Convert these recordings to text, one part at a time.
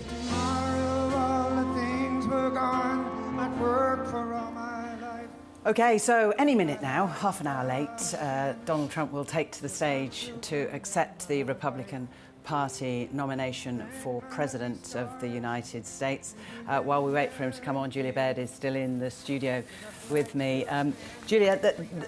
If tomorrow all the things were gone, I'd work for all my life. OK, so any minute now, half an hour late, Donald Trump will take to the stage to accept the Republican Party nomination for President of the United States. While we wait for him to come on, Julia Baird is still in the studio with me. Julia,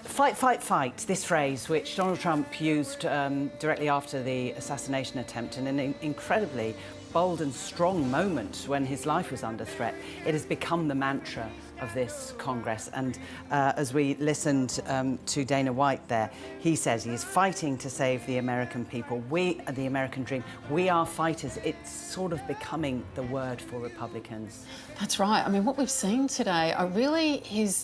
fight, fight, fight, this phrase, which Donald Trump used directly after the assassination attempt in an incredibly bold and strong moment when his life was under threat. It has become the mantra of this Congress. And as we listened to Dana White there, he says he is fighting to save the American people. We are the American dream. We are fighters. It's sort of becoming the word for Republicans. That's right. I mean, what we've seen today are really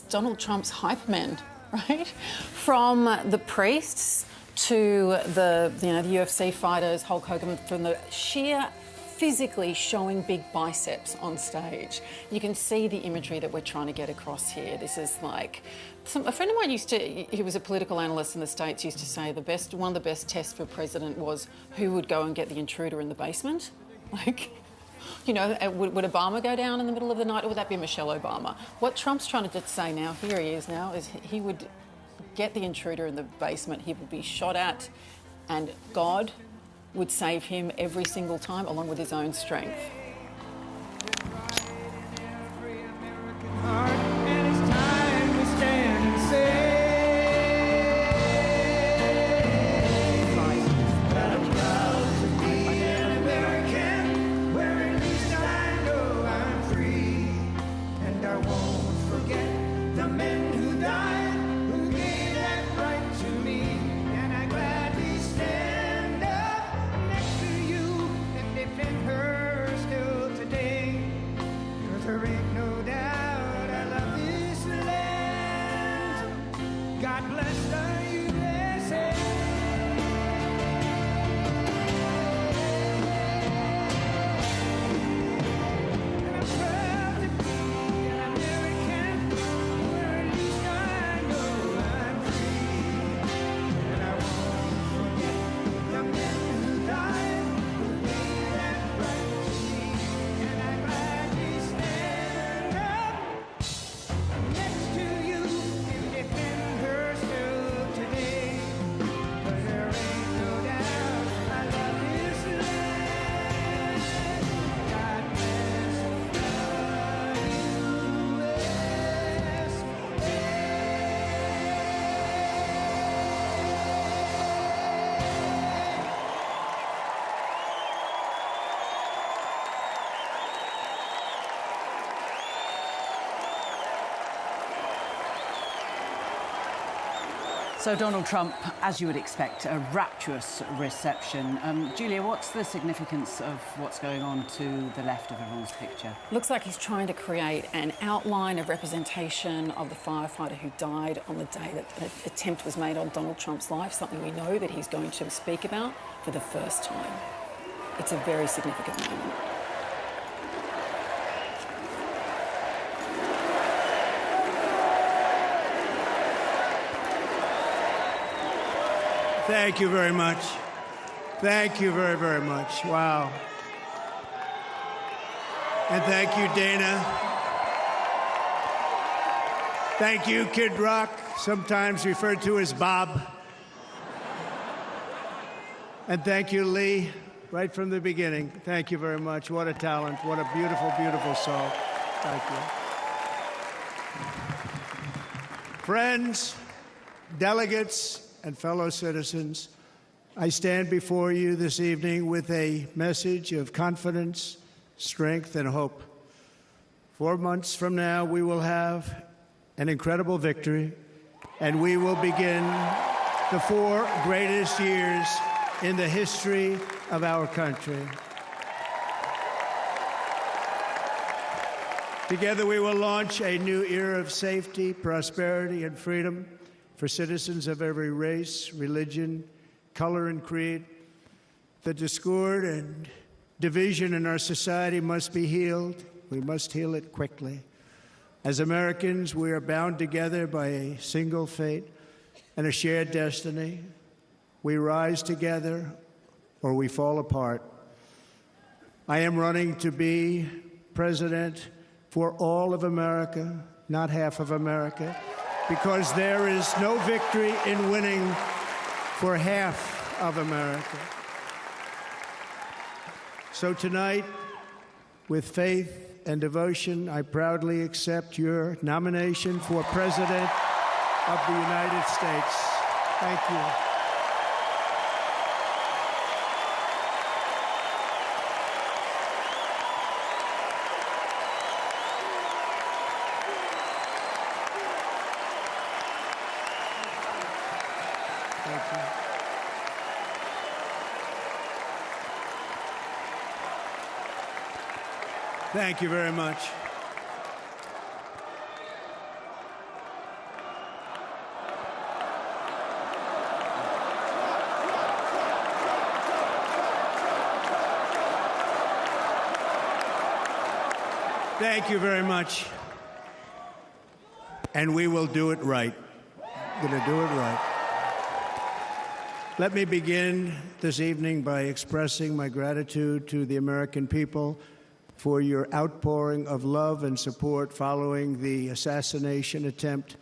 Donald Trump's hype men, right? From the priests to the UFC fighters, Hulk Hogan, from the sheer physically showing big biceps on stage. You can see the imagery that we're trying to get across here. This is like... a friend of mine he was a political analyst in the States, used to say one of the best tests for president was who would go and get the intruder in the basement. Like, you know, would Obama go down in the middle of the night, or would that be Michelle Obama? What Trump's trying to say now, here he is now, is he would get the intruder in the basement, he would be shot at, and God would save him every single time, along with his own strength. So Donald Trump, as you would expect, a rapturous reception. Julia, what's the significance of what's going on to the left of everyone's picture? Looks like he's trying to create an outline of representation of the firefighter who died on the day that an attempt was made on Donald Trump's life, something we know that he's going to speak about for the first time. It's a very significant moment. Thank you very much. Thank you very, very much. Wow. And thank you, Dana. Thank you, Kid Rock, sometimes referred to as Bob. And thank you, Lee, right from the beginning. Thank you very much. What a talent. What a beautiful, beautiful soul. Thank you. Friends, delegates, and fellow citizens, I stand before you this evening with a message of confidence, strength, and hope. 4 months from now, we will have an incredible victory, and we will begin the 4 greatest years in the history of our country. Together, we will launch a new era of safety, prosperity, and freedom for citizens of every race, religion, color, and creed. The discord and division in our society must be healed. We must heal it quickly. As Americans, we are bound together by a single fate and a shared destiny. We rise together or we fall apart. I am running to be president for all of America, not half of America, because there is no victory in winning for half of America. So tonight, with faith and devotion, I proudly accept your nomination for President of the United States. Thank you. Thank you very much. Thank you very much. And we will do it right. We're going to do it right. Let me begin this evening by expressing my gratitude to the American people for your outpouring of love and support following the assassination attempt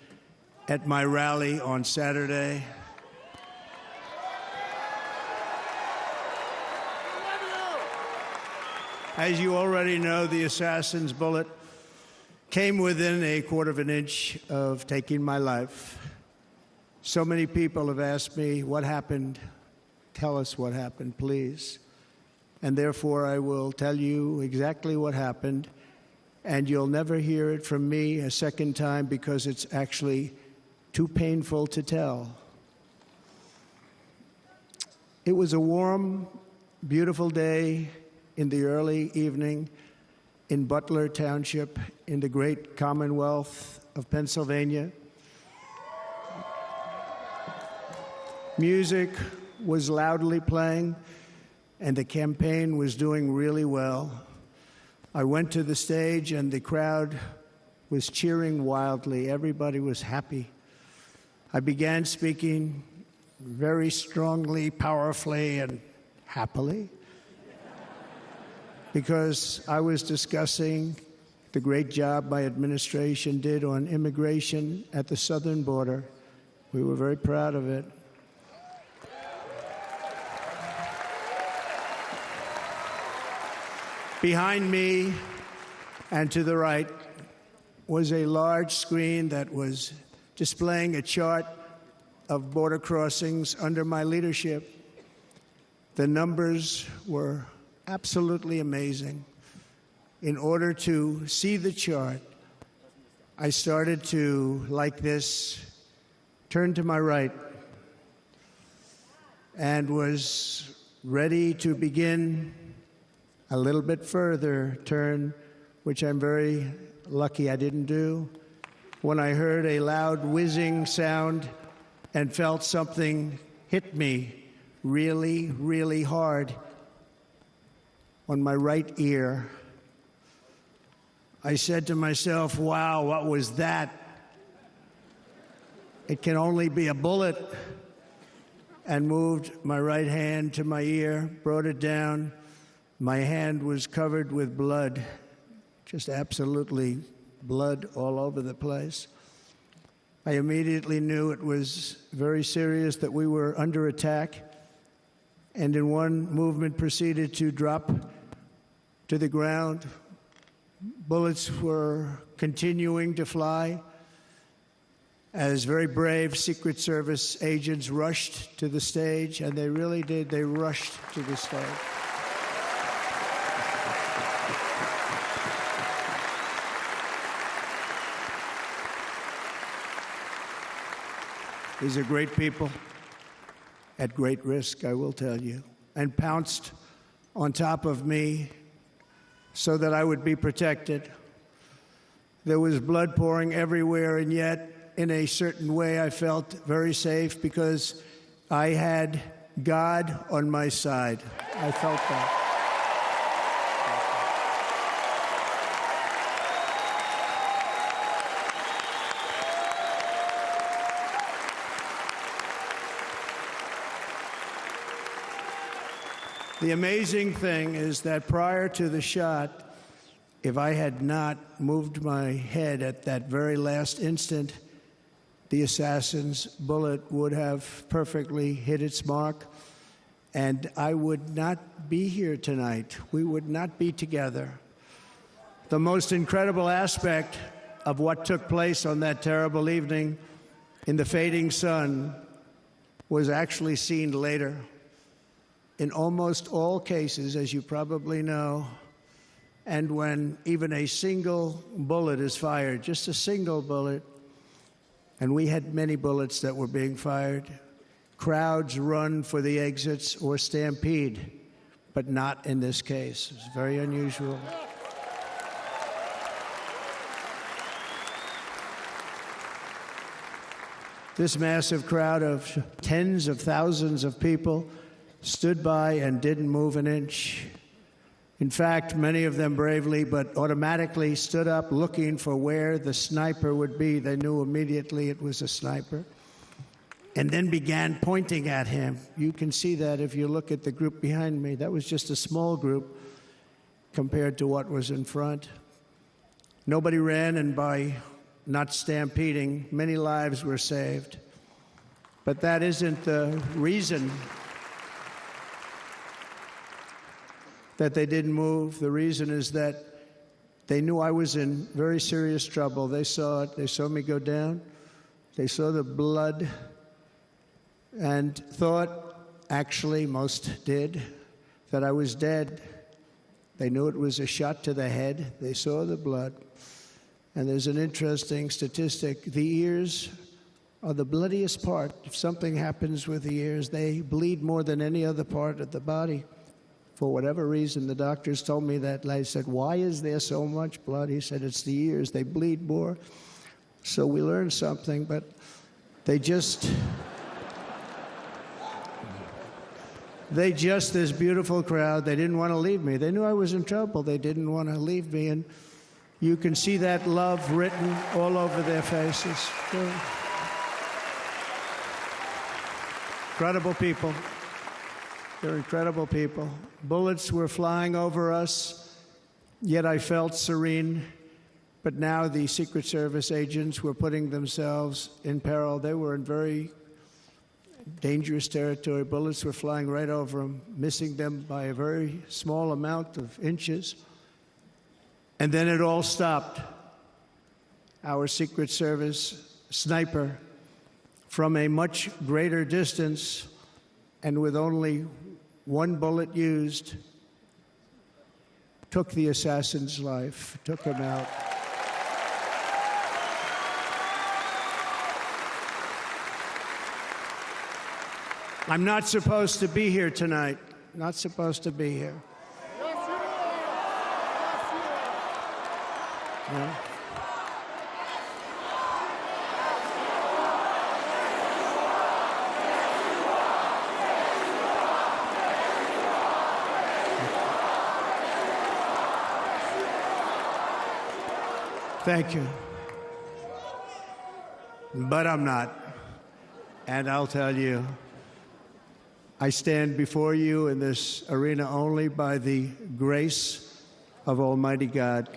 at my rally on Saturday. As you already know, the assassin's bullet came within a quarter of an inch of taking my life. So many people have asked me, what happened? Tell us what happened, please. And therefore, I will tell you exactly what happened, and you'll never hear it from me a second time because it's actually too painful to tell. It was a warm, beautiful day in the early evening in Butler Township in the great Commonwealth of Pennsylvania. Music was loudly playing, and the campaign was doing really well. I went to the stage, and the crowd was cheering wildly. Everybody was happy. I began speaking very strongly, powerfully, and happily, because I was discussing the great job my administration did on immigration at the southern border. We were very proud of it. Behind me and to the right was a large screen that was displaying a chart of border crossings under my leadership. The numbers were absolutely amazing. In order to see the chart, I started to, like this, turn to my right and was ready to begin a little bit further turn, which I'm very lucky I didn't do, when I heard a loud whizzing sound and felt something hit me really, really hard on my right ear. I said to myself, wow, what was that? It can only be a bullet. And moved my right hand to my ear, brought it down. My hand was covered with blood, just absolutely blood all over the place. I immediately knew it was very serious, that we were under attack, and in one movement proceeded to drop to the ground. Bullets were continuing to fly as very brave Secret Service agents rushed to the stage, and they really did. They rushed to the stage. These are great people at great risk, I will tell you, and pounced on top of me so that I would be protected. There was blood pouring everywhere, and yet, in a certain way, I felt very safe because I had God on my side. I felt that. The amazing thing is that prior to the shot, if I had not moved my head at that very last instant, the assassin's bullet would have perfectly hit its mark, and I would not be here tonight. We would not be together. The most incredible aspect of what took place on that terrible evening in the fading sun was actually seen later. In almost all cases, as you probably know, and when even a single bullet is fired, just a single bullet, and we had many bullets that were being fired, crowds run for the exits or stampede, but not in this case. It's very unusual. This massive crowd of tens of thousands of people stood by and didn't move an inch. In fact, many of them bravely but automatically stood up looking for where the sniper would be. They knew immediately it was a sniper, and then began pointing at him. You can see that if you look at the group behind me. That was just a small group compared to what was in front. Nobody ran, and by not stampeding, many lives were saved. But that isn't the reason that they didn't move. The reason is that they knew I was in very serious trouble. They saw it. They saw me go down. They saw the blood and thought, actually most did, that I was dead. They knew it was a shot to the head. They saw the blood. And there's an interesting statistic. The ears are the bloodiest part. If something happens with the ears, they bleed more than any other part of the body. For whatever reason, the doctors told me that. I said, why is there so much blood? He said, it's the ears. They bleed more. So we learned something, but this beautiful crowd, they didn't want to leave me. They knew I was in trouble. They didn't want to leave me. And you can see that love written all over their faces. Incredible people. They're incredible people. Bullets were flying over us, yet I felt serene. But now the Secret Service agents were putting themselves in peril. They were in very dangerous territory. Bullets were flying right over them, missing them by a very small amount of inches. And then it all stopped. Our Secret Service sniper, from a much greater distance and with only one bullet used, took the assassin's life, took him out. I'm not supposed to be here tonight. Not supposed to be here. No. Thank you. But I'm not. And I'll tell you, I stand before you in this arena only by the grace of Almighty God.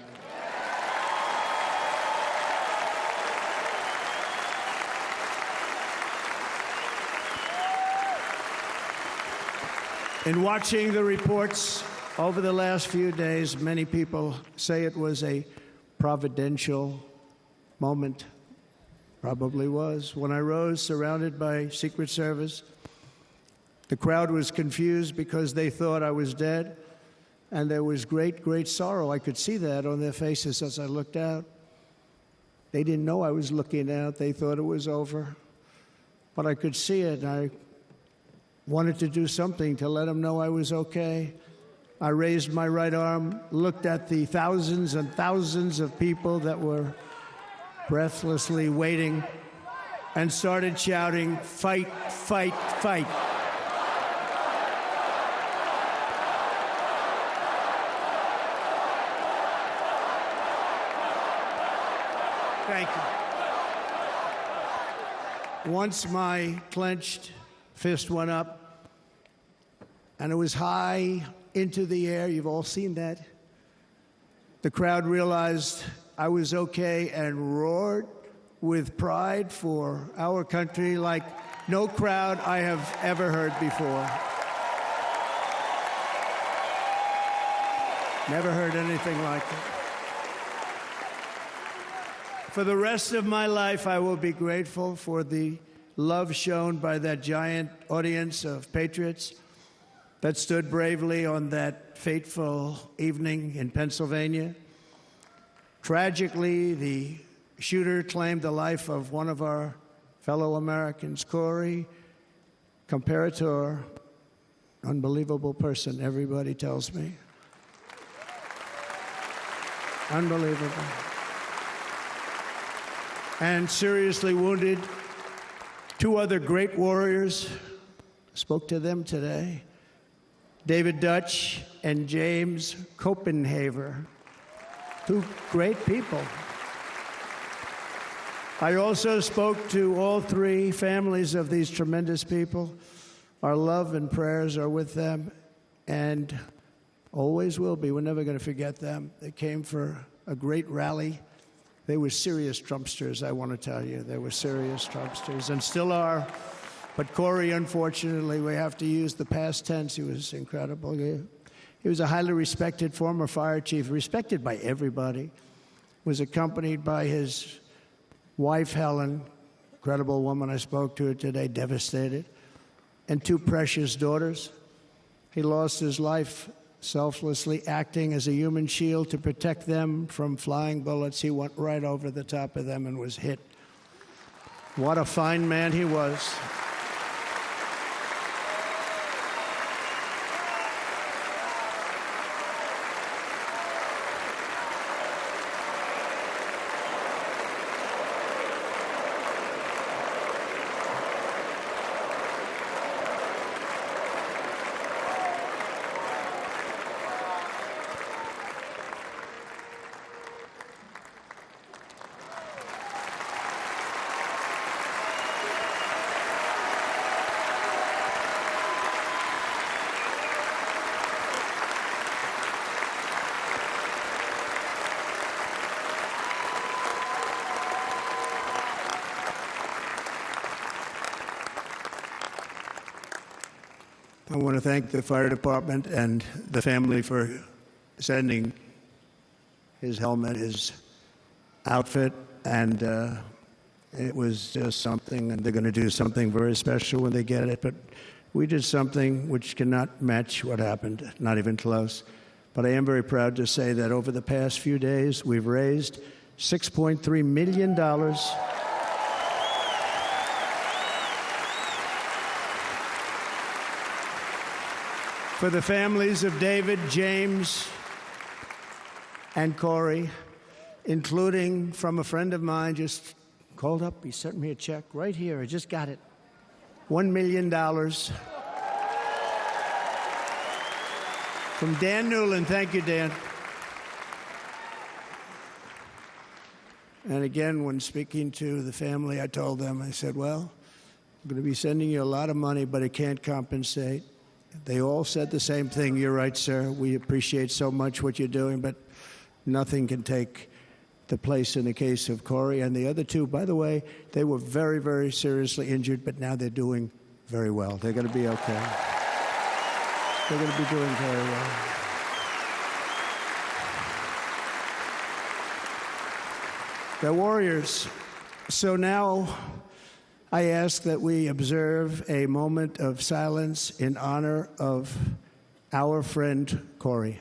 In watching the reports over the last few days, many people say it was a providential moment. Probably was. When I rose, surrounded by Secret Service, the crowd was confused because they thought I was dead, and there was great, great sorrow. I could see that on their faces as I looked out. They didn't know I was looking out. They thought it was over. But I could see it, and I wanted to do something to let them know I was okay. I raised my right arm, looked at the thousands and thousands of people that were breathlessly waiting, and started shouting, "Fight, fight, fight." Thank you. Once my clenched fist went up, and it was high into the air. You've all seen that. The crowd realized I was okay and roared with pride for our country like no crowd I have ever heard before. Never heard anything like it. For the rest of my life, I will be grateful for the love shown by that giant audience of patriots that stood bravely on that fateful evening in Pennsylvania. Tragically, the shooter claimed the life of one of our fellow Americans, Corey, comparator, unbelievable person, everybody tells me. Unbelievable. And seriously wounded, two other great warriors, spoke to them today, David Dutch and James Copenhaver, two great people. I also spoke to all three families of these tremendous people. Our love and prayers are with them and always will be. We're never going to forget them. They came for a great rally. They were serious Trumpsters, I want to tell you. They were serious Trumpsters and still are. But Corey, unfortunately, we have to use the past tense. He was incredible. He was a highly respected former fire chief, respected by everybody. Was accompanied by his wife, Helen, incredible woman. I spoke to her today, devastated, and two precious daughters. He lost his life selflessly acting as a human shield to protect them from flying bullets. He went right over the top of them and was hit. What a fine man he was. I want to thank the fire department and the family for sending his helmet, his outfit, and it was just something, and they're going to do something very special when they get it. But we did something which cannot match what happened, not even close. But I am very proud to say that over the past few days, we've raised $6.3 million for the families of David, James, and Corey, including from a friend of mine just called up. He sent me a check right here. I just got it. $1 million from Dan Newland. Thank you, Dan. And again, when speaking to the family, I told them, I said, well, I'm going to be sending you a lot of money, but it can't compensate. They all said the same thing. You're right, sir. We appreciate so much what you're doing, but nothing can take the place in the case of Corey. And the other two, by the way, they were very, very seriously injured, but now they're doing very well. They're going to be okay. They're going to be doing very well. They're warriors. So now I ask that we observe a moment of silence in honor of our friend Corey.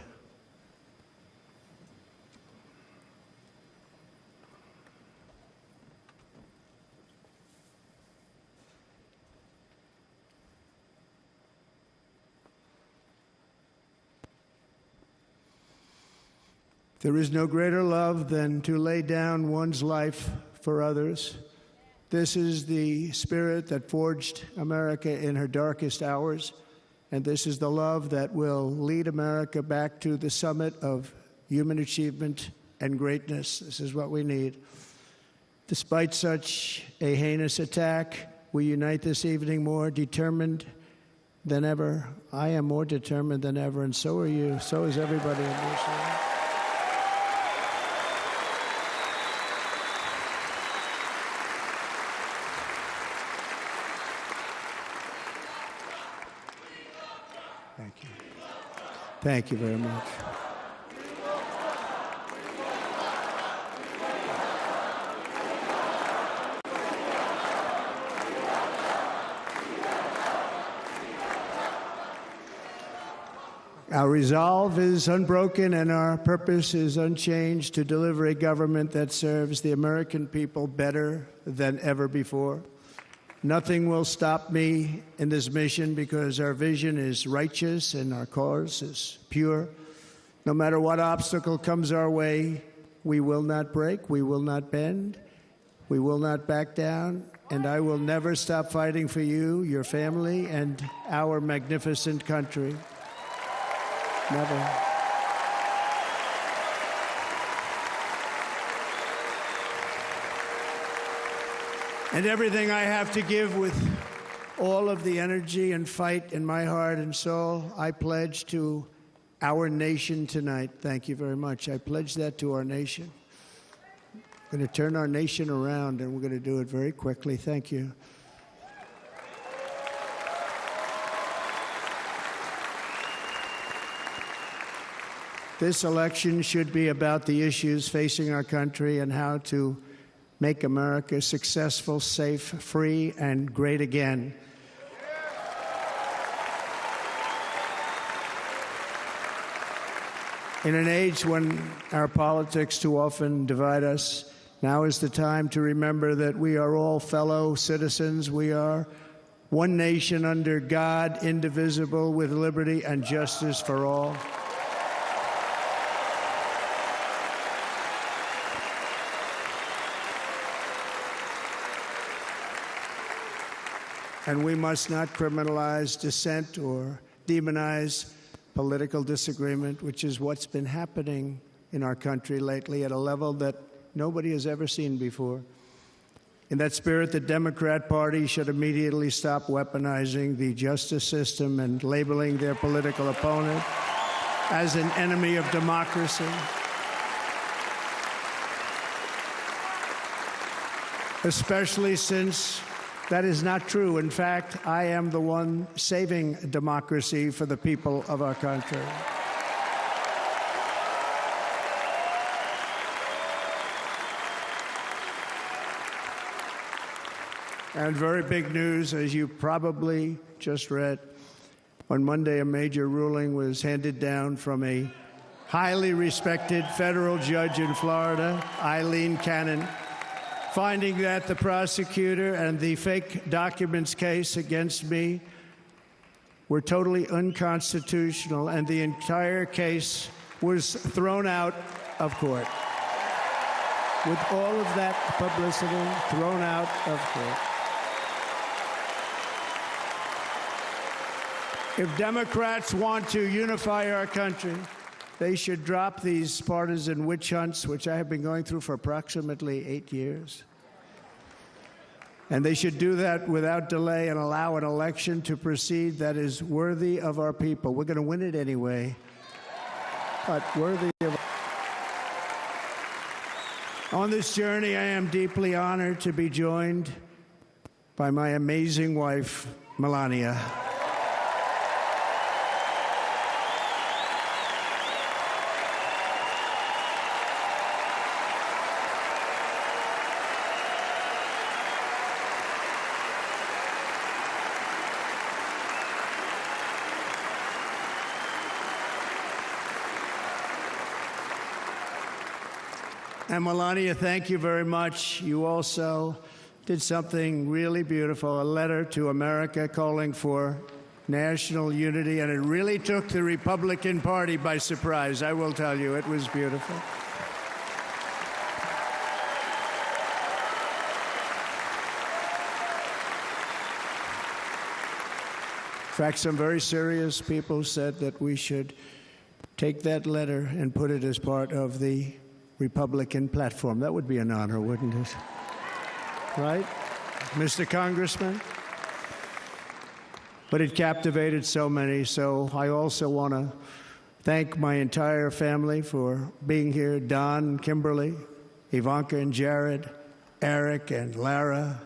There is no greater love than to lay down one's life for others. This is the spirit that forged America in her darkest hours, and this is the love that will lead America back to the summit of human achievement and greatness. This is what we need. Despite such a heinous attack, we unite this evening more determined than ever. I am more determined than ever, and so are you. So is everybody in this room. Thank you. Thank you very much. Our resolve is unbroken and our purpose is unchanged to deliver a government that serves the American people better than ever before. Nothing will stop me in this mission because our vision is righteous and our cause is pure. No matter what obstacle comes our way, we will not break, we will not bend, we will not back down, and I will never stop fighting for you, your family, and our magnificent country. Never. And everything I have to give with all of the energy and fight in my heart and soul, I pledge to our nation tonight. Thank you very much. I pledge that to our nation. We're going to turn our nation around, and we're going to do it very quickly. Thank you. This election should be about the issues facing our country and how to make America successful, safe, free, and great again. In an age when our politics too often divide us, now is the time to remember that we are all fellow citizens. We are one nation under God, indivisible, with liberty and justice for all. And we must not criminalize dissent or demonize political disagreement, which is what's been happening in our country lately at a level that nobody has ever seen before. In that spirit, the Democrat Party should immediately stop weaponizing the justice system and labeling their political opponent as an enemy of democracy. Especially since that is not true. In fact, I am the one saving democracy for the people of our country. And very big news, as you probably just read, on Monday a major ruling was handed down from a highly respected federal judge in Florida, Eileen Cannon, finding that the prosecutor and the fake documents case against me were totally unconstitutional, and the entire case was thrown out of court. With all of that publicity, thrown out of court. If Democrats want to unify our country, they should drop these partisan witch hunts, which I have been going through for approximately 8 years. And they should do that without delay and allow an election to proceed that is worthy of our people. We're going to win it anyway, but worthy of. On this journey, I am deeply honored to be joined by my amazing wife, Melania. And Melania, thank you very much. You also did something really beautiful, a letter to America calling for national unity, and it really took the Republican Party by surprise. I will tell you, it was beautiful. In fact, some very serious people said that we should take that letter and put it as part of the Republican platform. That would be an honor, wouldn't it? Right? Mr. Congressman? but it captivated so many. So I also want to thank my entire family for being here, Don, Kimberly, Ivanka and Jared, Eric and Lara,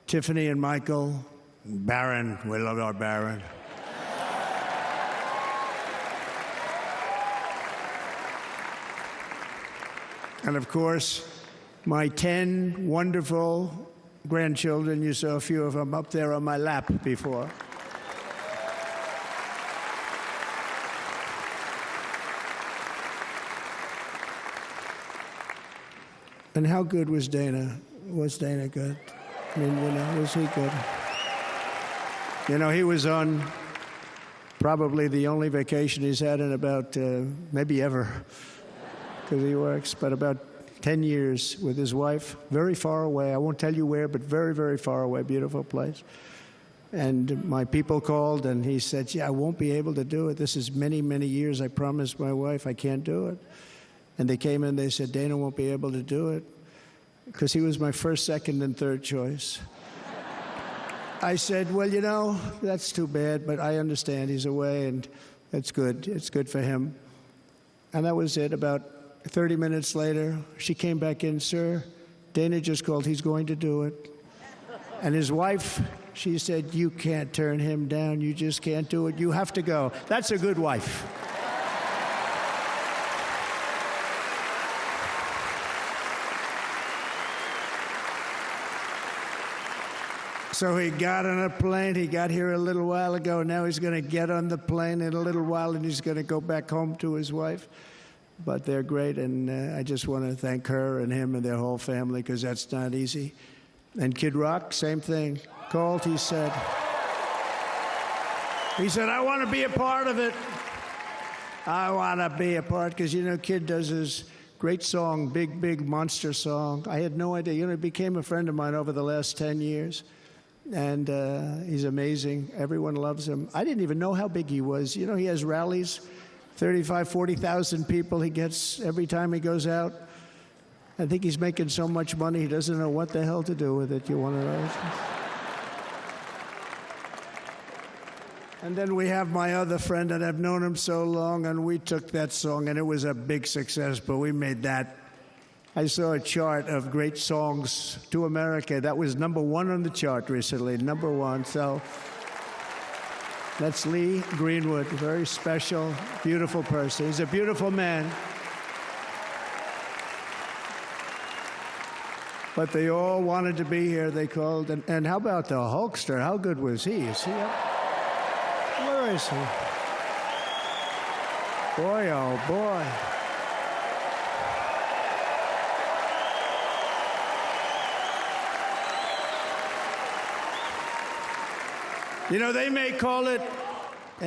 Tiffany and Michael, Baron. We love our Baron. And of course, my 10 wonderful grandchildren. You saw a few of them up there on my lap before. And how good was Dana? Was Dana good? I mean, was he good? He was on probably the only vacation he's had in about, maybe ever, because he works, but about 10 years with his wife, very far away. I won't tell you where, but very, very far away, beautiful place. And my people called, and he said, I won't be able to do it. This is many, many years. I promised my wife I can't do it. And they came in, they said, Dana won't be able to do it, because he was my first, second, and third choice. I said, well, that's too bad, but I understand he's away, and it's good. It's good for him. And that was it. About 30 minutes later, she came back in, sir, Dana just called. He's going to do it. And his wife, she said, you can't turn him down. You just can't do it. You have to go. That's a good wife. So he got on a plane. He got here a little while ago. Now he's going to get on the plane in a little while, and he's going to go back home to his wife. But they're great, and I just want to thank her and him and their whole family, because that's not easy. And Kid Rock, same thing. Called, he said, I want to be a part of it. I want to be a part, because, Kid does his great song, Big, Big Monster song. I had no idea. He became a friend of mine over the last 10 years. And he's amazing. Everyone loves him. I didn't even know how big he was. He has rallies, 35,000, 40,000 people he gets every time he goes out. I think he's making so much money, he doesn't know what the hell to do with it. You want to know? And then we have my other friend, and I've known him so long, and we took that song, and it was a big success, but we made that. I saw a chart of great songs to America. That was #1 on the chart recently, #1. So that's Lee Greenwood, a very special, beautiful person. He's a beautiful man. But they all wanted to be here. They called. And how about the Hulkster? How good was he? Is he up? Where is he? Boy, oh boy. They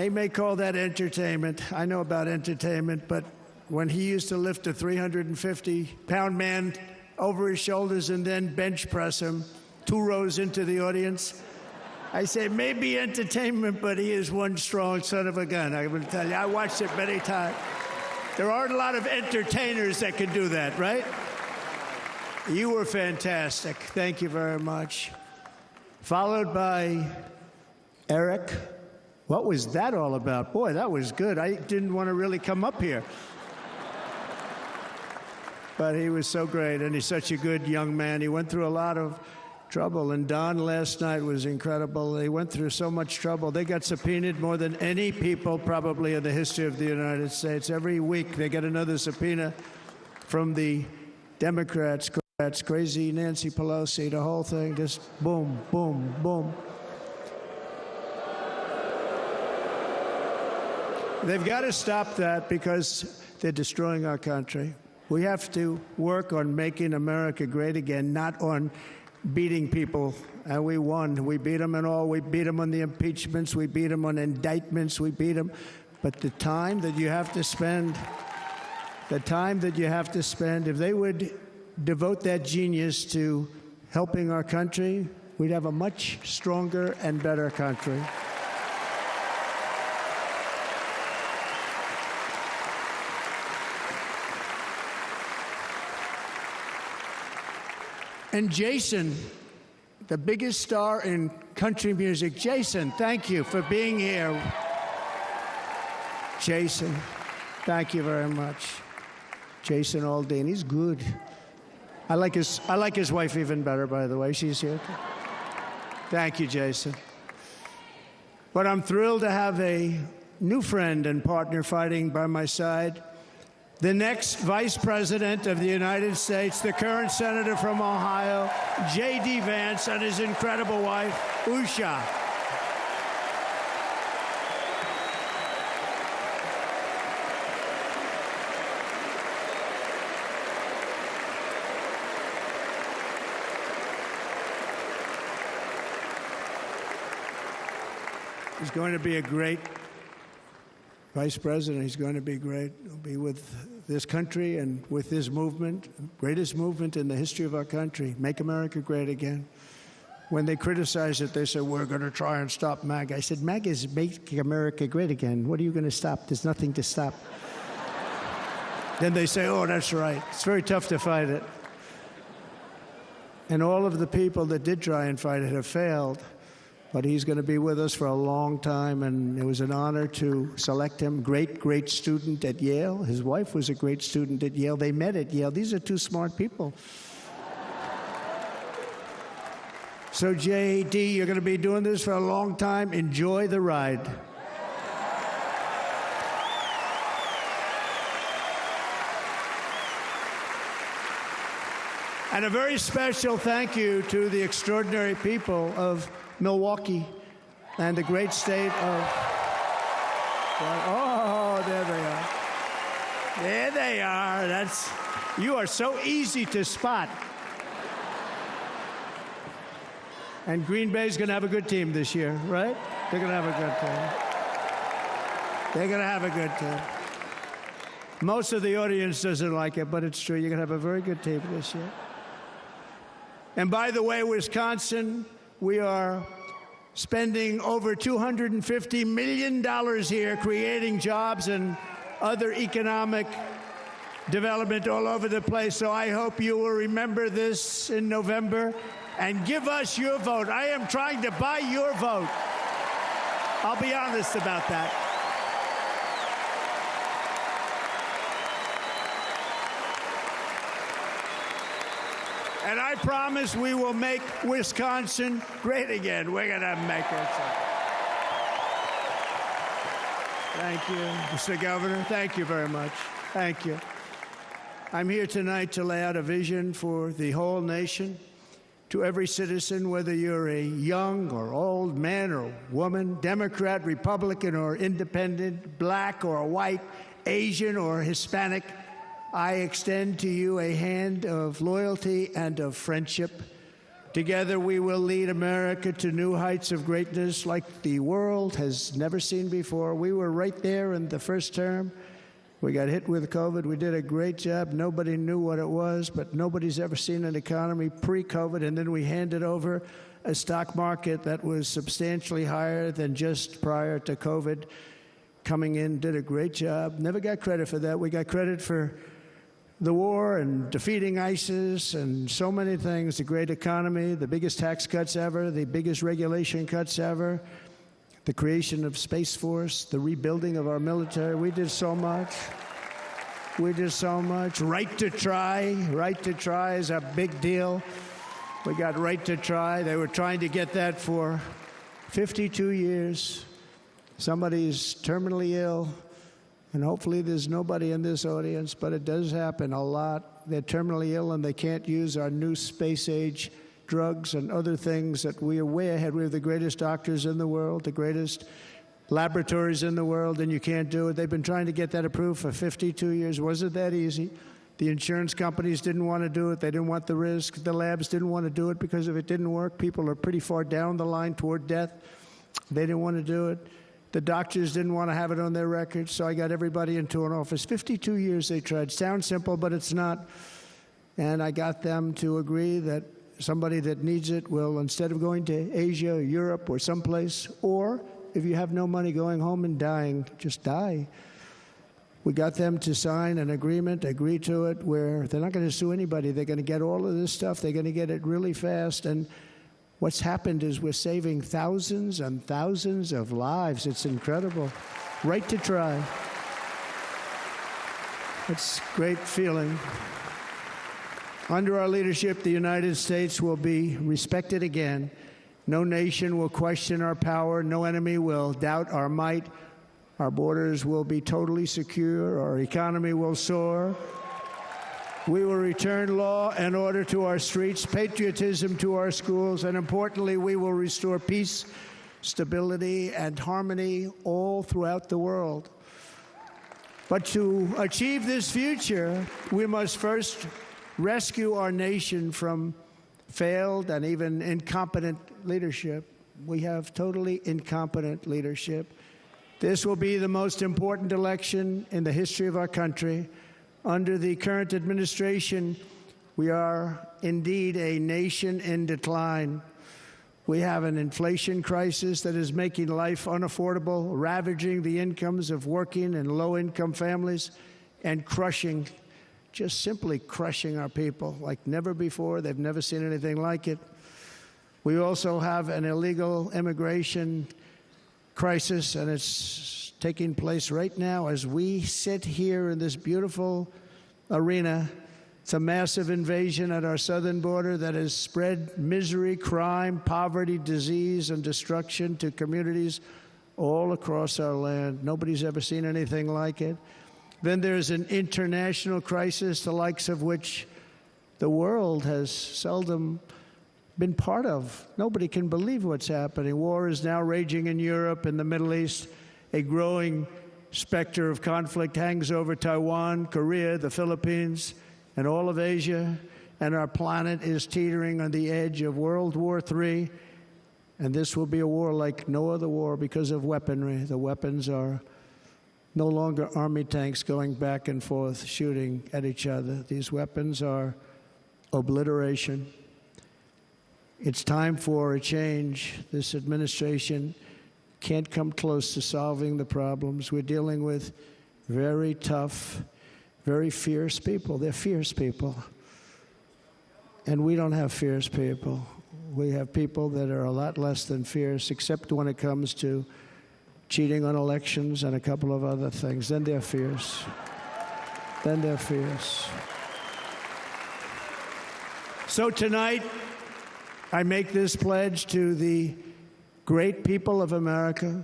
may call that entertainment. I know about entertainment, but when he used to lift a 350-pound man over his shoulders and then bench press him 2 rows into the audience, I say, maybe entertainment, but he is one strong son of a gun. I will tell you, I watched it many times. There aren't a lot of entertainers that can do that, right? You were fantastic. Thank you very much. Followed by Eric. What was that all about? Boy, that was good. I didn't want to really come up here. But he was so great, and he's such a good young man. He went through a lot of trouble, and Don last night was incredible. They went through so much trouble. They got subpoenaed more than any people probably in the history of the United States. Every week they get another subpoena from the Democrats, crazy Nancy Pelosi, the whole thing, just boom, boom, boom. They've got to stop that, because they're destroying our country. We have to work on making America great again, not on beating people. And we won. We beat them and all. We beat them on the impeachments. We beat them on indictments. We beat them. But the time that you have to spend, if they would devote that genius to helping our country, we'd have a much stronger and better country. And Jason the biggest star in country music. Jason, thank you for being here. Jason, thank you very much. Jason Aldean, he's good. I like his wife even better, by the way. She's here. Thank you, Jason. But I'm thrilled to have a new friend and partner fighting by my side. The next Vice President of the United States, the current Senator from Ohio, JD Vance, and his incredible wife, Usha. He's going to be a great Vice President. He's going to be great. He'll be with this country and with this movement, greatest movement in the history of our country, Make America Great Again. When they criticize it, they say, we're going to try and stop MAGA. I said, MAGA is Make America Great Again. What are you going to stop? There's nothing to stop. Then they say, oh, that's right. It's very tough to fight it. And all of the people that did try and fight it have failed. But he's going to be with us for a long time, and it was an honor to select him. Great student at Yale. His wife was a great student at Yale. They met at Yale. These are two smart people. So, JD, you're going to be doing this for a long time. Enjoy the ride. And a very special thank you to the extraordinary people of Milwaukee and the great state of... Oh, there they are. There they are. You are so easy to spot. And Green Bay's going to have a good team this year, right? They're going to have a good team. They're going to have a good team. Most of the audience doesn't like it, but it's true. You're going to have a very good team this year. And by the way, Wisconsin, we are spending over $250 million here creating jobs and other economic development all over the place. So I hope you will remember this in November and give us your vote. I am trying to buy your vote. I'll be honest about that. And I promise we will make Wisconsin great again. We're going to make it. Thank you, Mr. Governor. Thank you very much. Thank you. I'm here tonight to lay out a vision for the whole nation, to every citizen, whether you're a young or old man or woman, Democrat, Republican, or independent, black or white, Asian or Hispanic. I extend to you a hand of loyalty and of friendship. Together we will lead America to new heights of greatness like the world has never seen before. We were right there in the first term. We got hit with COVID. We did a great job. Nobody knew what it was, but nobody's ever seen an economy pre-COVID. And then we handed over a stock market that was substantially higher than just prior to COVID. Coming in, did a great job. Never got credit for that. We got credit for the war and defeating ISIS and so many things, the great economy, the biggest tax cuts ever, the biggest regulation cuts ever, the creation of Space Force, the rebuilding of our military. We did so much. We did so much. Right to try. Right to try is a big deal. We got right to try. They were trying to get that for 52 years. Somebody's terminally ill. And hopefully there's nobody in this audience, but it does happen a lot. They're terminally ill and they can't use our new space-age drugs and other things that we are way ahead. We have the greatest doctors in the world, the greatest laboratories in the world, and you can't do it. They've been trying to get that approved for 52 years. Wasn't that easy? The insurance companies didn't want to do it. They didn't want the risk. The labs didn't want to do it because if it didn't work, people are pretty far down the line toward death. They didn't want to do it. The doctors didn't want to have it on their records, so I got everybody into an office. 52 years they tried. Sounds simple, but it's not. And I got them to agree that somebody that needs it will, instead of going to Asia or Europe or someplace, or if you have no money going home and dying, just die. We got them to sign an agreement, agree to it, where they're not going to sue anybody. They're going to get all of this stuff. They're going to get it really fast. And What's happened is we're saving thousands and thousands of lives. It's incredible. Right to try. It's a great feeling. Under our leadership, the United States will be respected again. No nation will question our power. No enemy will doubt our might. Our borders will be totally secure. Our economy will soar. We will return law and order to our streets, patriotism to our schools, and importantly, we will restore peace, stability, and harmony all throughout the world. But to achieve this future, we must first rescue our nation from failed and even incompetent leadership. We have totally incompetent leadership. This will be the most important election in the history of our country. Under the current administration, we are indeed a nation in decline. We have an inflation crisis that is making life unaffordable, ravaging the incomes of working and low-income families, and crushing, just simply crushing our people like never before. They've never seen anything like it. We also have an illegal immigration crisis, and it's taking place right now as we sit here in this beautiful arena. It's a massive invasion at our southern border that has spread misery, crime, poverty, disease, and destruction to communities all across our land. Nobody's ever seen anything like it. Then there's an international crisis, the likes of which the world has seldom been part of. Nobody can believe what's happening. War is now raging in Europe and the Middle East. A growing specter of conflict hangs over Taiwan, Korea, the Philippines, and all of Asia. And our planet is teetering on the edge of World War III. And this will be a war like no other war because of weaponry. The weapons are no longer army tanks going back and forth shooting at each other. These weapons are obliteration. It's time for a change. This administration can't come close to solving the problems. We're dealing with very tough, very fierce people. They're fierce people. And we don't have fierce people. We have people that are a lot less than fierce, except when it comes to cheating on elections and a couple of other things. Then they're fierce. Then they're fierce. So tonight, I make this pledge to the great people of America.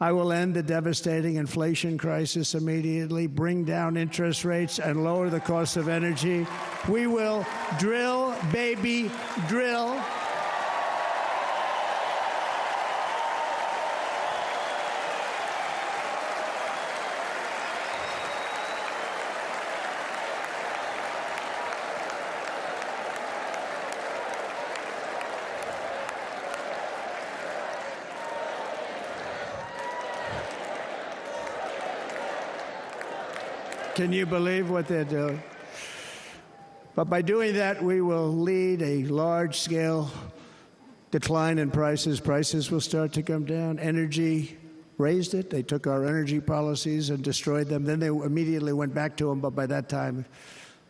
I will end the devastating inflation crisis immediately, bring down interest rates, and lower the cost of energy. We will drill, baby, drill. Can you believe what they're doing? But by doing that, we will lead a large-scale decline in prices. Prices will start to come down. Energy raised it. They took our energy policies and destroyed them. Then they immediately went back to them, but by that time,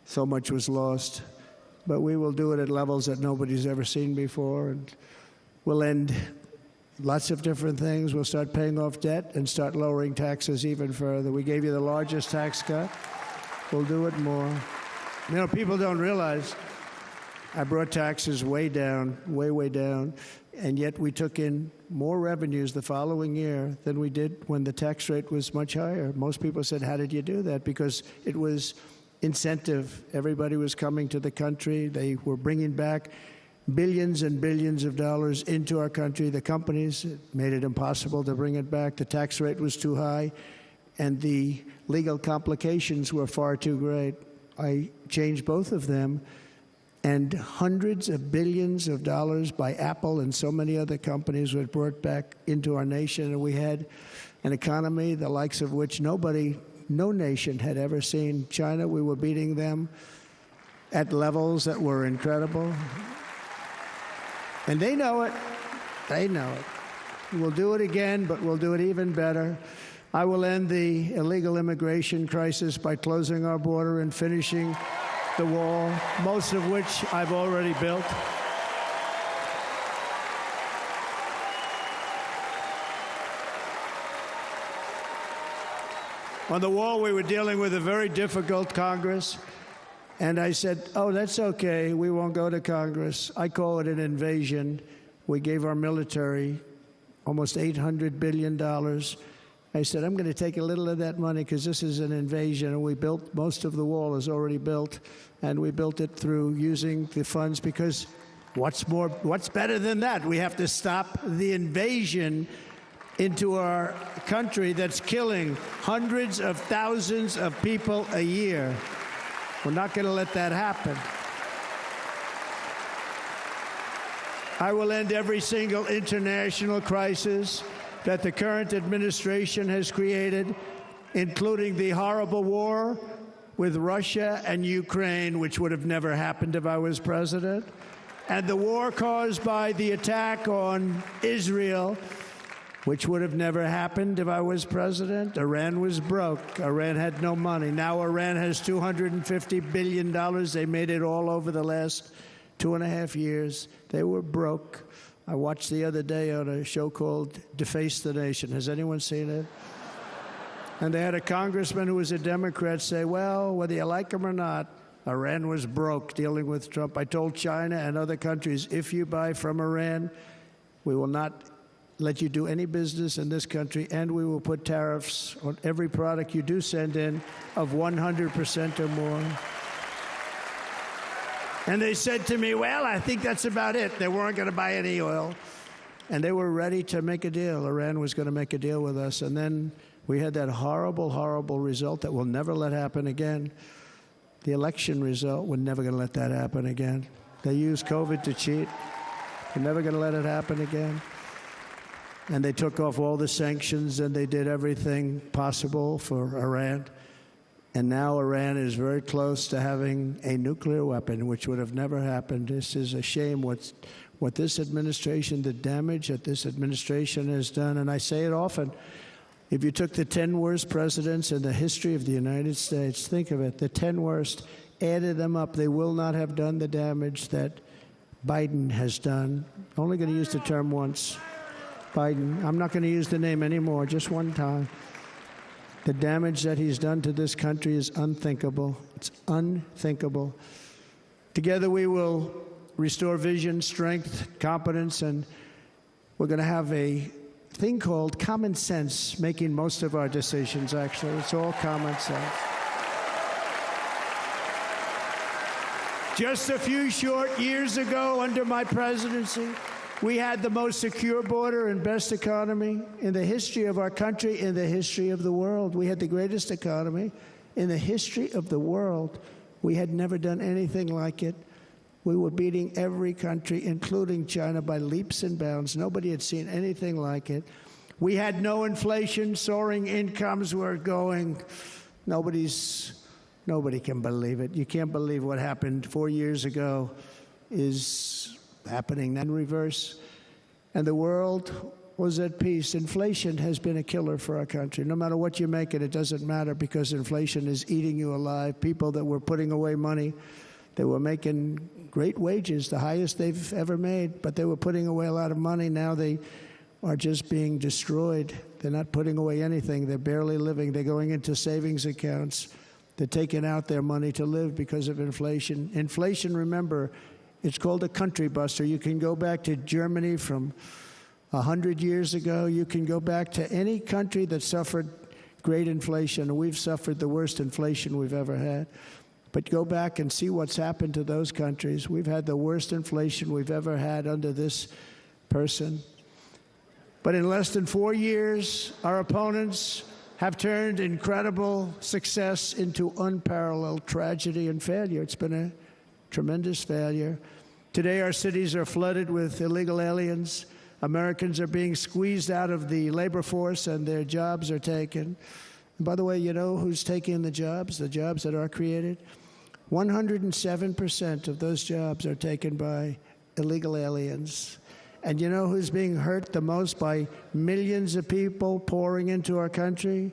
so much was lost. But we will do it at levels that nobody's ever seen before, and we'll end lots of different things. We'll start paying off debt and start lowering taxes even further. We gave you the largest tax cut. We'll do it more. You know, people don't realize I brought taxes way down, way down, and yet we took in more revenues the following year than we did when the tax rate was much higher. Most people said, how did you do that? Because it was incentive. Everybody was coming to the country. They were bringing back billions and billions of dollars into our country. The companies made it impossible to bring it back. The tax rate was too high, and the legal complications were far too great. I changed both of them, and hundreds of billions of dollars by Apple and so many other companies were brought back into our nation, and we had an economy the likes of which no nation had ever seen. China, we were beating them at levels that were incredible. And they know it. They know it. We'll do it again, but we'll do it even better. I will end the illegal immigration crisis by closing our border and finishing the wall, most of which I've already built. On the wall, we were dealing with a very difficult Congress. And I said, oh, that's okay. We won't go to Congress. I call it an invasion. We gave our military almost $800 billion. I said, I'm going to take a little of that money because this is an invasion. And we built, most of the wall is already built. And we built it through using the funds because what's better than that? We have to stop the invasion into our country that's killing hundreds of thousands of people a year. We're not going to let that happen. I will end every single international crisis that the current administration has created, including the horrible war with Russia and Ukraine, which would have never happened if I was president, and the war caused by the attack on Israel, which would have never happened if I was president. Iran was broke. Iran had no money. Now Iran has $250 billion. They made it all over the last 2.5 years. They were broke. I watched the other day on a show called Deface the Nation. Has anyone seen it? And they had a congressman who was a Democrat say, well, whether you like him or not, Iran was broke dealing with Trump. I told China and other countries, if you buy from Iran, we will not let you do any business in this country, and we will put tariffs on every product you do send in of 100% or more. And they said to me, well, I think that's about it. They weren't going to buy any oil. And they were ready to make a deal. Iran was going to make a deal with us. And then we had that horrible, horrible result that we'll never let happen again. The election result, we're never going to let that happen again. They used COVID to cheat. We're never going to let it happen again. And they took off all the sanctions, and they did everything possible for Iran. And now Iran is very close to having a nuclear weapon, which would have never happened. This is a shame what this administration, the damage that this administration has done. And I say it often, if you took the 10 worst presidents in the history of the United States, think of it, the 10 worst, added them up, they will not have done the damage that Biden has done. Only going to use the term once. Biden. I'm not going to use the name anymore, just one time. The damage that he's done to this country is unthinkable. It's unthinkable. Together we will restore vision, strength, competence, and we're going to have a thing called common sense making most of our decisions, actually. It's all common sense. Just a few short years ago, under my presidency, we had the most secure border and best economy in the history of our country, in the history of the world. We had the greatest economy in the history of the world. We had never done anything like it. We were beating every country, including China, by leaps and bounds. Nobody had seen anything like it. We had no inflation. Soaring incomes were going. Nobody can believe it. You can't believe what happened 4 years ago is happening in reverse. And the world was at peace. Inflation has been a killer for our country. No matter what you make it, it doesn't matter because inflation is eating you alive. People that were putting away money, they were making great wages, the highest they've ever made, but they were putting away a lot of money. Now they are just being destroyed. They're not putting away anything. They're barely living. They're going into savings accounts. They're taking out their money to live because of inflation. Inflation, remember, it's called a country buster. You can go back to Germany from 100 years ago. You can go back to any country that suffered great inflation. We've suffered the worst inflation we've ever had. But go back and see what's happened to those countries. We've had the worst inflation we've ever had under this person. But in less than 4 years, our opponents have turned incredible success into unparalleled tragedy and failure. It's been a tremendous failure. Today, our cities are flooded with illegal aliens. Americans are being squeezed out of the labor force and their jobs are taken. And by the way, you know who's taking the jobs that are created? 107% of those jobs are taken by illegal aliens. And you know who's being hurt the most by millions of people pouring into our country?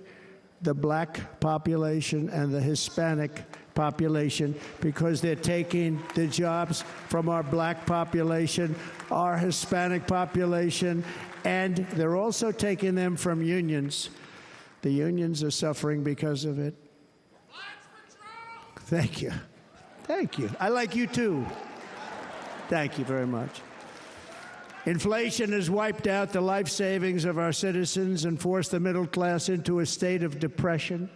The black population and the Hispanic population, because they're taking the jobs from our black population, our Hispanic population, and they're also taking them from unions. The unions are suffering because of it. Thank you. Thank you. I like you too. Thank you very much. Inflation has wiped out the life savings of our citizens and forced the middle class into a state of depression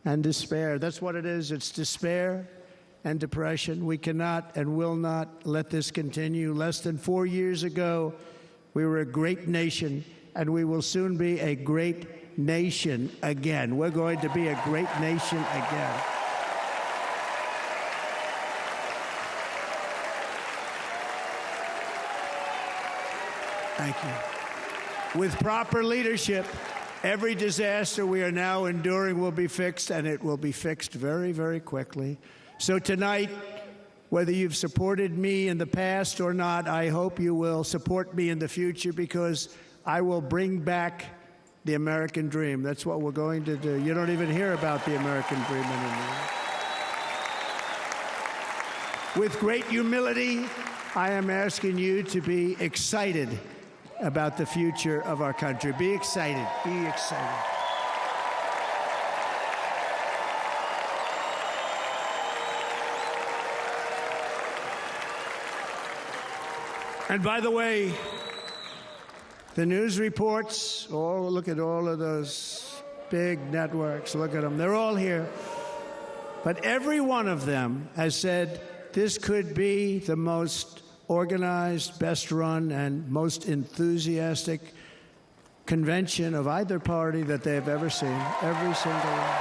and despair. That's what it is. It's despair and depression. We cannot and will not let this continue. Less than 4 years ago, we were a great nation, and we will soon be a great nation again. We're going to be a great nation again. Thank you. With proper leadership, every disaster we are now enduring will be fixed, and it will be fixed very, very quickly. So tonight, whether you've supported me in the past or not, I hope you will support me in the future, because I will bring back the American dream. That's what we're going to do. You don't even hear about the American dream anymore. With great humility, I am asking you to be excited about the future of our country. Be excited. Be excited. And by the way, the news reports, look at all of those big networks. Look at them. They're all here. But every one of them has said this could be the most organized, best run, and most enthusiastic convention of either party that they've ever seen. Every single one.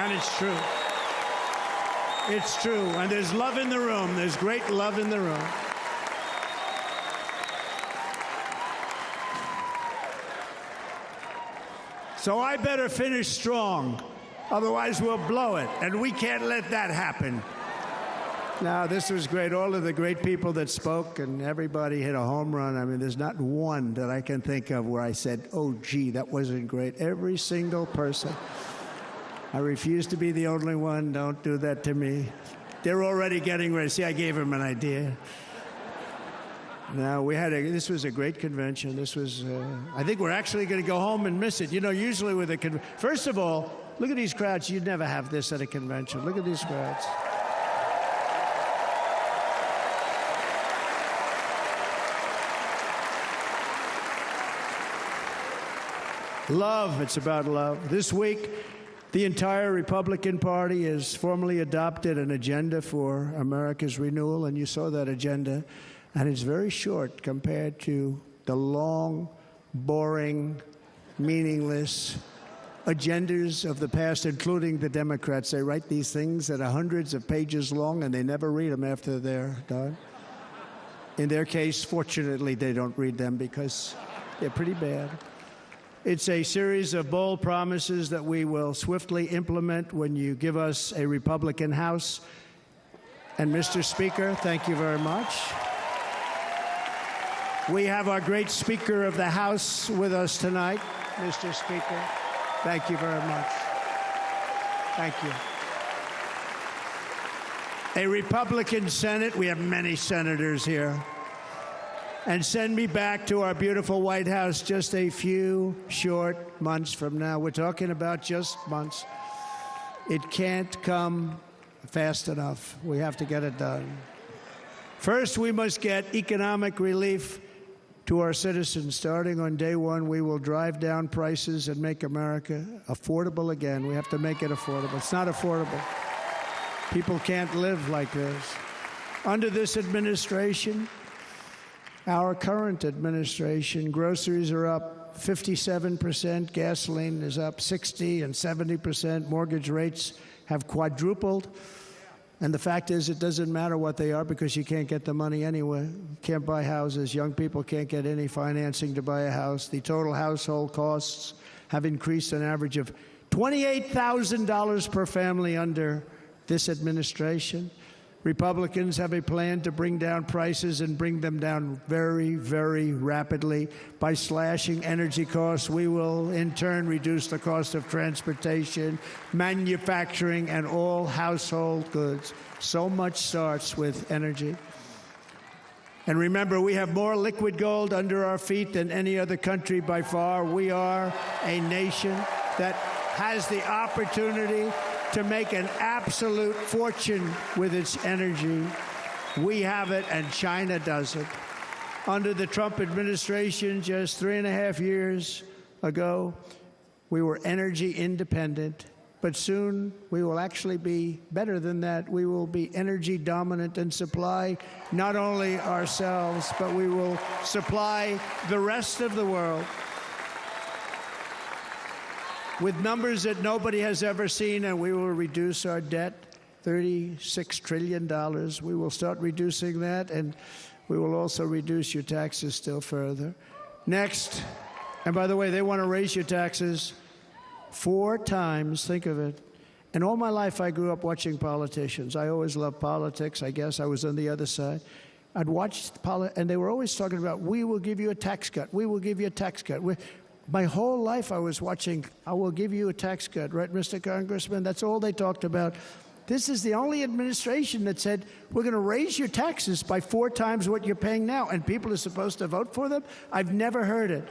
And it's true. It's true. And there's love in the room. There's great love in the room. So I better finish strong. Otherwise, we'll blow it, and we can't let that happen. Now, this was great. All of the great people that spoke, and everybody hit a home run. I mean, there's not one that I can think of where I said, oh, gee, that wasn't great. Every single person. I refuse to be the only one. Don't do that to me. They're already getting ready. See, I gave them an idea. Now, this was a great convention. This was, I think we're actually going to go home and miss it. You know, usually with a first of all, look at these crowds. You'd never have this at a convention. Look at these crowds. Love. It's about love. This week, the entire Republican Party has formally adopted an agenda for America's renewal, and you saw that agenda. And it's very short compared to the long, boring, meaningless agendas of the past, including the Democrats. They write these things that are hundreds of pages long, and they never read them after they're done. In their case, fortunately, they don't read them because they're pretty bad. It's a series of bold promises that we will swiftly implement when you give us a Republican House. And Mr. Speaker, thank you very much. We have our great Speaker of the House with us tonight, Mr. Speaker. Thank you very much. Thank you. A Republican Senate. We have many senators here. And send me back to our beautiful White House just a few short months from now. We're talking about just months. It can't come fast enough. We have to get it done. First, we must get economic relief to our citizens. Starting on day one, we will drive down prices and make America affordable again. We have to make it affordable. It's not affordable. People can't live like this. Under this administration, our current administration, groceries are up 57%, gasoline is up 60% and 70%, mortgage rates have quadrupled. And the fact is, it doesn't matter what they are because you can't get the money anyway. You can't buy houses. Young people can't get any financing to buy a house. The total household costs have increased an average of $28,000 per family under this administration. Republicans have a plan to bring down prices and bring them down very, very rapidly. By slashing energy costs, we will in turn reduce the cost of transportation, manufacturing, and all household goods. So much starts with energy. And remember, we have more liquid gold under our feet than any other country by far. We are a nation that has the opportunity to make an absolute fortune with its energy. We have it, and China doesn't. Under the Trump administration, just 3.5 years ago, we were energy independent. But soon we will actually be better than that. We will be energy dominant and supply not only ourselves, but we will supply the rest of the world with numbers that nobody has ever seen, and we will reduce our debt, $36 trillion. We will start reducing that, and we will also reduce your taxes still further. Next, and by the way, they want to raise your taxes 4 times, think of it. And all my life I grew up watching politicians. I always loved politics. I guess I was on the other side. I'd watch and they were always talking about, we will give you a tax cut. We will give you a tax cut. My whole life I was watching, I will give you a tax cut, right, Mr. Congressman? That's all they talked about. This is the only administration that said, we're going to raise your taxes by 4 times what you're paying now, and people are supposed to vote for them? I've never heard it.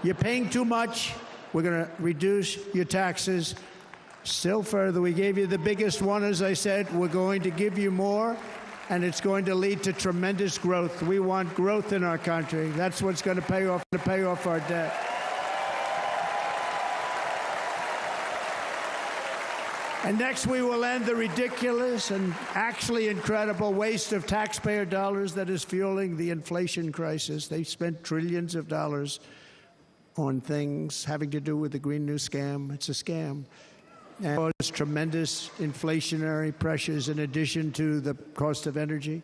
You're paying too much. We're going to reduce your taxes still further. We gave you the biggest one, as I said. We're going to give you more, and it's going to lead to tremendous growth. We want growth in our country. That's what's going to pay off our debt. And next, we will end the ridiculous and actually incredible waste of taxpayer dollars that is fueling the inflation crisis. They spent trillions of dollars on things having to do with the Green New Scam. It's a scam. And there's tremendous inflationary pressures in addition to the cost of energy.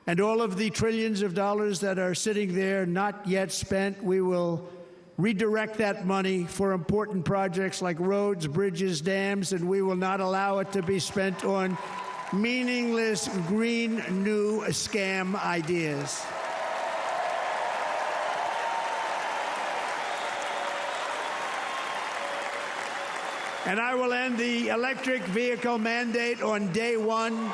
And all of the trillions of dollars that are sitting there not yet spent, we will redirect that money for important projects like roads, bridges, dams, and we will not allow it to be spent on meaningless Green New Scam ideas. And I will end the electric vehicle mandate on day 1.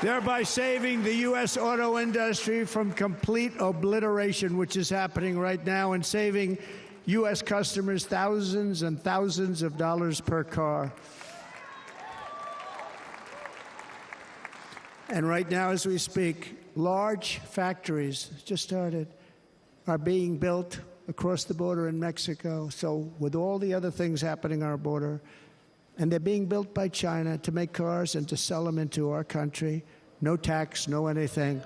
Thereby saving the U.S. auto industry from complete obliteration, which is happening right now, and saving U.S. customers thousands and thousands of dollars per car. And right now, as we speak, large factories just started are being built across the border in Mexico. So with all the other things happening on our border, and they're being built by China to make cars and to sell them into our country, no tax, no anything.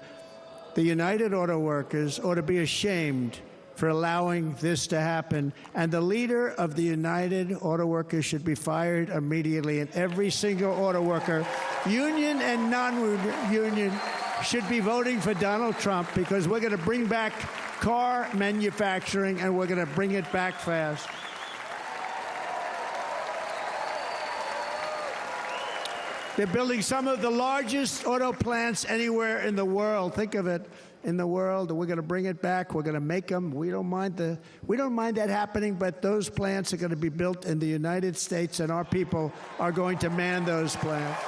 The United Auto Workers ought to be ashamed for allowing this to happen. And the leader of the United Auto Workers should be fired immediately. And every single auto worker, union and non-union, should be voting for Donald Trump, because we're going to bring back car manufacturing, and we're going to bring it back fast. They're building some of the largest auto plants anywhere in the world. Think of it, in the world. We're going to bring it back. We're going to make them. We don't mind that happening, but those plants are going to be built in the United States, and our people are going to man those plants.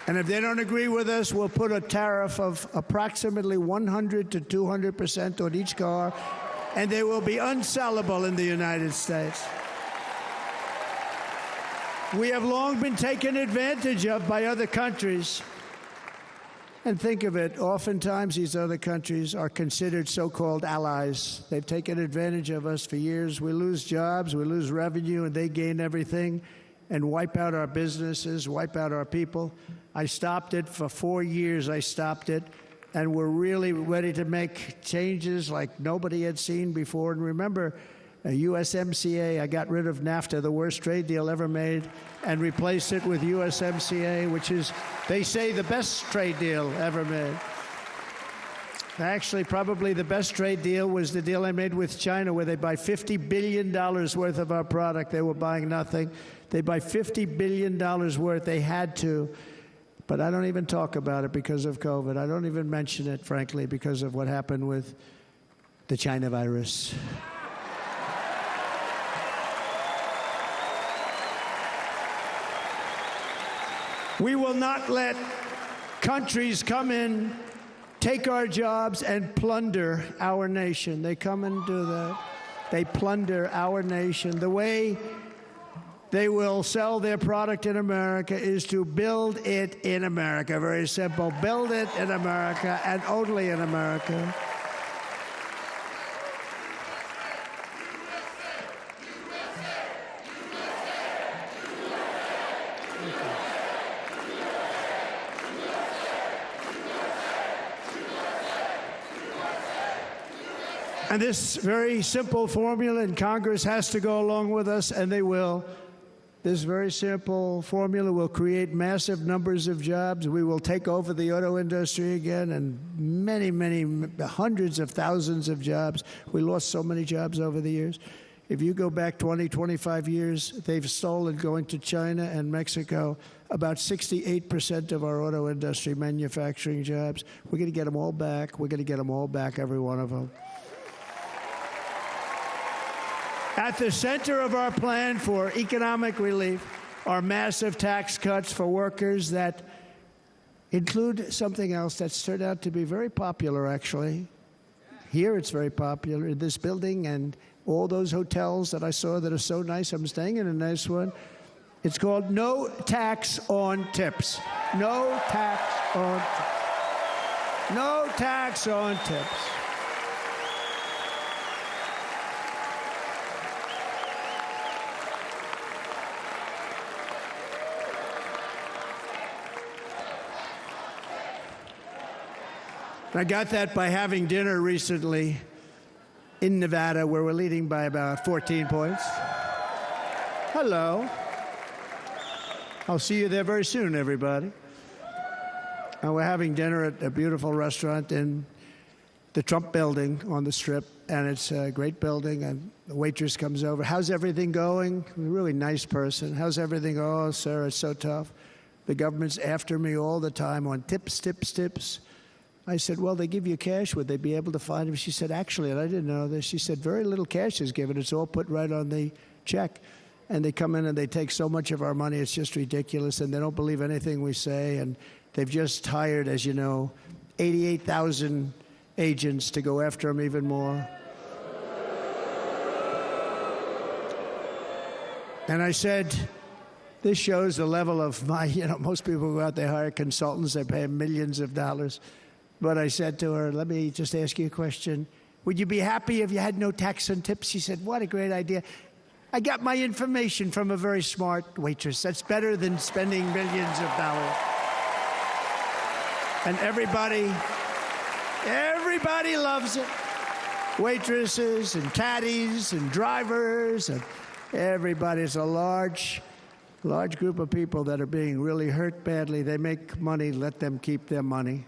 And if they don't agree with us, we'll put a tariff of approximately 100 to 200% on each car, and they will be unsellable in the United States. We have long been taken advantage of by other countries. And think of it, oftentimes these other countries are considered so-called allies. They've taken advantage of us for years. We lose jobs, we lose revenue, and they gain everything and wipe out our businesses, wipe out our people. I stopped it for 4 years. I stopped it. And we're really ready to make changes like nobody had seen before. And remember, USMCA, I got rid of NAFTA, the worst trade deal ever made, and replaced it with USMCA, which is, they say, the best trade deal ever made. Actually, probably the best trade deal was the deal I made with China, where they buy $50 billion worth of our product. They were buying nothing. They buy $50 billion worth. They had to. But I don't even talk about it because of COVID. I don't even mention it, frankly, because of what happened with the China virus. We will not let countries come in, take our jobs, and plunder our nation. They come and do that. They plunder our nation. The way they will sell their product in America is to build it in America. Very simple. Build it in America and only in America. And this very simple formula, and Congress has to go along with us, and they will. This very simple formula will create massive numbers of jobs. We will take over the auto industry again, and many, many, hundreds of thousands of jobs. We lost so many jobs over the years. If you go back 20, 25 years, they've stolen, going to China and Mexico, about 68% of our auto industry manufacturing jobs. We're going to get them all back. We're going to get them all back, every one of them. At the center of our plan for economic relief are massive tax cuts for workers that include something else that's turned out to be very popular, actually. Here it's very popular, in this building and all those hotels that I saw that are so nice. I'm staying in a nice one. It's called no tax on tips. No tax on tips. No tax on tips. I got that by having dinner recently in Nevada, where we're leading by about 14 points. Hello. I'll see you there very soon, everybody. And we're having dinner at a beautiful restaurant in the Trump building on the Strip, and it's a great building, and the waitress comes over. How's everything going? A really nice person. How's everything? Oh, sir, it's so tough. The government's after me all the time on tips, tips, tips. I said, well, they give you cash. Would they be able to find him? She said, actually, and I didn't know this, she said, very little cash is given. It's all put right on the check. And they come in and they take so much of our money, it's just ridiculous. And they don't believe anything we say. And they've just hired, as you know, 88,000 agents to go after him even more. And I said, this shows the level of my, most people go out, they hire consultants, they pay them millions of dollars. But I said to her, let me just ask you a question. Would you be happy if you had no tax on tips? She said, what a great idea. I got my information from a very smart waitress. That's better than spending millions of dollars. And everybody loves it. Waitresses and caddies and drivers and everybody. It's a large group of people that are being really hurt badly. They make money, let them keep their money.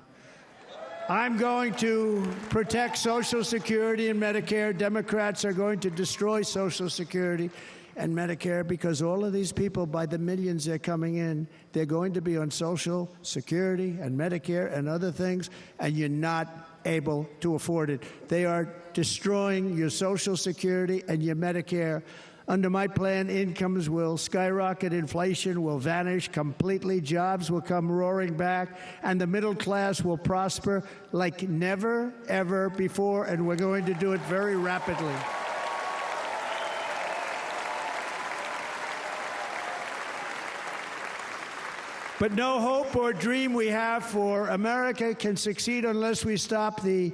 I'm going to protect Social Security and Medicare. Democrats are going to destroy Social Security and Medicare because all of these people, by the millions they're coming in, they're going to be on Social Security and Medicare and other things, and you're not able to afford it. They are destroying your Social Security and your Medicare. Under my plan, incomes will skyrocket, inflation will vanish completely, jobs will come roaring back, and the middle class will prosper like never, ever before, and we're going to do it very rapidly. But no hope or dream we have for America can succeed unless we stop the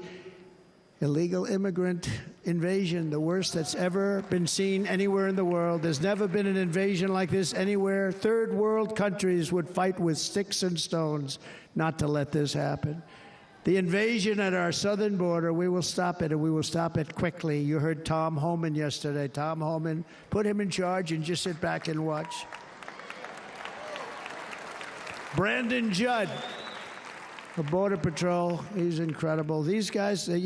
illegal immigrant invasion, the worst that's ever been seen anywhere in the world. There's never been an invasion like this anywhere. Third world countries would fight with sticks and stones not to let this happen. The invasion at our southern border, we will stop it, and we will stop it quickly. You heard Tom Homan yesterday. Tom Homan, put him in charge and just sit back and watch. Brandon Judd, the Border Patrol, he's incredible. These guys, they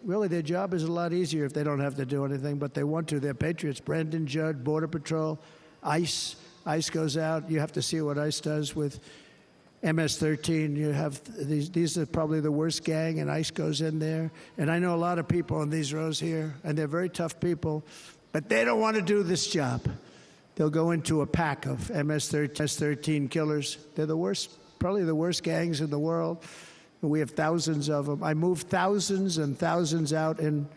really, their job is a lot easier if they don't have to do anything, but they want to. They're patriots. Brandon Judd, Border Patrol, ICE. ICE goes out. You have to see what ICE does with MS-13. You have these are probably the worst gang, and ICE goes in there. And I know a lot of people in these rows here, and they're very tough people, but they don't want to do this job. They'll go into a pack of MS-13 killers. They're the worst, probably the worst gangs in the world. And we have thousands of them. I moved thousands and thousands out in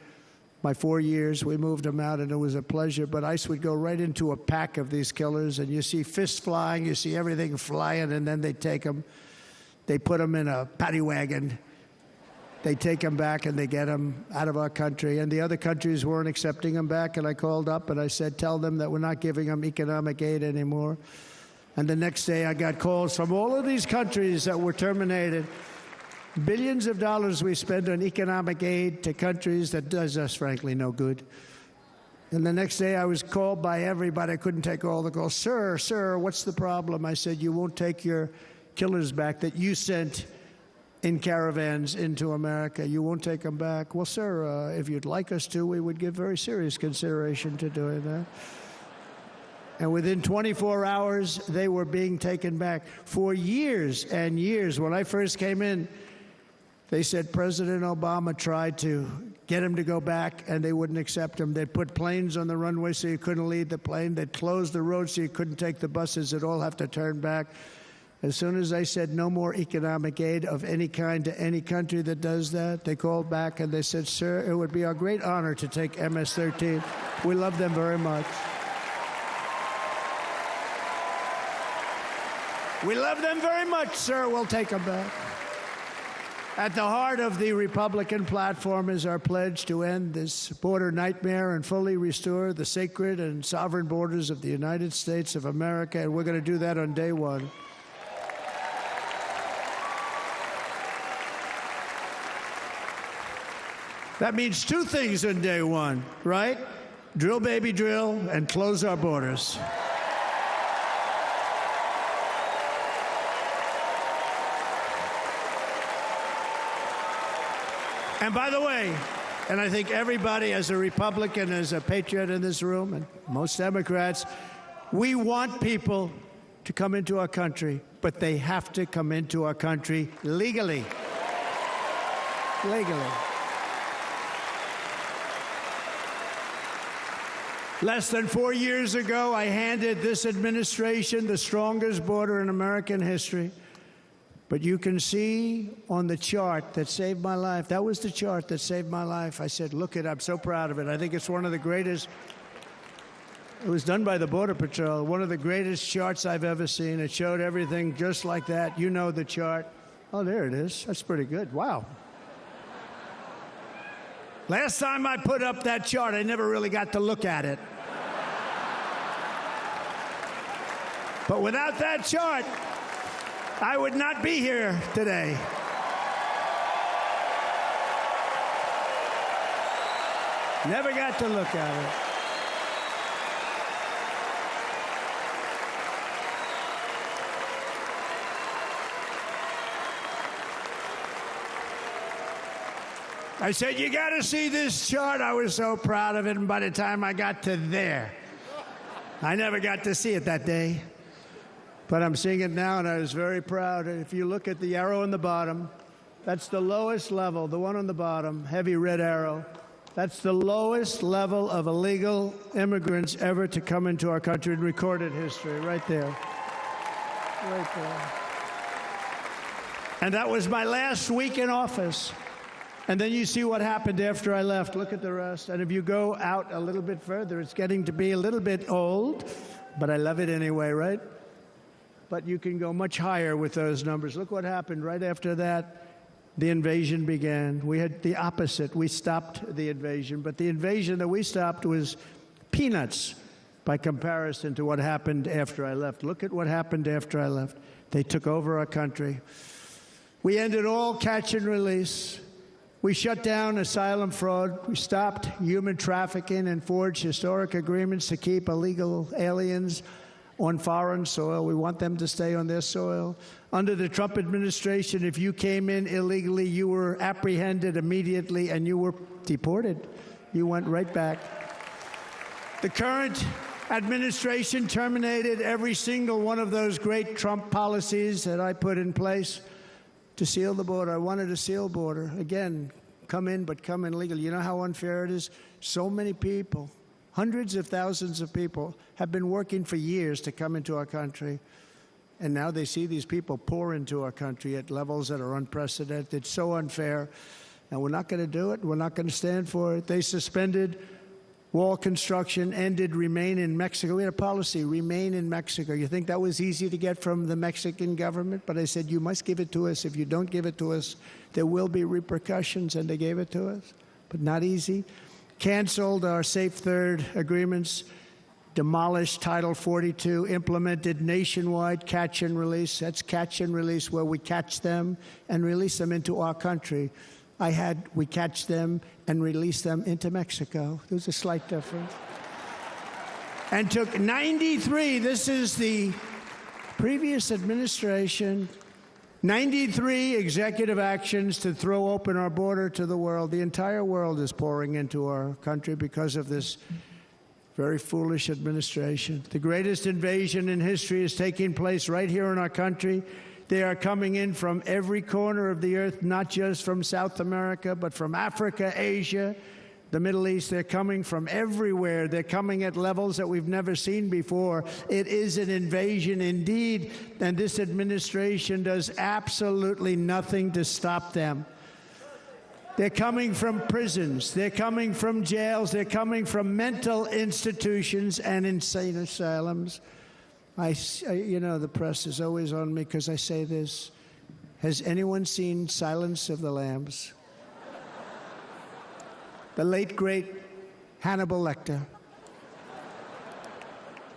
my 4 years. We moved them out, and it was a pleasure. But ICE would go right into a pack of these killers, and you see fists flying, you see everything flying, and then they take them. They put them in a paddy wagon. They take them back, and they get them out of our country. And the other countries weren't accepting them back, and I called up, and I said, tell them that we're not giving them economic aid anymore. And the next day, I got calls from all of these countries that were terminated. Billions of dollars we spend on economic aid to countries that does us, frankly, no good. And the next day I was called by everybody. I couldn't take all the calls. Sir, what's the problem? I said, you won't take your killers back that you sent in caravans into America. You won't take them back. Well, sir, if you'd like us to, we would give very serious consideration to doing that. And within 24 hours, they were being taken back. For years and years, when I first came in, they said President Obama tried to get him to go back, and they wouldn't accept him. They'd put planes on the runway so you couldn't leave the plane. They'd close the road so you couldn't take the buses. They'd all have to turn back. As soon as I said no more economic aid of any kind to any country that does that, they called back and they said, sir, it would be our great honor to take MS-13. We love them very much. We love them very much, sir. We'll take them back. At the heart of the Republican platform is our pledge to end this border nightmare and fully restore the sacred and sovereign borders of the United States of America, and we're going to do that on day one. That means two things on day one, right? Drill, baby, drill, and close our borders. And by the way, and I think everybody as a Republican, as a patriot in this room, and most Democrats, we want people to come into our country, but they have to come into our country legally. Legally. Less than 4 years ago, I handed this administration the strongest border in American history. But you can see on the chart that saved my life, that was the chart that saved my life. I said, look it, I'm so proud of it. I think it's one of the greatest, it was done by the Border Patrol, one of the greatest charts I've ever seen. It showed everything just like that. You know the chart. Oh, there it is. That's pretty good. Wow. Last time I put up that chart, I never really got to look at it. But without that chart, I would not be here today. Never got to look at it. I said, you got to see this chart. I was so proud of it, and by the time I got to there, I never got to see it that day. But I'm seeing it now, and I was very proud. If you look at the arrow on the bottom, that's the lowest level, the one on the bottom, heavy red arrow. That's the lowest level of illegal immigrants ever to come into our country in recorded history, right there. Right there. And that was my last week in office. And then you see what happened after I left. Look at the rest. And if you go out a little bit further, it's getting to be a little bit old, but I love it anyway, right? But you can go much higher with those numbers. Look what happened right after that. The invasion began. We had the opposite. We stopped the invasion. But the invasion that we stopped was peanuts by comparison to what happened after I left. Look at what happened after I left. They took over our country. We ended all catch and release. We shut down asylum fraud. We stopped human trafficking and forged historic agreements to keep illegal aliens on foreign soil. We want them to stay on their soil. Under the Trump administration, if you came in illegally, you were apprehended immediately and you were deported. You went right back. The current administration terminated every single one of those great Trump policies that I put in place to seal the border. I wanted to seal border. Again, come in, but come in legally. You know how unfair it is? So many people Hundreds of thousands of people have been working for years to come into our country. And now they see these people pour into our country at levels that are unprecedented. It's so unfair. And we're not going to do it. We're not going to stand for it. They suspended wall construction, ended remain in Mexico. We had a policy, remain in Mexico. You think that was easy to get from the Mexican government? But I said, you must give it to us. If you don't give it to us, there will be repercussions. And they gave it to us. But not easy. Canceled our Safe Third agreements. Demolished Title 42, implemented nationwide catch and release. That's catch and release, where we catch them and release them into our country. We catch them and release them into Mexico. There's a slight difference. And took 93, this is the previous administration, 93 executive actions to throw open our border to the world. The entire world is pouring into our country because of this very foolish administration. The greatest invasion in history is taking place right here in our country. They are coming in from every corner of the earth, not just from South America, but from Africa, Asia, the Middle East. They're coming from everywhere. They're coming at levels that we've never seen before. It is an invasion indeed, and this administration does absolutely nothing to stop them. They're coming from prisons. They're coming from jails. They're coming from mental institutions and insane asylums. The press is always on me because I say this. Has anyone seen Silence of the Lambs? The late, great Hannibal Lecter.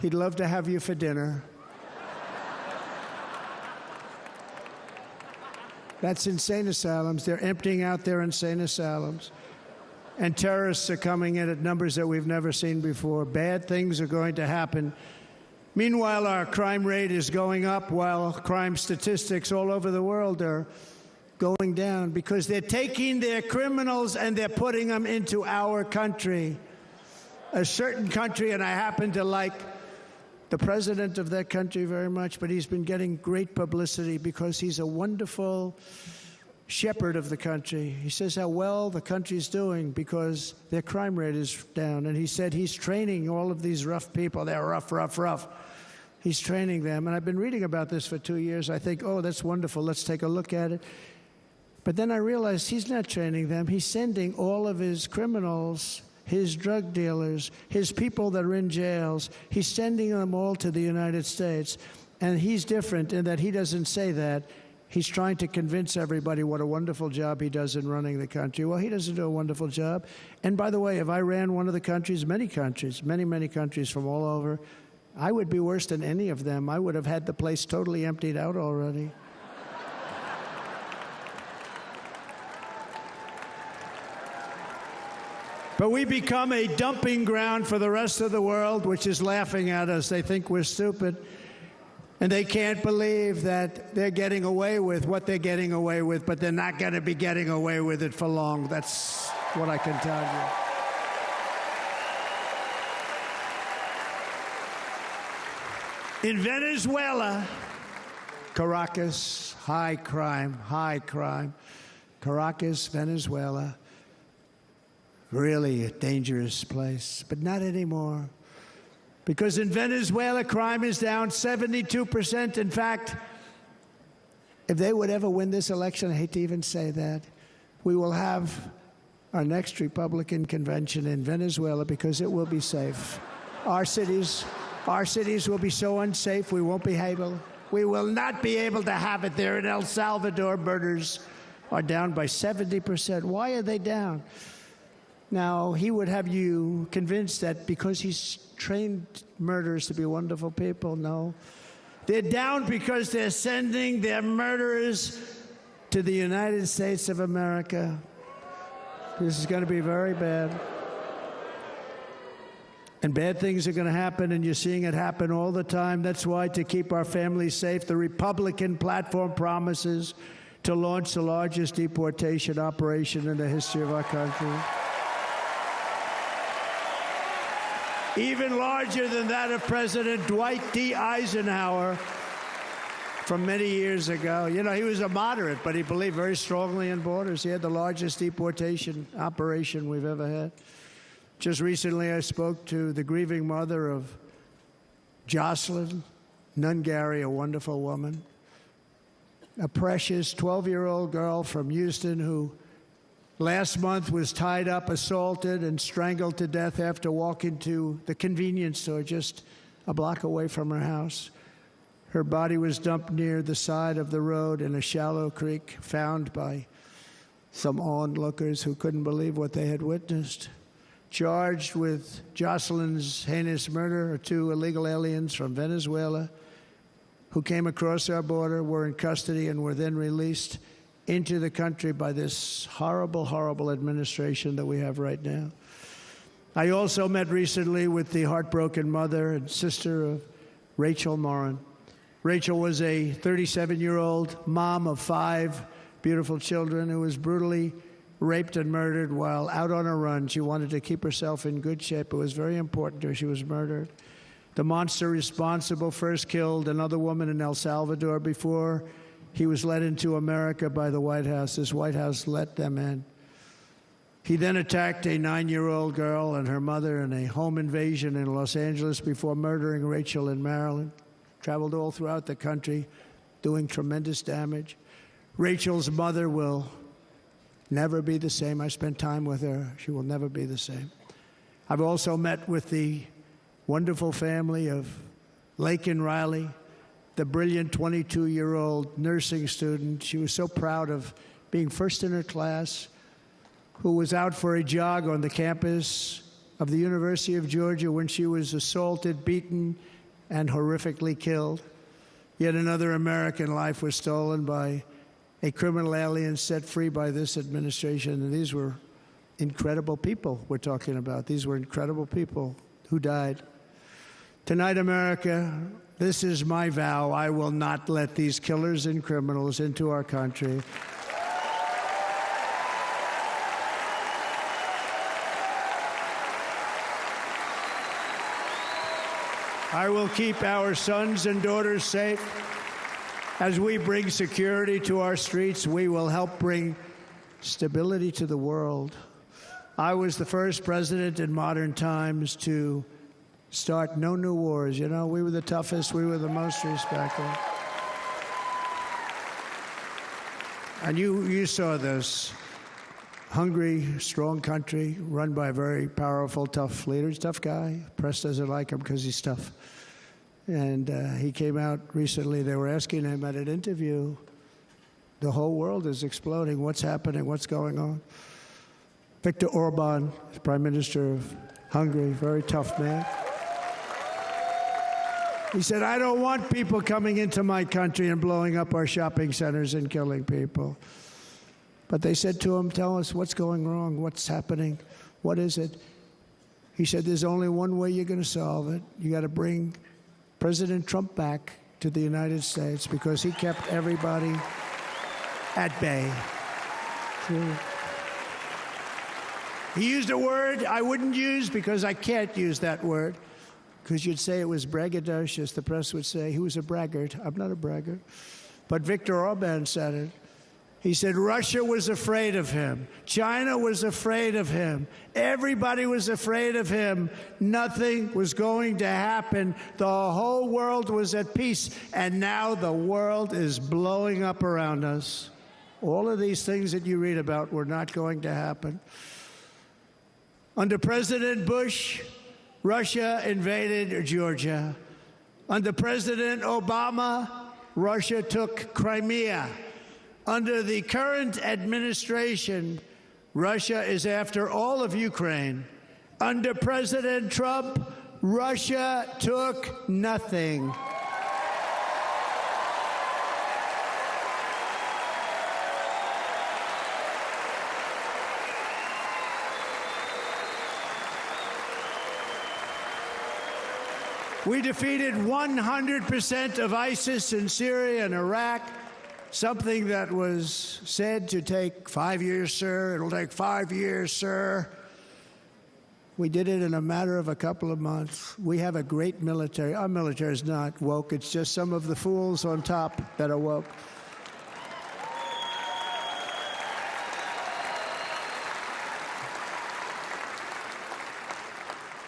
He'd love to have you for dinner. That's insane asylums. They're emptying out their insane asylums. And terrorists are coming in at numbers that we've never seen before. Bad things are going to happen. Meanwhile, our crime rate is going up, while crime statistics all over the world are going down, because they're taking their criminals and they're putting them into our country. A certain country, and I happen to like the president of that country very much, but he's been getting great publicity because he's a wonderful shepherd of the country. He says how well the country's doing because their crime rate is down. And he said he's training all of these rough people. They're rough. He's training them. And I've been reading about this for 2 years. I think, oh, that's wonderful. Let's take a look at it. But then I realized he's not training them. He's sending all of his criminals, his drug dealers, his people that are in jails, he's sending them all to the United States. And he's different in that he doesn't say that. He's trying to convince everybody what a wonderful job he does in running the country. Well, he doesn't do a wonderful job. And by the way, if I ran one of the countries, many countries from all over, I would be worse than any of them. I would have had the place totally emptied out already. But we become a dumping ground for the rest of the world, which is laughing at us. They think we're stupid. And they can't believe that they're getting away with what they're getting away with, but they're not going to be getting away with it for long. That's what I can tell you. In Venezuela, Caracas, high crime. Caracas, Venezuela, really a dangerous place, but not anymore. Because in Venezuela, crime is down 72%. In fact, if they would ever win this election, I hate to even say that, we will have our next Republican convention in Venezuela because it will be safe. Our cities will be so unsafe, we will not be able to have it there. In El Salvador, murders are down by 70%. Why are they down? Now, he would have you convinced that because he's trained murderers to be wonderful people. No. They're down because they're sending their murderers to the United States of America. This is going to be very bad. And bad things are going to happen, and you're seeing it happen all the time. That's why, to keep our families safe, the Republican platform promises to launch the largest deportation operation in the history of our country. Even larger than that of President Dwight D. Eisenhower from many years ago. You know, he was a moderate, but he believed very strongly in borders. He had the largest deportation operation we've ever had. Just recently, I spoke to the grieving mother of Jocelyn Nungary, a wonderful woman, a precious 12-year-old girl from Houston who last month was tied up, assaulted, and strangled to death after walking to the convenience store just a block away from her house. Her body was dumped near the side of the road in a shallow creek, found by some onlookers who couldn't believe what they had witnessed. Charged with Jocelyn's heinous murder are 2 illegal aliens from Venezuela who came across our border, were in custody, and were then released into the country by this horrible, horrible administration that we have right now. I also met recently with the heartbroken mother and sister of Rachel Morin. Rachel was a 37-year-old mom of 5 beautiful children who was brutally raped and murdered while out on a run. She wanted to keep herself in good shape. It was very important to her. She was murdered. The monster responsible first killed another woman in El Salvador before he was led into America by the White House. This White House let them in. He then attacked a 9-year-old girl and her mother in a home invasion in Los Angeles before murdering Rachel in Maryland. Traveled all throughout the country, doing tremendous damage. Rachel's mother will never be the same. I spent time with her. She will never be the same. I've also met with the wonderful family of Laken Riley, the brilliant 22-year-old nursing student. She was so proud of being first in her class, who was out for a jog on the campus of the University of Georgia when she was assaulted, beaten, and horrifically killed. Yet another American life was stolen by a criminal alien set free by this administration. And these were incredible people we're talking about. These were incredible people who died. Tonight, America, this is my vow. I will not let these killers and criminals into our country. I will keep our sons and daughters safe. As we bring security to our streets, we will help bring stability to the world. I was the first president in modern times to start no new wars. You know, we were the toughest, we were the most respected. And you saw this. Hungry, strong country, run by a very powerful, tough leader. He's a tough guy. Press doesn't like him because he's tough. And he came out recently. They were asking him at an interview, the whole world is exploding. What's happening? What's going on? Viktor Orban, Prime Minister of Hungary, very tough man. He said, I don't want people coming into my country and blowing up our shopping centers and killing people. But they said to him, tell us what's going wrong, what's happening, what is it? He said, there's only one way you're going to solve it. You got to bring President Trump back to the United States because he kept everybody at bay. He used a word I wouldn't use because I can't use that word, because you'd say it was braggadocious. The press would say he was a braggart. I'm not a braggart. But Viktor Orban said it. He said Russia was afraid of him. China was afraid of him. Everybody was afraid of him. Nothing was going to happen. The whole world was at peace. And now the world is blowing up around us. All of these things that you read about were not going to happen. Under President Bush, Russia invaded Georgia. Under President Obama, Russia took Crimea. Under the current administration, Russia is after all of Ukraine. Under President Trump, Russia took nothing. We defeated 100% of ISIS in Syria and Iraq. Something that was said to take 5 years, sir. It'll take 5 years, sir. We did it in a matter of a couple of months. We have a great military. Our military is not woke. It's just some of the fools on top that are woke.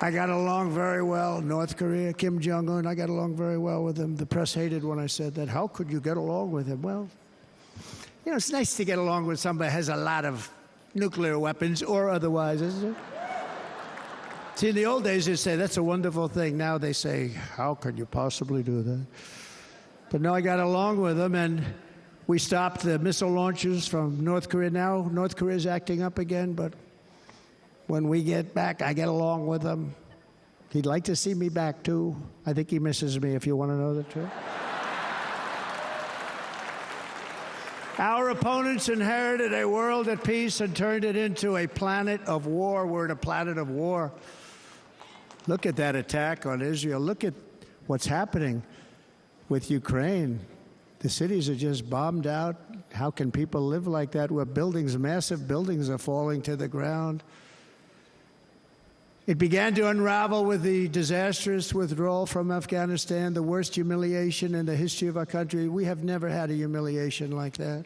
I got along very well. North Korea, Kim Jong-un, I got along very well with him. The press hated when I said that. How could you get along with him? Well, you know, it's nice to get along with somebody who has a lot of nuclear weapons or otherwise, isn't it? See, in the old days, they'd say, that's a wonderful thing. Now they say, how could you possibly do that? But no, I got along with him, and we stopped the missile launches from North Korea. Now North Korea's acting up again, but when we get back, I get along with him. He'd like to see me back, too. I think he misses me, if you want to know the truth. Our opponents inherited a world at peace and turned it into a planet of war. We're in a planet of war. Look at that attack on Israel. Look at what's happening with Ukraine. The cities are just bombed out. How can people live like that where buildings, massive buildings, are falling to the ground? It began to unravel with the disastrous withdrawal from Afghanistan, the worst humiliation in the history of our country. We have never had a humiliation like that.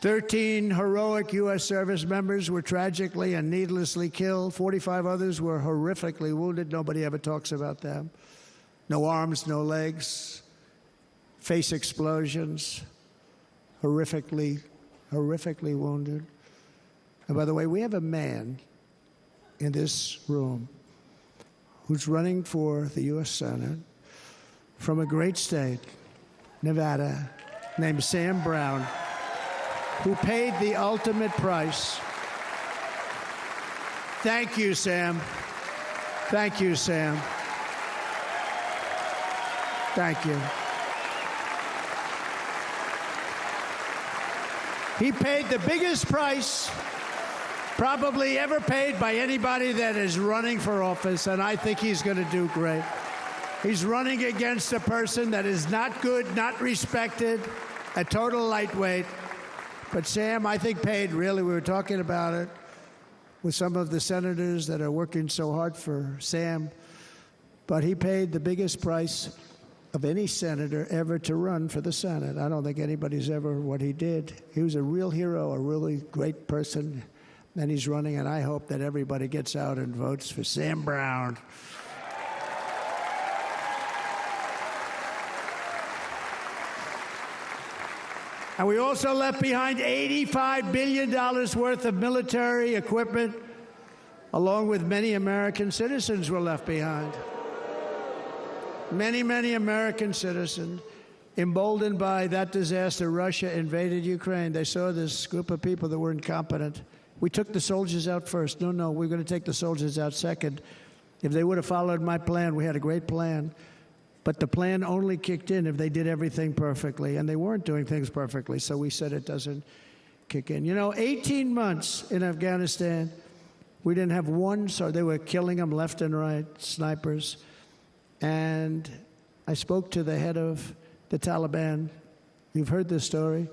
13 heroic U.S. service members were tragically and needlessly killed. 45 others were horrifically wounded. Nobody ever talks about them. No arms, no legs, face explosions, horrifically wounded. And by the way, we have a man in this room who's running for the U.S. Senate from a great state, Nevada, named Sam Brown, who paid the ultimate price. Thank you, Sam. Thank you, Sam. Thank you. He paid the biggest price probably ever paid by anybody that is running for office, and I think he's going to do great. He's running against a person that is not good, not respected, a total lightweight. But Sam, I think, paid, really, we were talking about it with some of the senators that are working so hard for Sam, but he paid the biggest price of any senator ever to run for the Senate. I don't think anybody's ever what he did. He was a real hero, a really great person. And he's running, and I hope that everybody gets out and votes for Sam Brown. And we also left behind $85 billion worth of military equipment, along with many American citizens were left behind. Many, many American citizens, emboldened by that disaster, Russia invaded Ukraine. They saw this group of people that were incompetent. We took the soldiers out first. No, we're going to take the soldiers out second. If they would have followed my plan, we had a great plan. But the plan only kicked in if they did everything perfectly, and they weren't doing things perfectly, so we said it doesn't kick in. You know, 18 months in Afghanistan, we didn't have one, so they were killing them left and right, snipers. And I spoke to the head of the Taliban. You've heard this story.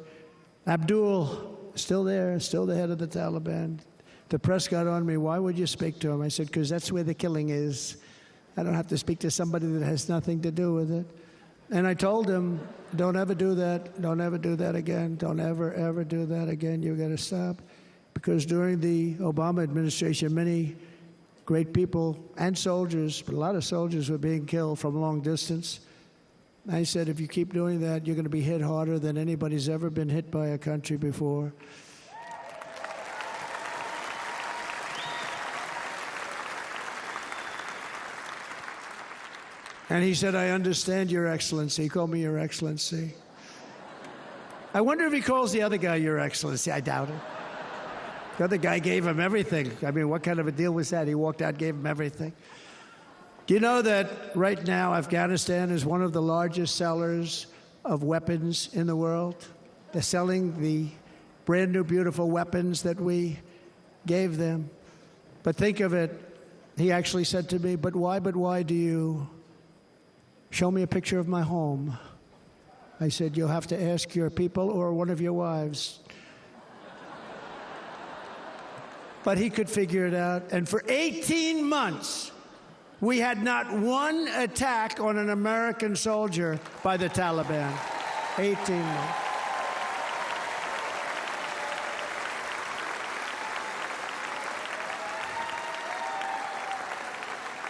Abdul, still there, still the head of the Taliban. The press got on me, why would you speak to him? I said, because that's where the killing is. I don't have to speak to somebody that has nothing to do with it. And I told him, don't ever do that. Don't ever do that again. Don't ever do that again. You've got to stop. Because during the Obama administration, many great people and soldiers, but a lot of soldiers were being killed from long distance. I said, if you keep doing that, you're going to be hit harder than anybody's ever been hit by a country before. And he said, I understand, Your Excellency. He called me Your Excellency. I wonder if he calls the other guy Your Excellency. I doubt it. The other guy gave him everything. I mean, what kind of a deal was that? He walked out, gave him everything. Do you know that right now Afghanistan is one of the largest sellers of weapons in the world? They're selling the brand new, beautiful weapons that we gave them. But think of it, he actually said to me, but why do you show me a picture of my home? I said, you'll have to ask your people or one of your wives. But he could figure it out. And for 18 months, we had not one attack on an American soldier by the Taliban. 18 months.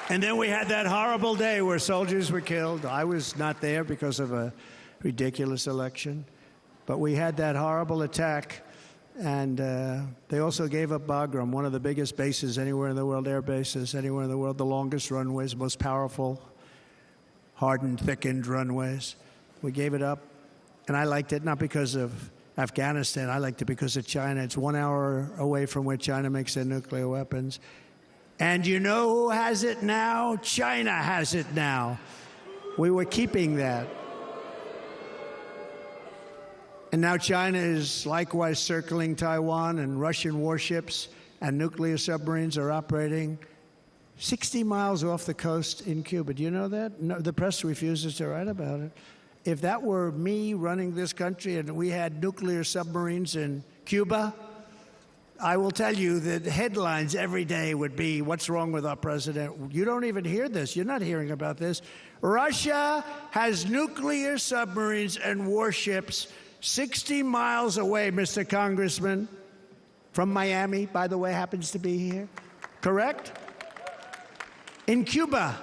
And then we had that horrible day where soldiers were killed. I was not there because of a ridiculous election. But we had that horrible attack. And they also gave up Bagram, one of the biggest bases anywhere in the world, air bases anywhere in the world, the longest runways, most powerful, hardened, thickened runways. We gave it up. And I liked it not because of Afghanistan. I liked it because of China. It's 1 hour away from where China makes their nuclear weapons. And you know who has it now? China has it now. We were keeping that. And now China is likewise circling Taiwan, and Russian warships and nuclear submarines are operating 60 miles off the coast in Cuba. Do you know that? No, the press refuses to write about it. If that were me running this country and we had nuclear submarines in Cuba, I will tell you that headlines every day would be, what's wrong with our president? You don't even hear this. You're not hearing about this. Russia has nuclear submarines and warships 60 miles away, Mr. Congressman, from Miami, by the way, happens to be here. Correct? In Cuba.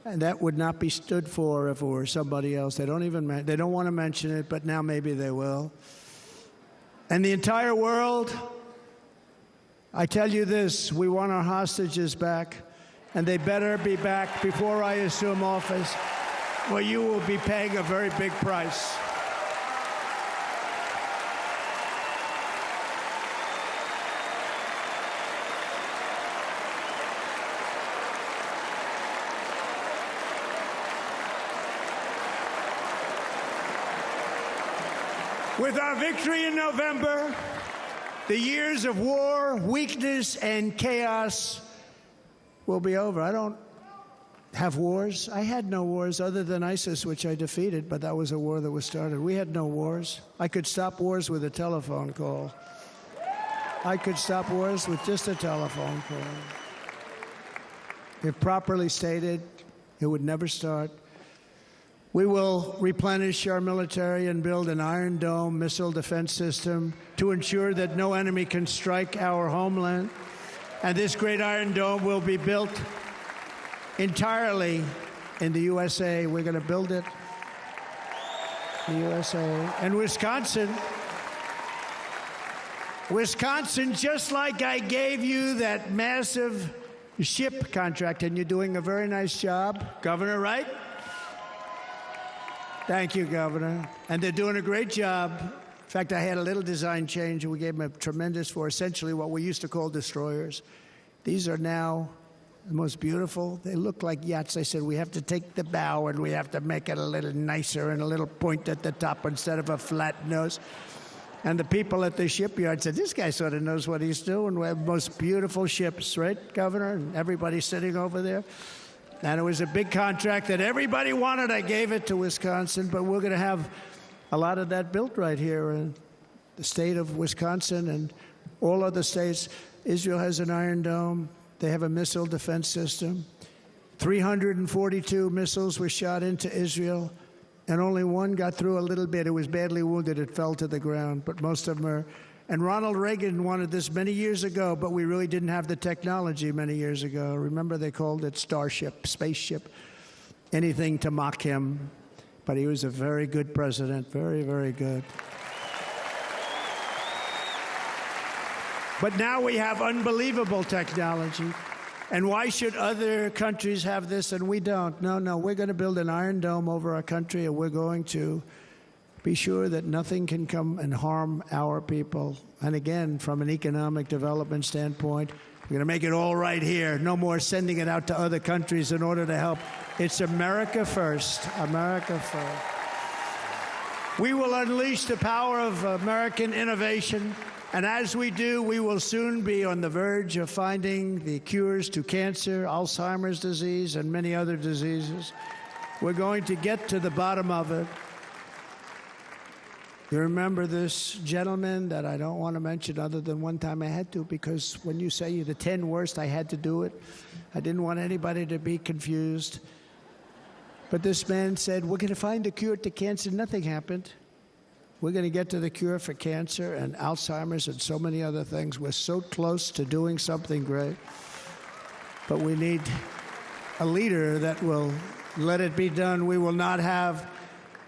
And that would not be stood for if it were somebody else. They don't want to mention it, but now maybe they will. And the entire world, I tell you this, we want our hostages back, and they better be back before I assume office, or you will be paying a very big price. With our victory in November, the years of war, weakness, and chaos will be over. I don't have wars. I had no wars other than ISIS, which I defeated, but that was a war that was started. We had no wars. I could stop wars with a telephone call. I could stop wars with just a telephone call. If properly stated, it would never start. We will replenish our military and build an Iron Dome missile defense system to ensure that no enemy can strike our homeland. And this great Iron Dome will be built entirely in the USA. We're going to build it in the USA. And Wisconsin, just like I gave you that massive ship contract, and you're doing a very nice job, Governor, right? Thank you, Governor. And they're doing a great job. In fact, I had a little design change, and we gave them a tremendous for essentially what we used to call destroyers. These are now the most beautiful. They look like yachts. I said, we have to take the bow, and we have to make it a little nicer and a little point at the top instead of a flat nose. And the people at the shipyard said, this guy sort of knows what he's doing. We have the most beautiful ships, right, Governor? And everybody's sitting over there. And it was a big contract that everybody wanted. I gave it to Wisconsin, but we're going to have a lot of that built right here in the state of Wisconsin and all other states. Israel has an Iron Dome. They have a missile defense system. 342 missiles were shot into Israel, and only one got through a little bit. It was badly wounded. It fell to the ground, but most of them are. And Ronald Reagan wanted this many years ago, but we really didn't have the technology many years ago. Remember, they called it Starship, spaceship, anything to mock him. But he was a very good president, very, very good. But now we have unbelievable technology. And why should other countries have this and we don't? No, we're going to build an Iron Dome over our country, and we're going to be sure that nothing can come and harm our people. And again, from an economic development standpoint, we're going to make it all right here. No more sending it out to other countries in order to help. It's America first. America first. We will unleash the power of American innovation. And as we do, we will soon be on the verge of finding the cures to cancer, Alzheimer's disease, and many other diseases. We're going to get to the bottom of it. You remember this gentleman that I don't want to mention other than one time I had to, because when you say you're the 10 worst, I had to do it. I didn't want anybody to be confused. But this man said, we're going to find a cure to cancer. Nothing happened. We're going to get to the cure for cancer and Alzheimer's and so many other things. We're so close to doing something great. But we need a leader that will let it be done. We will not have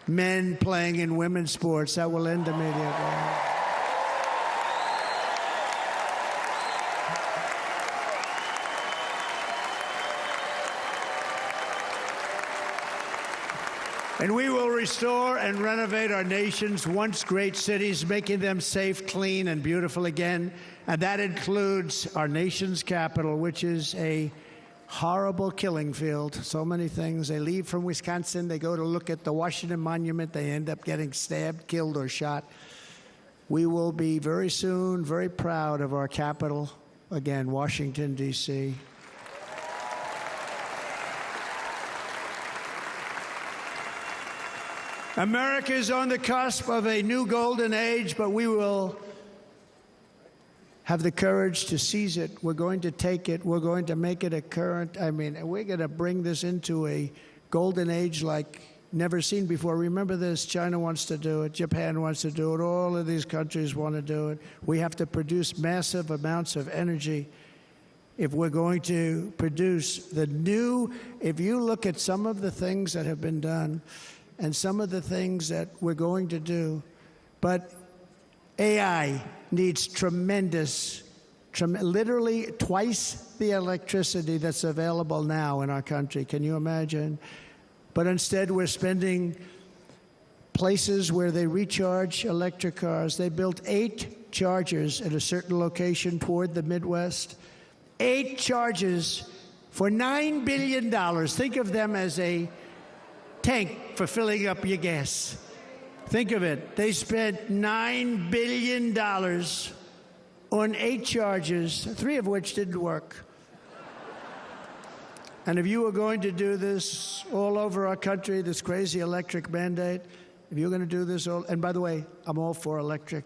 men playing in women's sports. That will end immediately. And we will restore and renovate our nation's once great cities, making them safe, clean, and beautiful again. And that includes our nation's capital, which is a horrible killing field. So many things. They leave from Wisconsin, they go to look at the Washington Monument, they end up getting stabbed, killed, or shot. We will be very soon very proud of our capital, again, Washington, D.C. America is on the cusp of a new golden age, but we will have the courage to seize it. We're going to take it. We're going to make it a current. We're going to bring this into a golden age like never seen before. Remember this, China wants to do it. Japan wants to do it. All of these countries want to do it. We have to produce massive amounts of energy if we're going to produce the new. If you look at some of the things that have been done, and some of the things that we're going to do. But AI needs literally twice the electricity that's available now in our country. Can you imagine? But instead, we're spending places where they recharge electric cars. They built 8 chargers at a certain location toward the Midwest. 8 chargers for $9 billion. Think of them as a tank for filling up your gas. Think of it. They spent $9 billion on 8 chargers, 3 of which didn't work. And if you were going to do this all over our country, this crazy electric mandate, if you're going to do this all, and by the way, I'm all for electric.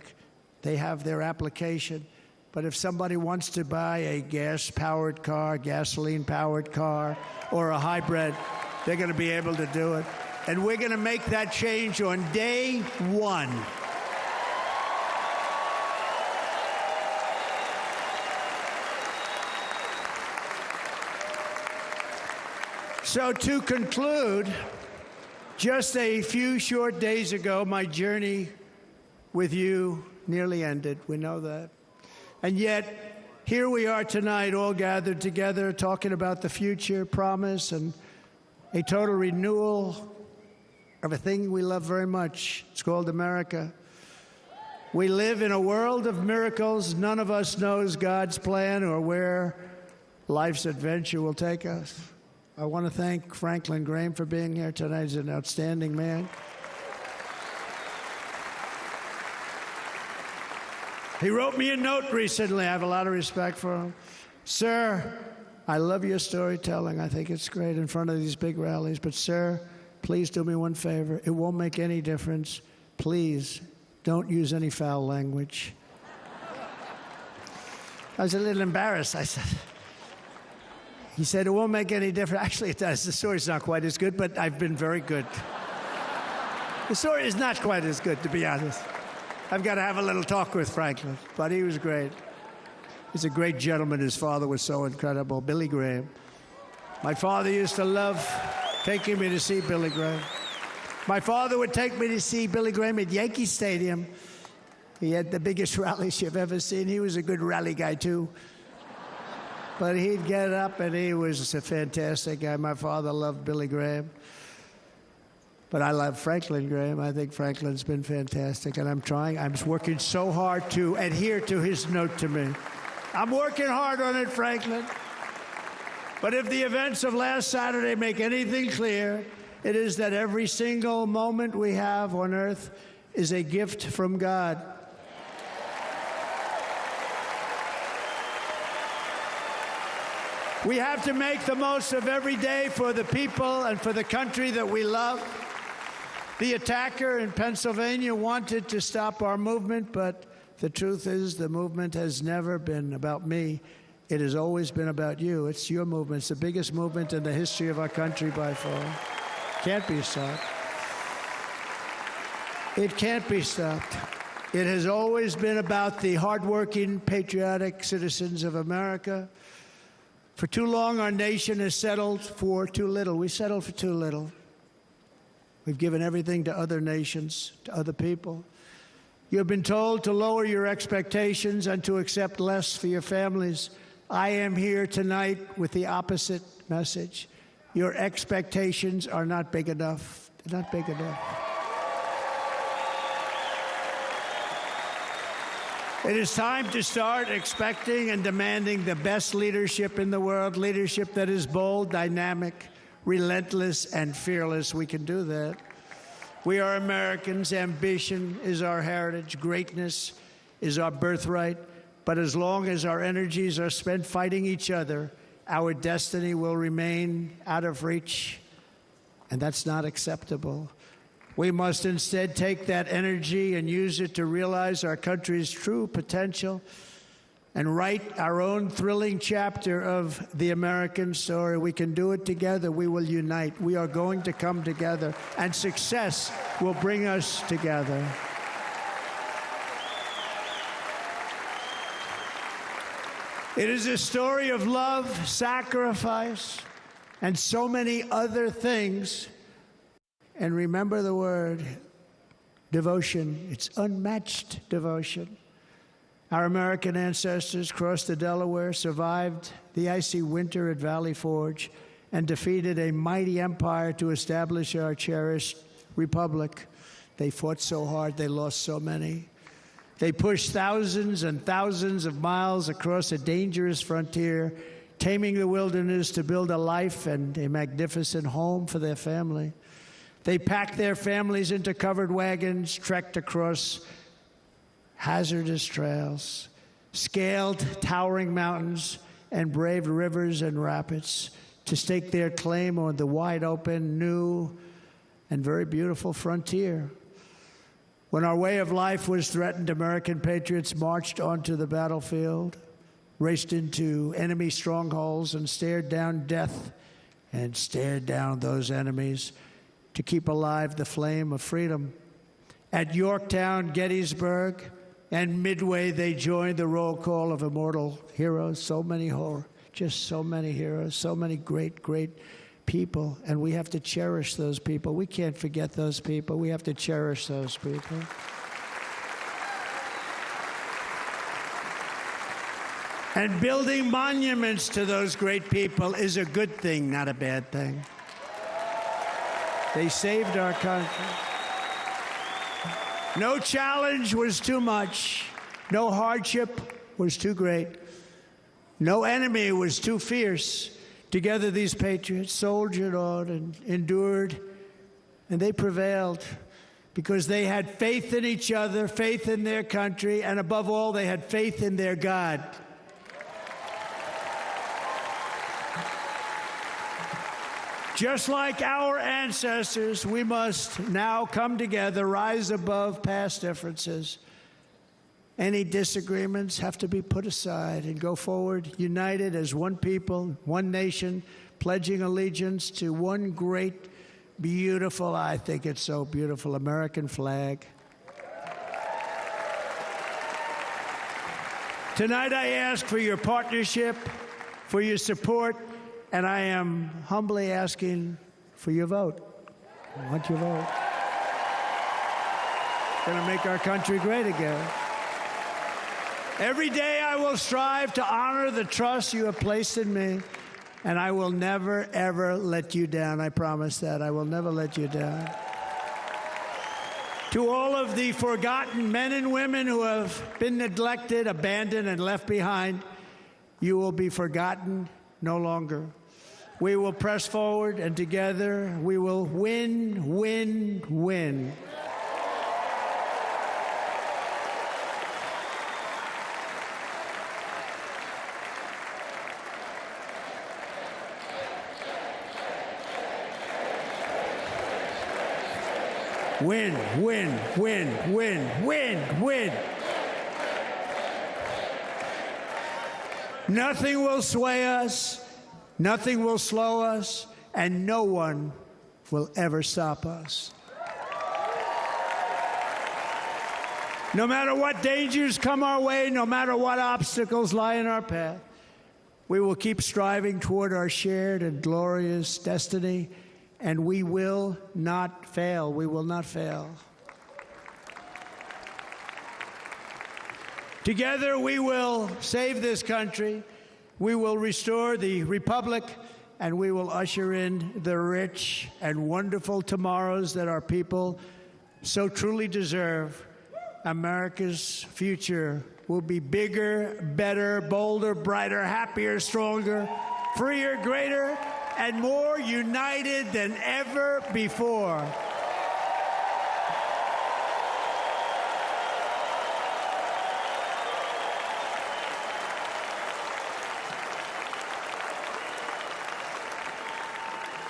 They have their application. But if somebody wants to buy a gas-powered car, gasoline-powered car, or a hybrid, they're going to be able to do it. And we're going to make that change on day 1. So to conclude, just a few short days ago, my journey with you nearly ended. We know that. And yet, here we are tonight, all gathered together, talking about the future, promise, and a total renewal of a thing we love very much. It's called America. We live in a world of miracles. None of us knows God's plan or where life's adventure will take us. I want to thank Franklin Graham for being here tonight. He's an outstanding man. He wrote me a note recently. I have a lot of respect for him. Sir, I love your storytelling. I think it's great in front of these big rallies. But, sir, please do me one favor. It won't make any difference. Please don't use any foul language. I was a little embarrassed. He said, it won't make any difference. Actually, it does. The story's not quite as good, but I've been very good. The story is not quite as good, to be honest. I've got to have a little talk with Franklin, but he was great. He's a great gentleman. His father was so incredible, Billy Graham. My father used to love taking me to see Billy Graham. My father would take me to see Billy Graham at Yankee Stadium. He had the biggest rallies you've ever seen. He was a good rally guy, too. But he'd get up, and he was a fantastic guy. My father loved Billy Graham. But I love Franklin Graham. I think Franklin's been fantastic, and I'm working so hard to adhere to his note to me. I'm working hard on it, Franklin. But if the events of last Saturday make anything clear, it is that every single moment we have on earth is a gift from God. We have to make the most of every day for the people and for the country that we love. The attacker in Pennsylvania wanted to stop our movement, but the truth is the movement has never been about me. It has always been about you. It's your movement. It's the biggest movement in the history of our country by far. Can't be stopped. It can't be stopped. It has always been about the hardworking, patriotic citizens of America. For too long, our nation has settled for too little. We settled for too little. We've given everything to other nations, to other people. You have been told to lower your expectations and to accept less for your families. I am here tonight with the opposite message. Your expectations are not big enough. They're not big enough. It is time to start expecting and demanding the best leadership in the world, leadership that is bold, dynamic, relentless, and fearless. We can do that. We are Americans. Ambition is our heritage. Greatness is our birthright. But as long as our energies are spent fighting each other, our destiny will remain out of reach, and that's not acceptable. We must instead take that energy and use it to realize our country's true potential and write our own thrilling chapter of the American story. We can do it together. We will unite. We are going to come together, and success will bring us together. It is a story of love, sacrifice, and so many other things. And remember the word, devotion. It's unmatched devotion. Our American ancestors crossed the Delaware, survived the icy winter at Valley Forge, and defeated a mighty empire to establish our cherished republic. They fought so hard, they lost so many. They pushed thousands and thousands of miles across a dangerous frontier, taming the wilderness to build a life and a magnificent home for their family. They packed their families into covered wagons, trekked across hazardous trails, scaled towering mountains, and braved rivers and rapids to stake their claim on the wide-open, new, and very beautiful frontier. When our way of life was threatened, American patriots marched onto the battlefield, raced into enemy strongholds, and stared down death and stared down those enemies to keep alive the flame of freedom. At Yorktown, Gettysburg, and Midway, they joined the roll call of immortal heroes. So many just so many heroes, so many great, great people. And we have to cherish those people. We can't forget those people. We have to cherish those people. And building monuments to those great people is a good thing, not a bad thing. They saved our country. No challenge was too much. No hardship was too great. No enemy was too fierce. Together, these patriots soldiered on and endured, and they prevailed because they had faith in each other, faith in their country, and above all, they had faith in their God. Just like our ancestors, we must now come together, rise above past differences. Any disagreements have to be put aside and go forward, united as one people, one nation, pledging allegiance to one great, beautiful, I think it's so beautiful, American flag. Tonight I ask for your partnership, for your support, and I am humbly asking for your vote. I want your vote. It's going to make our country great again. Every day I will strive to honor the trust you have placed in me, and I will never, ever let you down. I promise that. I will never let you down. To all of the forgotten men and women who have been neglected, abandoned, and left behind, you will be forgotten no longer. We will press forward, and together we will win, win, win. Win, win, win, win, win, win. Nothing will sway us, nothing will slow us, and no one will ever stop us. No matter what dangers come our way, no matter what obstacles lie in our path, We will keep striving toward our shared and glorious destiny, and we will not fail. We will not fail. Together, we will save this country, we will restore the republic, and we will usher in the rich and wonderful tomorrows that our people so truly deserve. America's future will be bigger, better, bolder, brighter, happier, stronger, freer, greater, and more united than ever before.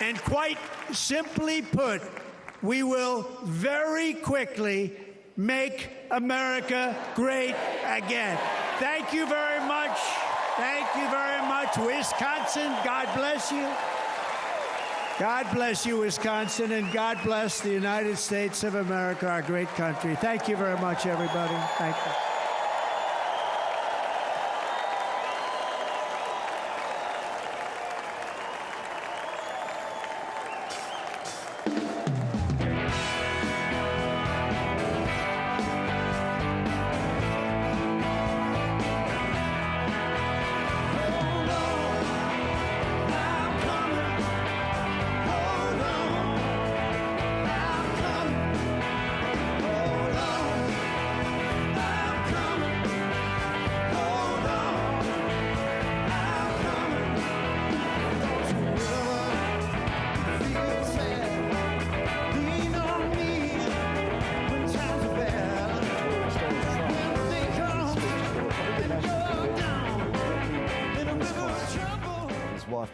And quite simply put, we will very quickly make America great again. Thank you very much. Thank you very much, Wisconsin. God bless you. God bless you, Wisconsin, and God bless the United States of America, our great country. Thank you very much, everybody. Thank you.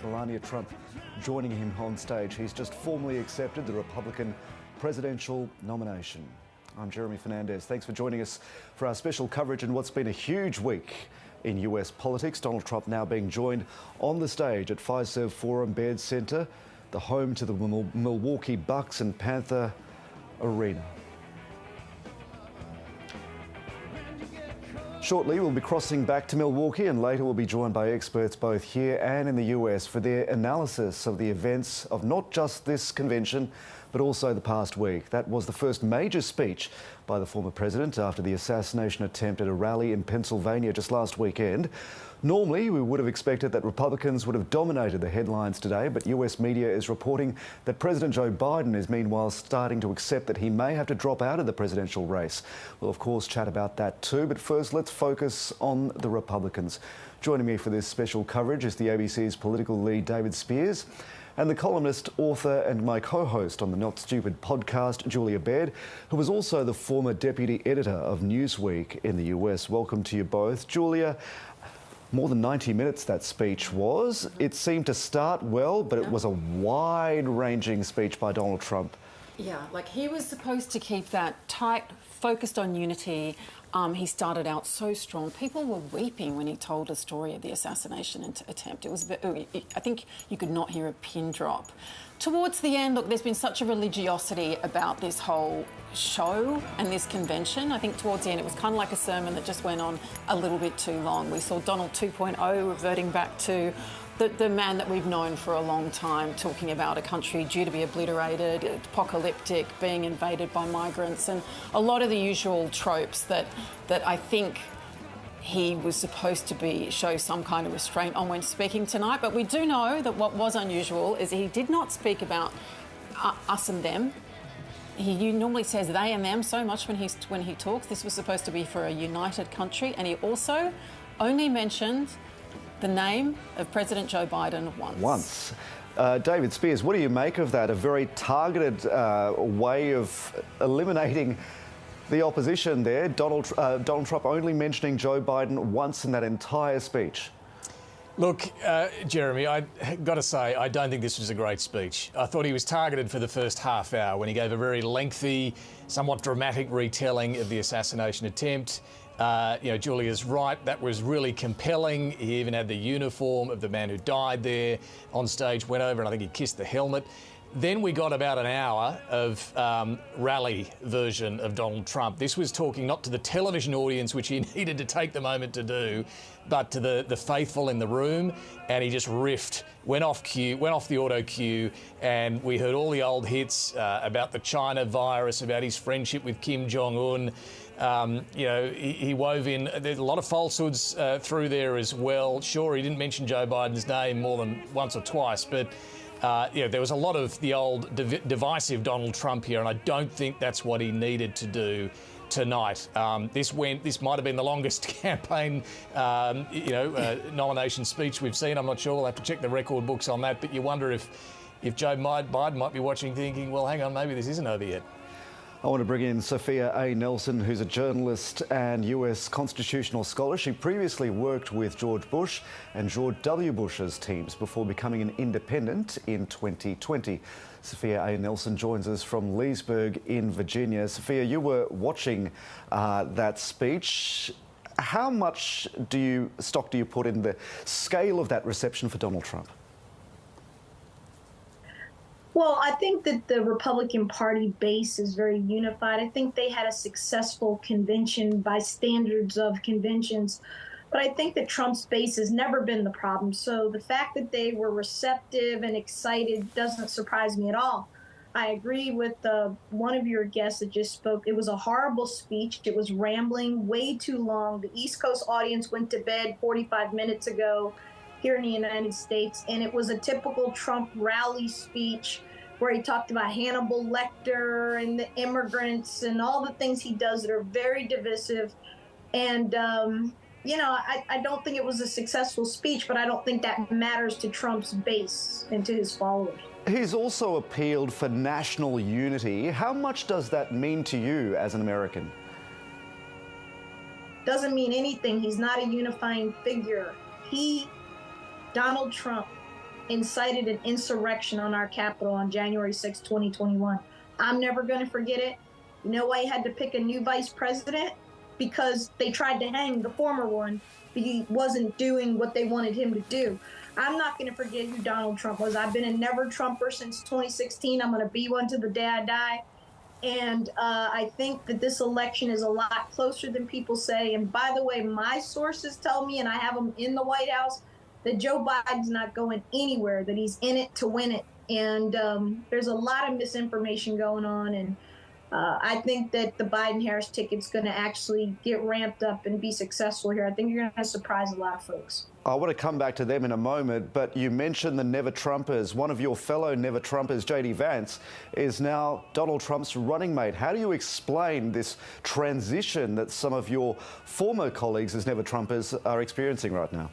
Melania Trump joining him on stage. He's just formally accepted the Republican presidential nomination. I'm Jeremy Fernandez. Thanks for joining us for our special coverage in what's been a huge week in US politics. Donald Trump now being joined on the stage at Fiserv Forum Baird Center, the home to the Milwaukee Bucks and Panther Arena. Shortly, we'll be crossing back to Milwaukee, and later we'll be joined by experts both here and in the US for their analysis of the events of not just this convention, but also the past week. That was the first major speech by the former president after the assassination attempt at a rally in Pennsylvania just last weekend. Normally, we would have expected that Republicans would have dominated the headlines today, but US media is reporting that President Joe Biden is meanwhile starting to accept that he may have to drop out of the presidential race. We'll of course chat about that too, but first let's focus on the Republicans. Joining me for this special coverage is the ABC's political lead David Spears, and the columnist, author and my co-host on the Not Stupid podcast, Julia Baird, who was also the former deputy editor of Newsweek in the US. Welcome to you both. Julia, more than 90 minutes that speech was. It seemed to start well, but it was a wide-ranging speech by Donald Trump. Yeah, like he was supposed to keep that tight, focused on unity. He started out so strong. People were weeping when he told a story of the assassination attempt. It was, I think you could not hear a pin drop. Towards the end, look, there's been such a religiosity about this whole show and this convention. I think towards the end it was kind of like a sermon that just went on a little bit too long. We saw Donald 2.0 reverting back to the man that we've known for a long time, talking about a country due to be obliterated, apocalyptic, being invaded by migrants, and a lot of the usual tropes that I think he was supposed to show some kind of restraint on when speaking tonight. But we do know that what was unusual is he did not speak about us and them. He normally says they and them so much when he talks. This was supposed to be for a united country, and he also only mentioned the name of President Joe Biden once. David Spears, what do you make of that? A very targeted way of eliminating the opposition there. Donald Trump only mentioning Joe Biden once in that entire speech. Look, Jeremy, I got to say, I don't think this was a great speech. I thought he was targeted for the first half hour when he gave a very lengthy, somewhat dramatic retelling of the assassination attempt. Julia's right, that was really compelling. He even had the uniform of the man who died there on stage, went over and I think he kissed the helmet. Then we got about an hour of rally version of Donald Trump. This was talking not to the television audience, which he needed to take the moment to do, but to the faithful in the room. And he just riffed, went off the auto cue, and we heard all the old hits about the China virus, about his friendship with Kim Jong-un. He wove in, there's a lot of falsehoods through there as well. Sure, he didn't mention Joe Biden's name more than once or twice, but there was a lot of the old divisive Donald Trump here, and I don't think that's what he needed to do tonight. This might have been the longest campaign, nomination speech we've seen. I'm not sure. We'll have to check the record books on that. But you wonder if Joe Biden might be watching, thinking, "Well, hang on, maybe this isn't over yet." I want to bring in Sophia A. Nelson, who's a journalist and US constitutional scholar. She previously worked with George Bush and George W. Bush's teams before becoming an independent in 2020. Sophia A. Nelson joins us from Leesburg in Virginia. Sophia, you were watching that speech. How much stock do you put in the scale of that reception for Donald Trump? Well, I think that the Republican Party base is very unified. I think they had a successful convention by standards of conventions. But I think that Trump's base has never been the problem. So the fact that they were receptive and excited doesn't surprise me at all. I agree with one of your guests that just spoke. It was a horrible speech. It was rambling, way too long. The East Coast audience went to bed 45 minutes ago here in the United States, and it was a typical Trump rally speech where he talked about Hannibal Lecter and the immigrants and all the things he does that are very divisive. And, I don't think it was a successful speech, but I don't think that matters to Trump's base and to his followers. He's also appealed for national unity. How much does that mean to you as an American? Doesn't mean anything. He's not a unifying figure. Donald Trump, incited an insurrection on our Capitol on January 6, 2021. I'm never going to forget it. You know why he had to pick a new vice president? Because they tried to hang the former one, but he wasn't doing what they wanted him to do. I'm not going to forget who Donald Trump was. I've been a never Trumper since 2016. I'm going to be one to the day I die. And I think that this election is a lot closer than people say. And by the way, my sources tell me, and I have them in the White House, that Joe Biden's not going anywhere, that he's in it to win it. And there's a lot of misinformation going on. And I think that the Biden-Harris ticket's going to actually get ramped up and be successful here. I think you're going to surprise a lot of folks. I want to come back to them in a moment, but you mentioned the Never Trumpers. One of your fellow Never Trumpers, JD Vance, is now Donald Trump's running mate. How do you explain this transition that some of your former colleagues as Never Trumpers are experiencing right now?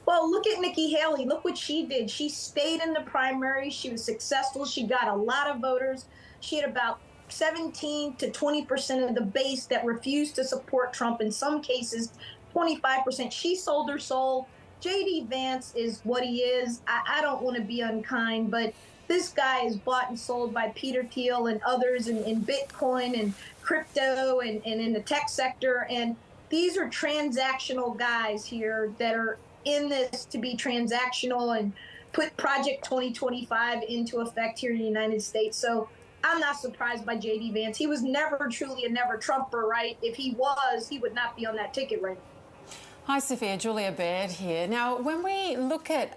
Well, look at Nikki Haley. Look what she did. She stayed in the primary. She was successful. She got a lot of voters. She had about 17 to 20% of the base that refused to support Trump. In some cases, 25%. She sold her soul. JD Vance is what he is. I don't want to be unkind, but this guy is bought and sold by Peter Thiel and others in Bitcoin and crypto and in the tech sector. And these are transactional guys here that are in this to be transactional and put Project 2025 into effect here in the United States. So I'm not surprised by JD Vance. He was never truly a never Trumper, right? If he was, he would not be on that ticket right now. Hi, Sophia. Julia Baird here. Now, when we look at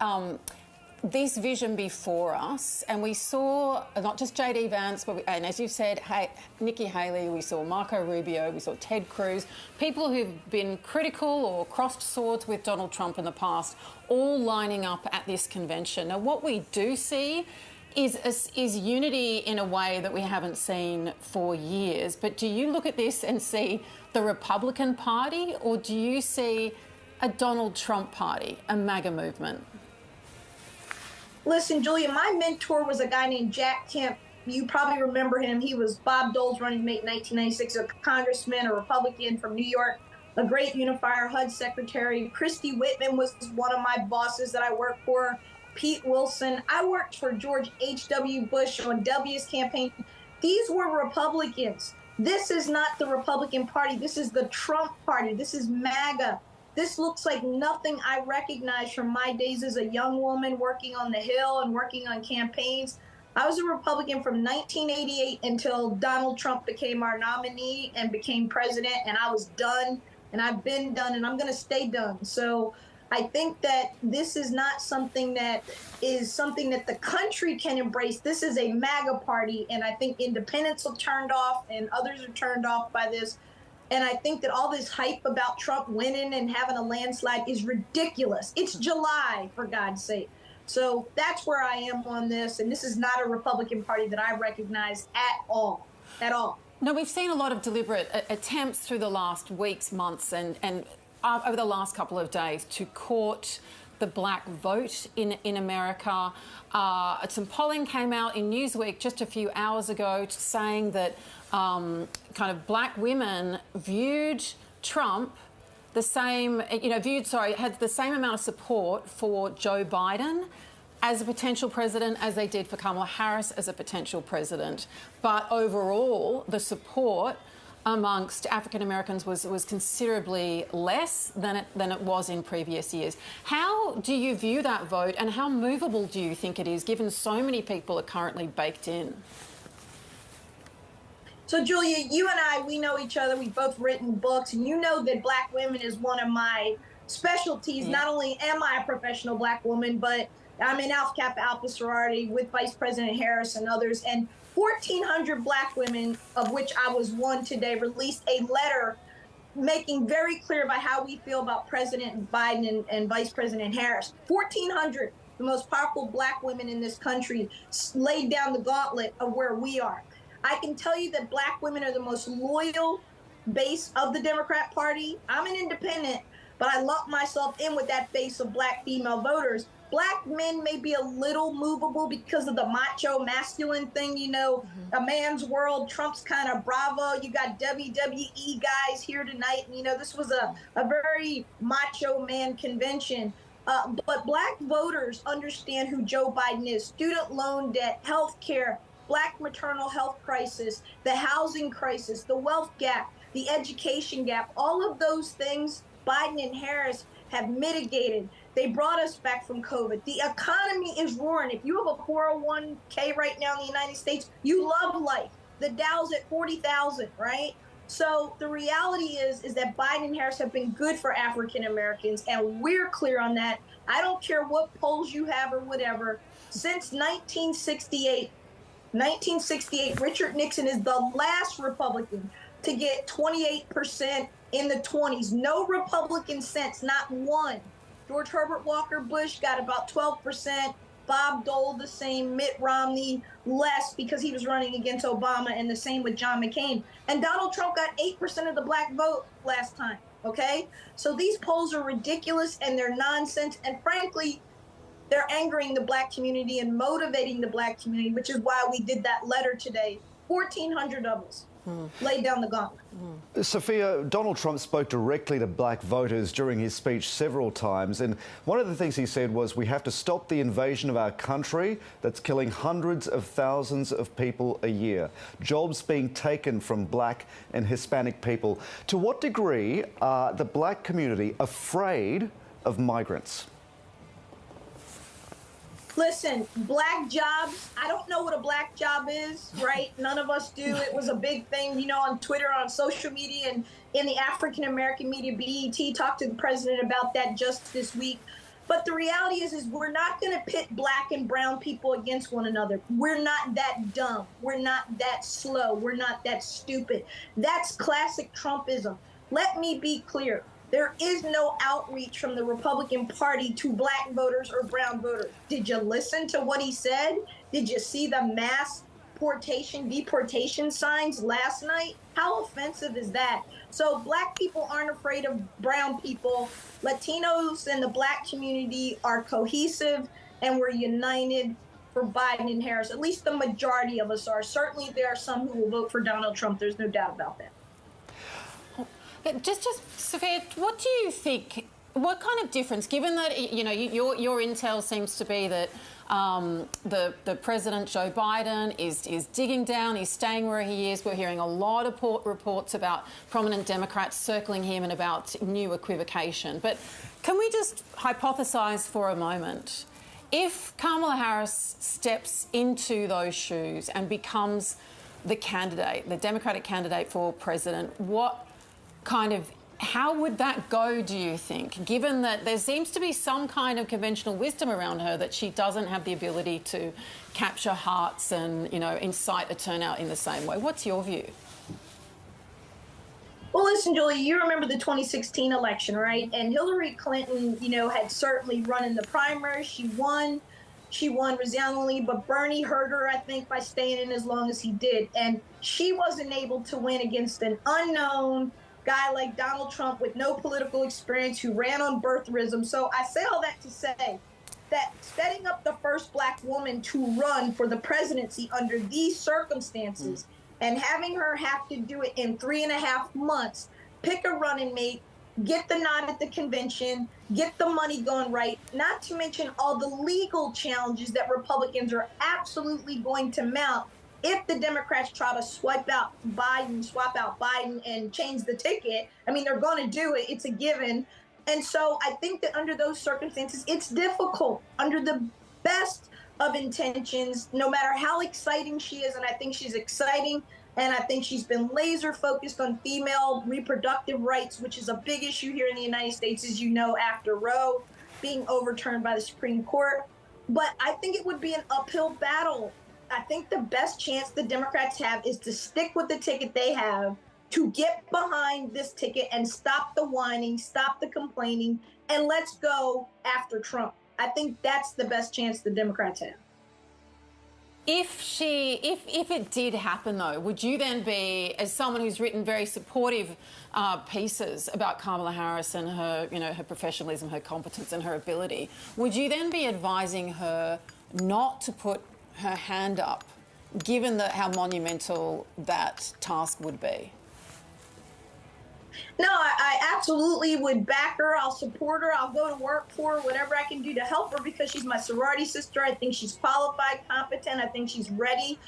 this vision before us, and we saw not just JD Vance, but and as you said, Nikki Haley, we saw Marco Rubio, we saw Ted Cruz, people who've been critical or crossed swords with Donald Trump in the past, all lining up at this convention. Now, what we do see is unity in a way that we haven't seen for years. But do you look at this and see the Republican Party, or do you see a Donald Trump party, a MAGA movement? Listen, Julia, my mentor was a guy named Jack Kemp. You probably remember him. He was Bob Dole's running mate in 1996, a congressman, a Republican from New York, a great unifier, HUD secretary. Christy Whitman was one of my bosses that I worked for. Pete Wilson. I worked for George H.W. Bush on W's campaign. These were Republicans. This is not the Republican Party. This is the Trump Party. This is MAGA. This looks like nothing I recognize from my days as a young woman working on the Hill and working on campaigns. I was a Republican from 1988 until Donald Trump became our nominee and became president, and I was done, and I've been done, and I'm going to stay done. So I think that this is not something that the country can embrace. This is a MAGA party, and I think independents are turned off and others are turned off by this. And I think that all this hype about Trump winning and having a landslide is ridiculous. It's July, for God's sake. So that's where I am on this. And this is not a Republican Party that I recognize at all, at all. No, we've seen a lot of deliberate attempts through the last weeks, months, and over the last couple of days to court the black vote in America. Some polling came out in Newsweek just a few hours ago saying that kind of black women viewed Trump the same, had the same amount of support for Joe Biden as a potential president as they did for Kamala Harris as a potential president. But overall, the support amongst African Americans was considerably less than it was in previous years. How do you view that vote, and how movable do you think it is, given so many people are currently baked in? So, Julia, you and I, we know each other. We've both written books, and you know that black women is one of my specialties. Yeah. Not only am I a professional black woman, but I'm in Alpha Kappa Alpha sorority with Vice President Harris and others. And 1,400 black women, of which I was one today, released a letter making very clear about how we feel about President Biden and Vice President Harris. 1,400, the most powerful black women in this country, laid down the gauntlet of where we are. I can tell you that black women are the most loyal base of the Democrat Party. I'm an independent, but I lump myself in with that base of black female voters. Black men may be a little movable because of the macho masculine thing, a man's world. Trump's kind of bravo. You got WWE guys here tonight. And, this was a very macho man convention. But black voters understand who Joe Biden is. Student loan debt, health care, black maternal health crisis, the housing crisis, the wealth gap, the education gap, all of those things Biden and Harris have mitigated. They brought us back from COVID. The economy is roaring. If you have a 401k right now in the United States, you love life. The Dow's at 40,000, right? So the reality is that Biden and Harris have been good for African Americans, and we're clear on that. I don't care what polls you have or whatever. Since 1968, Richard Nixon is the last Republican to get 28% in the 20s. No Republican since, not one. George Herbert Walker Bush got about 12%. Bob Dole the same. Mitt Romney less because he was running against Obama, and the same with John McCain. And Donald Trump got 8% of the black vote last time, okay? So these polls are ridiculous and they're nonsense. And frankly, they're angering the black community and motivating the black community, which is why we did that letter today. 1,400 of us laid down the gauntlet. Sophia, Donald Trump spoke directly to black voters during his speech several times, and one of the things he said was we have to stop the invasion of our country that's killing hundreds of thousands of people a year, jobs being taken from black and Hispanic people. To what degree are the black community afraid of migrants? Listen, black jobs, I don't know what a black job is, right? None of us do. It was a big thing, on Twitter, on social media, and in the African-American media. BET talked to the president about that just this week. But the reality is we're not going to pit black and brown people against one another. We're not that dumb. We're not that slow. We're not that stupid. That's classic Trumpism. Let me be clear. There is no outreach from the Republican Party to black voters or brown voters. Did you listen to what he said? Did you see the mass deportation signs last night? How offensive is that? So black people aren't afraid of brown people. Latinos and the black community are cohesive, and we're united for Biden and Harris. At least the majority of us are. Certainly there are some who will vote for Donald Trump. There's no doubt about that. Just Sophia, what do you think What kind of difference, given that, you know, your intel seems to be that the President, Joe Biden, is digging down, he's staying where he is. We're hearing a lot of reports about prominent Democrats circling him and about new equivocation. But can we just hypothesise for a moment, if Kamala Harris steps into those shoes and becomes the candidate, the Democratic candidate for president, how would that go, do you think, given that there seems to be some kind of conventional wisdom around her that she doesn't have the ability to capture hearts and, you know, incite a turnout in the same way? What's your view? Well, listen, Julie, you remember the 2016 election, right? And Hillary Clinton, you know, had certainly run in the primary. She won resoundingly, but Bernie hurt her, I think, by staying in as long as he did. And she wasn't able to win against an unknown guy like Donald Trump with no political experience who ran on birtherism. So I say all that to say that setting up the first black woman to run for the presidency under these circumstances and having her have to do it in 3.5 months, pick a running mate, get the nod at the convention, get the money going right, not to mention all the legal challenges that Republicans are absolutely going to mount if the Democrats try to swap out Biden and change the ticket. I mean, they're going to do it. It's a given. And so I think that under those circumstances, it's difficult under the best of intentions, no matter how exciting she is. And I think she's exciting. And I think she's been laser focused on female reproductive rights, which is a big issue here in the United States, as you know, after Roe being overturned by the Supreme Court. But I think it would be an uphill battle. I think the best chance the Democrats have is to stick with the ticket they have, to get behind this ticket and stop the whining, stop the complaining, and let's go after Trump. I think that's the best chance the Democrats have. If it did happen, though, would you then be, as someone who's written very supportive pieces about Kamala Harris and her, you know, her professionalism, her competence and her ability, would you then be advising her not to put her hand up, given how monumental that task would be? No, I absolutely would back her. I'll support her. I'll go to work for her, whatever I can do to help her, because she's my sorority sister. I think she's qualified, competent. I think she's ready.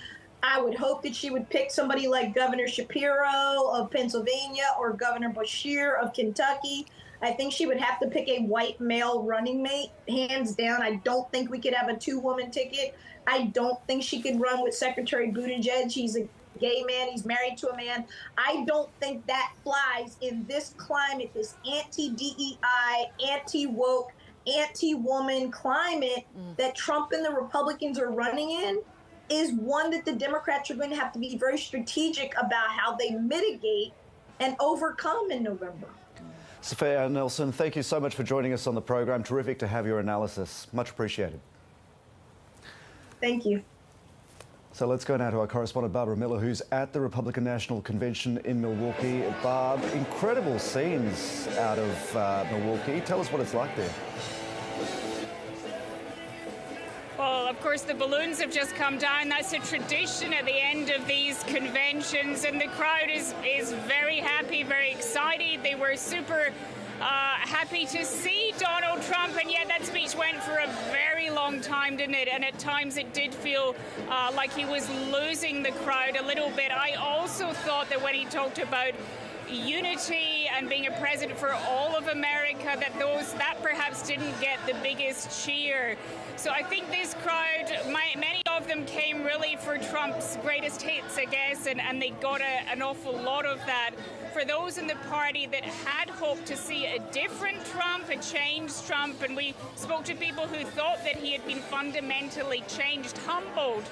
I would hope that she would pick somebody like Governor Shapiro of Pennsylvania or Governor Beshear of Kentucky. I think she would have to pick a white male running mate, hands down. I don't think we could have a 2-woman ticket. I don't think she could run with Secretary Buttigieg. He's a gay man. He's married to a man. I don't think that flies in this climate, this anti-DEI, anti-woke, anti-woman climate that Trump and the Republicans are running in, is one that the Democrats are going to have to be very strategic about how they mitigate and overcome in November. Sophia Nelson, thank you so much for joining us on the program. Terrific to have your analysis. Much appreciated. Thank you. So let's go now to our correspondent Barbara Miller, who's at the Republican National Convention in Milwaukee. Barb, incredible scenes out of Milwaukee. Tell us what it's like there. Well, of course, the balloons have just come down. That's a tradition at the end of these conventions, and the crowd is very happy, very excited. They were super happy to see Donald Trump, and yet that speech went for a very long time, didn't it? And at times it did feel like he was losing the crowd a little bit. I also thought that when he talked about unity and being a president for all of America, that perhaps didn't get the biggest cheer. So I think this crowd, many of them came really for Trump's greatest hits, I guess, and they got an awful lot of that. For those in the party that had hoped to see a different Trump, a changed Trump, and we spoke to people who thought that he had been fundamentally changed, humbled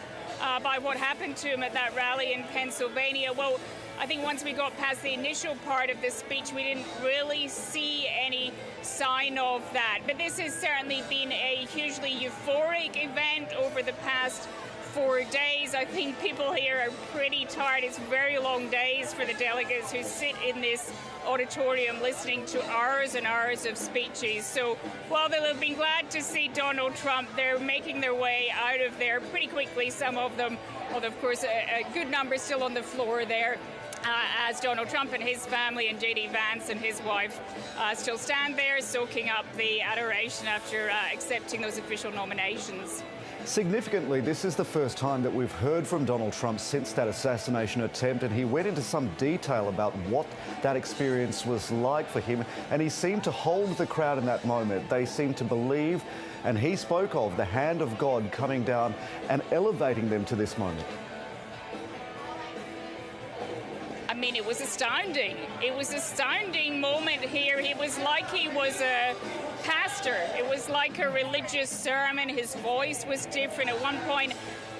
by what happened to him at that rally in Pennsylvania. Well, I think once we got past the initial part of the speech, we didn't really see any sign of that. But this has certainly been a hugely euphoric event over the past 4 days. I think people here are pretty tired. It's very long days for the delegates who sit in this auditorium listening to hours and hours of speeches. So while they'll have been glad to see Donald Trump, they're making their way out of there pretty quickly, some of them, although of course a good number still on the floor there. as Donald Trump and his family and JD Vance and his wife still stand there soaking up the adoration after accepting those official nominations. Significantly, this is the first time that we've heard from Donald Trump since that assassination attempt, and he went into some detail about what that experience was like for him, and he seemed to hold the crowd in that moment. They seemed to believe, and he spoke of the hand of God coming down and elevating them to this moment. I mean, it was astounding. It was an astounding moment here. It was like he was a pastor. It was like a religious sermon. His voice was different. At one point,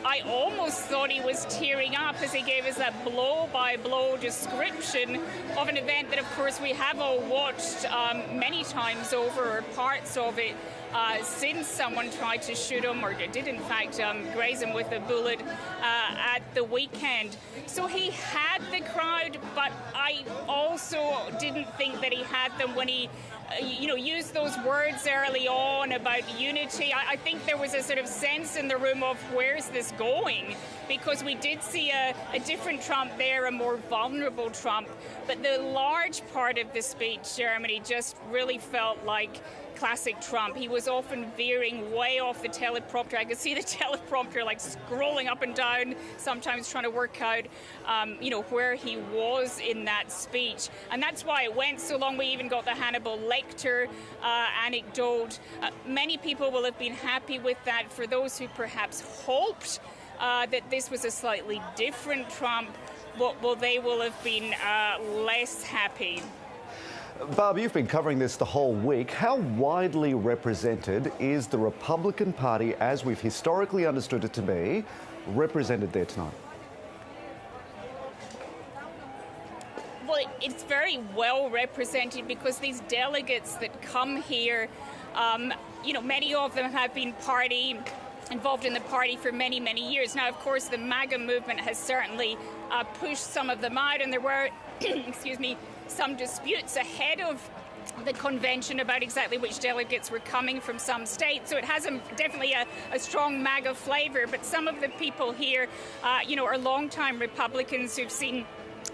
I almost thought he was tearing up as he gave us that blow-by-blow description of an event that, of course, we have all watched many times over, or parts of it, since someone tried to shoot him, or did in fact graze him with a bullet at the weekend. So he had the crowd, but I also didn't think that he had them when he used those words early on about unity. I think there was a sort of sense in the room of where's this going? Because we did see a different Trump there, a more vulnerable Trump. But the large part of the speech, Germany, just really felt like classic Trump. He was often veering way off the teleprompter. I could see the teleprompter like scrolling up and down, sometimes trying to work out, where he was in that speech. And that's why it went so long. We even got the Hannibal Lecter anecdote. Many people will have been happy with that. For those who perhaps hoped that this was a slightly different Trump, well, they will have been less happy. Barb, you've been covering this the whole week. How widely represented is the Republican Party, as we've historically understood it to be, represented there tonight? Well, it's very well represented because these delegates that come here, many of them have been involved in the party for many, many years. Now, of course, the MAGA movement has certainly pushed some of them out, and there were, some disputes ahead of the convention about exactly which delegates were coming from some states. So it has definitely a strong MAGA flavor. But some of the people here, are longtime Republicans who've seen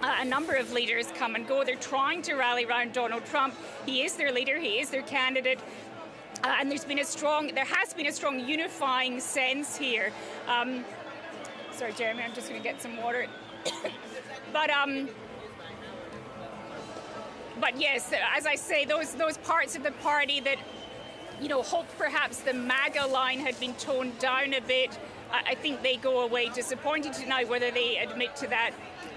a number of leaders come and go. They're trying to rally around Donald Trump. He is their leader. He is their candidate. And there has been a strong unifying sense here. Sorry, Jeremy, I'm just going to get some water. But yes, as I say, those parts of the party that, hoped perhaps the MAGA line had been toned down a bit, I think they go away disappointed tonight, whether they admit to that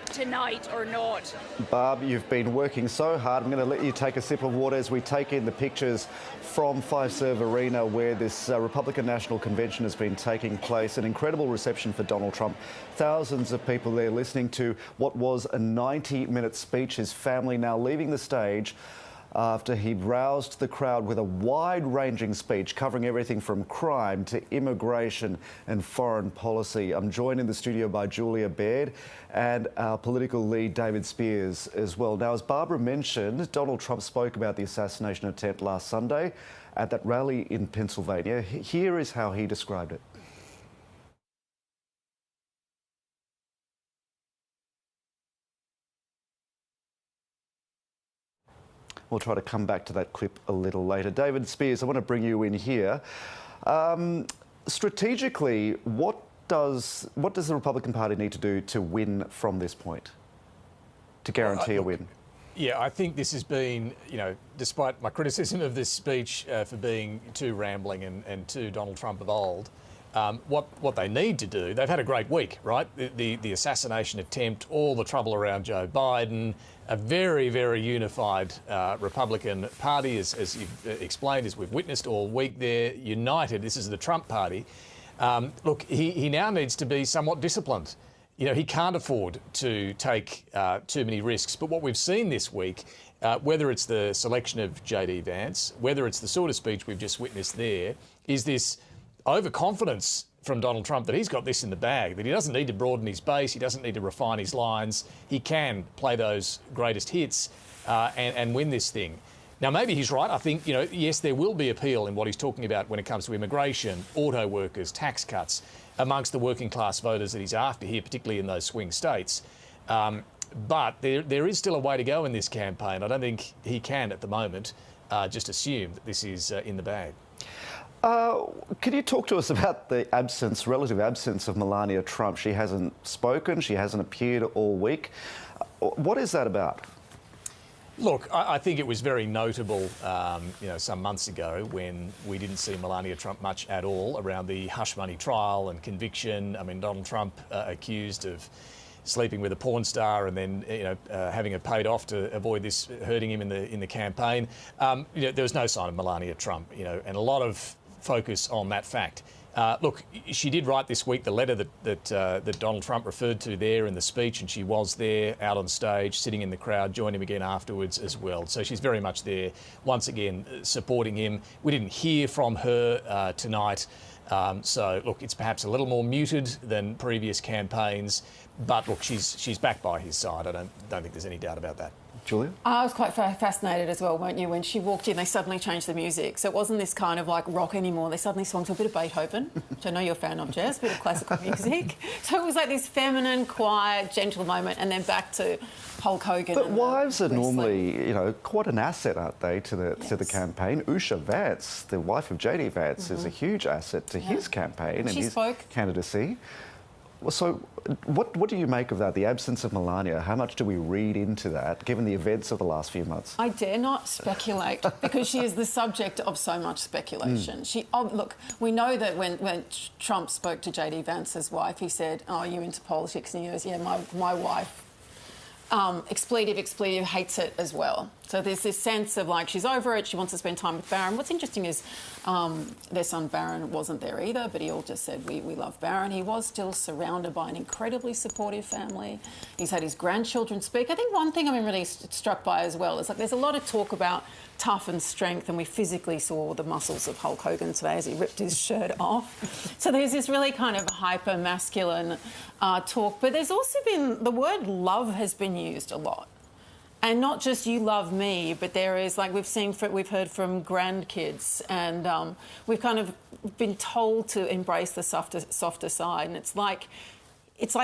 tonight or not. Barb, you've been working so hard. I'm going to let you take a sip of water as we take in the pictures from Fiserv Arena, where this Republican National Convention has been taking place. An incredible reception for Donald Trump. Thousands of people there listening to what was a 90-minute speech. His family now leaving the stage after he roused the crowd with a wide-ranging speech covering everything from crime to immigration and foreign policy. I'm joined in the studio by Julia Baird and our political lead, David Spears, as well. Now, as Barbara mentioned, Donald Trump spoke about the assassination attempt last Sunday at that rally in Pennsylvania. Here is how he described it. We'll try to come back to that clip a little later. David Spears, I want to bring you in here. Strategically, what does the Republican Party need to do to win from this point, to guarantee a win? Yeah, I think this has been, despite my criticism of this speech for being too rambling and too Donald Trump of old, what they need to do, they've had a great week, right? The assassination attempt, all the trouble around Joe Biden, a very, very unified Republican Party, as you've explained, as we've witnessed all week there, united. This is the Trump Party. Look, he now needs to be somewhat disciplined. He can't afford to take too many risks. But what we've seen this week, whether it's the selection of JD Vance, whether it's the sort of speech we've just witnessed there, is this overconfidence from Donald Trump that he's got this in the bag, that he doesn't need to broaden his base, he doesn't need to refine his lines. He can play those greatest hits and win this thing. Now, maybe he's right. I think, yes, there will be appeal in what he's talking about when it comes to immigration, auto workers, tax cuts, amongst the working class voters that he's after here, particularly in those swing states. But there is still a way to go in this campaign. I don't think he can, at the moment, just assume that this is in the bag. Can you talk to us about the relative absence of Melania Trump? She hasn't spoken, she hasn't appeared all week. What is that about? Look, I think it was very notable, some months ago when we didn't see Melania Trump much at all around the hush money trial and conviction. I mean, Donald Trump accused of sleeping with a porn star and then, having it paid off to avoid this hurting him in the campaign. There was no sign of Melania Trump, and a lot of focus on that fact. Look, she did write this week the letter that Donald Trump referred to there in the speech, and she was there out on stage, sitting in the crowd, joined him again afterwards as well. So she's very much there, once again, supporting him. We didn't hear from her tonight. So, look, it's perhaps a little more muted than previous campaigns, but, look, she's back by his side. I don't think there's any doubt about that. Julia? I was quite fascinated as well, weren't you? When she walked in, they suddenly changed the music. So it wasn't this kind of like rock anymore. They suddenly swung to a bit of Beethoven, which I know you're a fan of, Jess, a bit of classical music. So it was like this feminine, quiet, gentle moment, and then back to Hulk Hogan. But wives are normally, quite an asset, aren't they, to the campaign? Usha Vance, the wife of JD Vance, is a huge asset to his campaign and his candidacy. So what do you make of that, the absence of Melania? How much do we read into that, given the events of the last few months? I dare not speculate because she is the subject of so much speculation. Look, we know that when Trump spoke to JD Vance's wife, he said, "Oh, are you into politics?" And he goes, "Yeah, my wife." Expletive, hates it as well. So there's this sense of like she's over it, she wants to spend time with Barron. What's interesting is their son Barron wasn't there either, but he all just said, we love Barron. He was still surrounded by an incredibly supportive family. He's had his grandchildren speak. I think one thing I'm really struck by as well is like there's a lot of talk about tough and strength, and we physically saw the muscles of Hulk Hogan today as he ripped his shirt off. So there's this really kind of hyper masculine talk, but there's also been the word love has been used a lot. And not just you love me, but there is, like we've heard from grandkids, and we've kind of been told to embrace the softer side. And it's like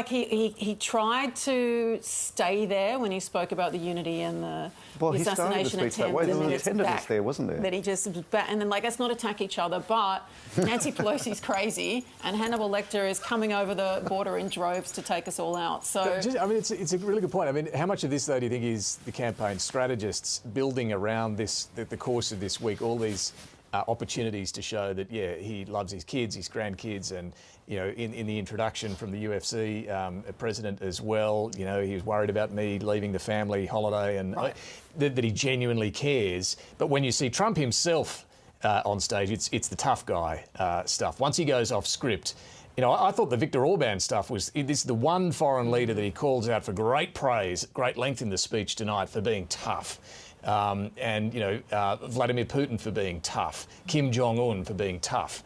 he tried to stay there when he spoke about the unity and the assassination attempt. That way. There was a tenderness there, wasn't there? That he just and then let's not attack each other. But Nancy Pelosi's crazy, and Hannibal Lecter is coming over the border in droves to take us all out. So it's a really good point. I mean, how much of this though do you think is the campaign strategists building around this the course of this week? All these opportunities to show that he loves his kids, his grandkids, and in the introduction from the UFC president as well, he was worried about me leaving the family holiday, and that he genuinely cares. But when you see Trump himself on stage, it's the tough guy stuff. Once he goes off script, I thought the Viktor Orban stuff was this is the one foreign leader that he calls out for great praise, great length in the speech tonight for being tough. Vladimir Putin for being tough, Kim Jong-un for being tough.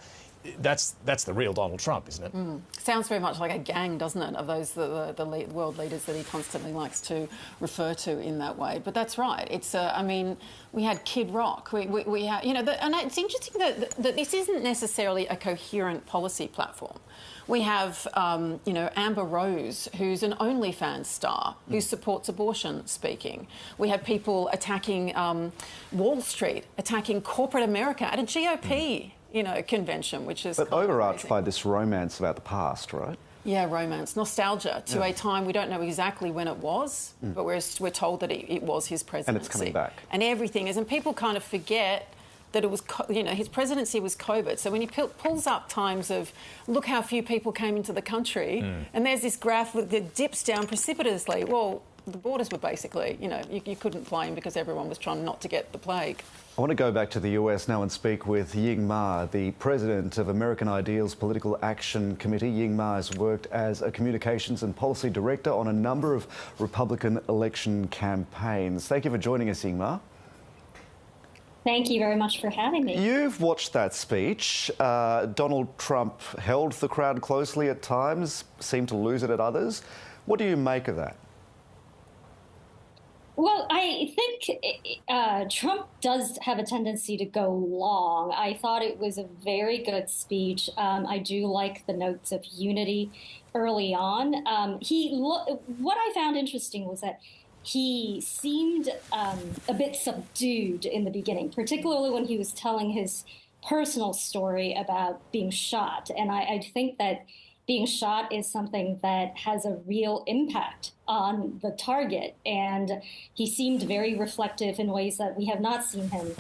That's the real Donald Trump, isn't it? Sounds very much like a gang, doesn't it, of those the world leaders that he constantly likes to refer to in that way. But that's right. It's we had Kid Rock. We had and it's interesting that this isn't necessarily a coherent policy platform. We have, Amber Rose, who's an OnlyFans star, who supports abortion speaking. We have people attacking Wall Street, attacking corporate America at a GOP, convention, which is... But overarched by this romance about the past, right? Yeah, romance, nostalgia to a time we don't know exactly when it was, but we're told that it was his presidency. And it's coming back. And everything is, and people kind of forget that it was, his presidency was COVID. So when he pulls up times of, look how few people came into the country, and there's this graph that dips down precipitously. Well, the borders were basically, you couldn't fly in because everyone was trying not to get the plague. I want to go back to the US now and speak with Ying Ma, the president of American Ideals Political Action Committee. Ying Ma has worked as a communications and policy director on a number of Republican election campaigns. Thank you for joining us, Ying Ma. Thank you very much for having me. You've watched that speech. Donald Trump held the crowd closely at times, seemed to lose it at others. What do you make of that? Well, I think Trump does have a tendency to go long. I thought it was a very good speech. I do like the notes of unity early on. What I found interesting was that he seemed a bit subdued in the beginning, particularly when he was telling his personal story about being shot. And I think that being shot is something that has a real impact on the target. And he seemed very reflective in ways that we have not seen him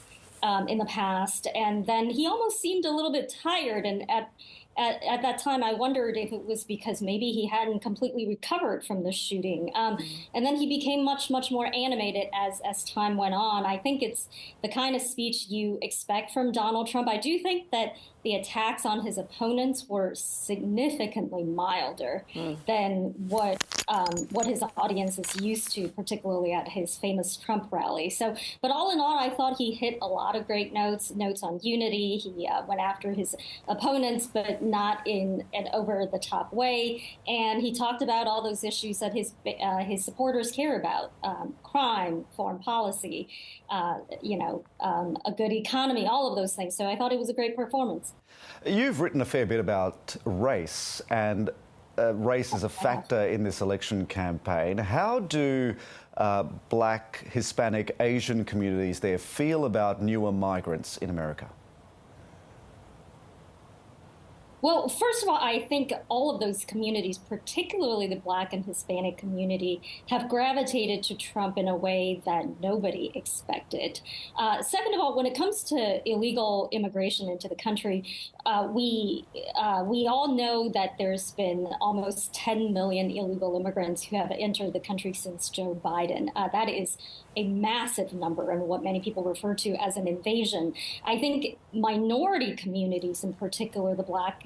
in the past. And then he almost seemed a little bit tired. And at that time, I wondered if it was because maybe he hadn't completely recovered from the shooting. And then he became much, much more animated as time went on. I think it's the kind of speech you expect from Donald Trump. I do think that the attacks on his opponents were significantly milder than what his audience is used to, particularly at his famous Trump rally. So, but all in all, I thought he hit a lot of great notes on unity. He went after his opponents, but not in an over-the-top way. And he talked about all those issues that his supporters care about: crime, foreign policy, a good economy, all of those things. So I thought it was a great performance. You've written a fair bit about race, and race is a factor in this election campaign. How do Black, Hispanic, Asian communities there feel about newer migrants in America? Well, first of all, I think all of those communities, particularly the Black and Hispanic community, have gravitated to Trump in a way that nobody expected. Second of all, when it comes to illegal immigration into the country, we all know that there's been almost 10 million illegal immigrants who have entered the country since Joe Biden. That is a massive number and what many people refer to as an invasion. I think minority communities, in particular the Black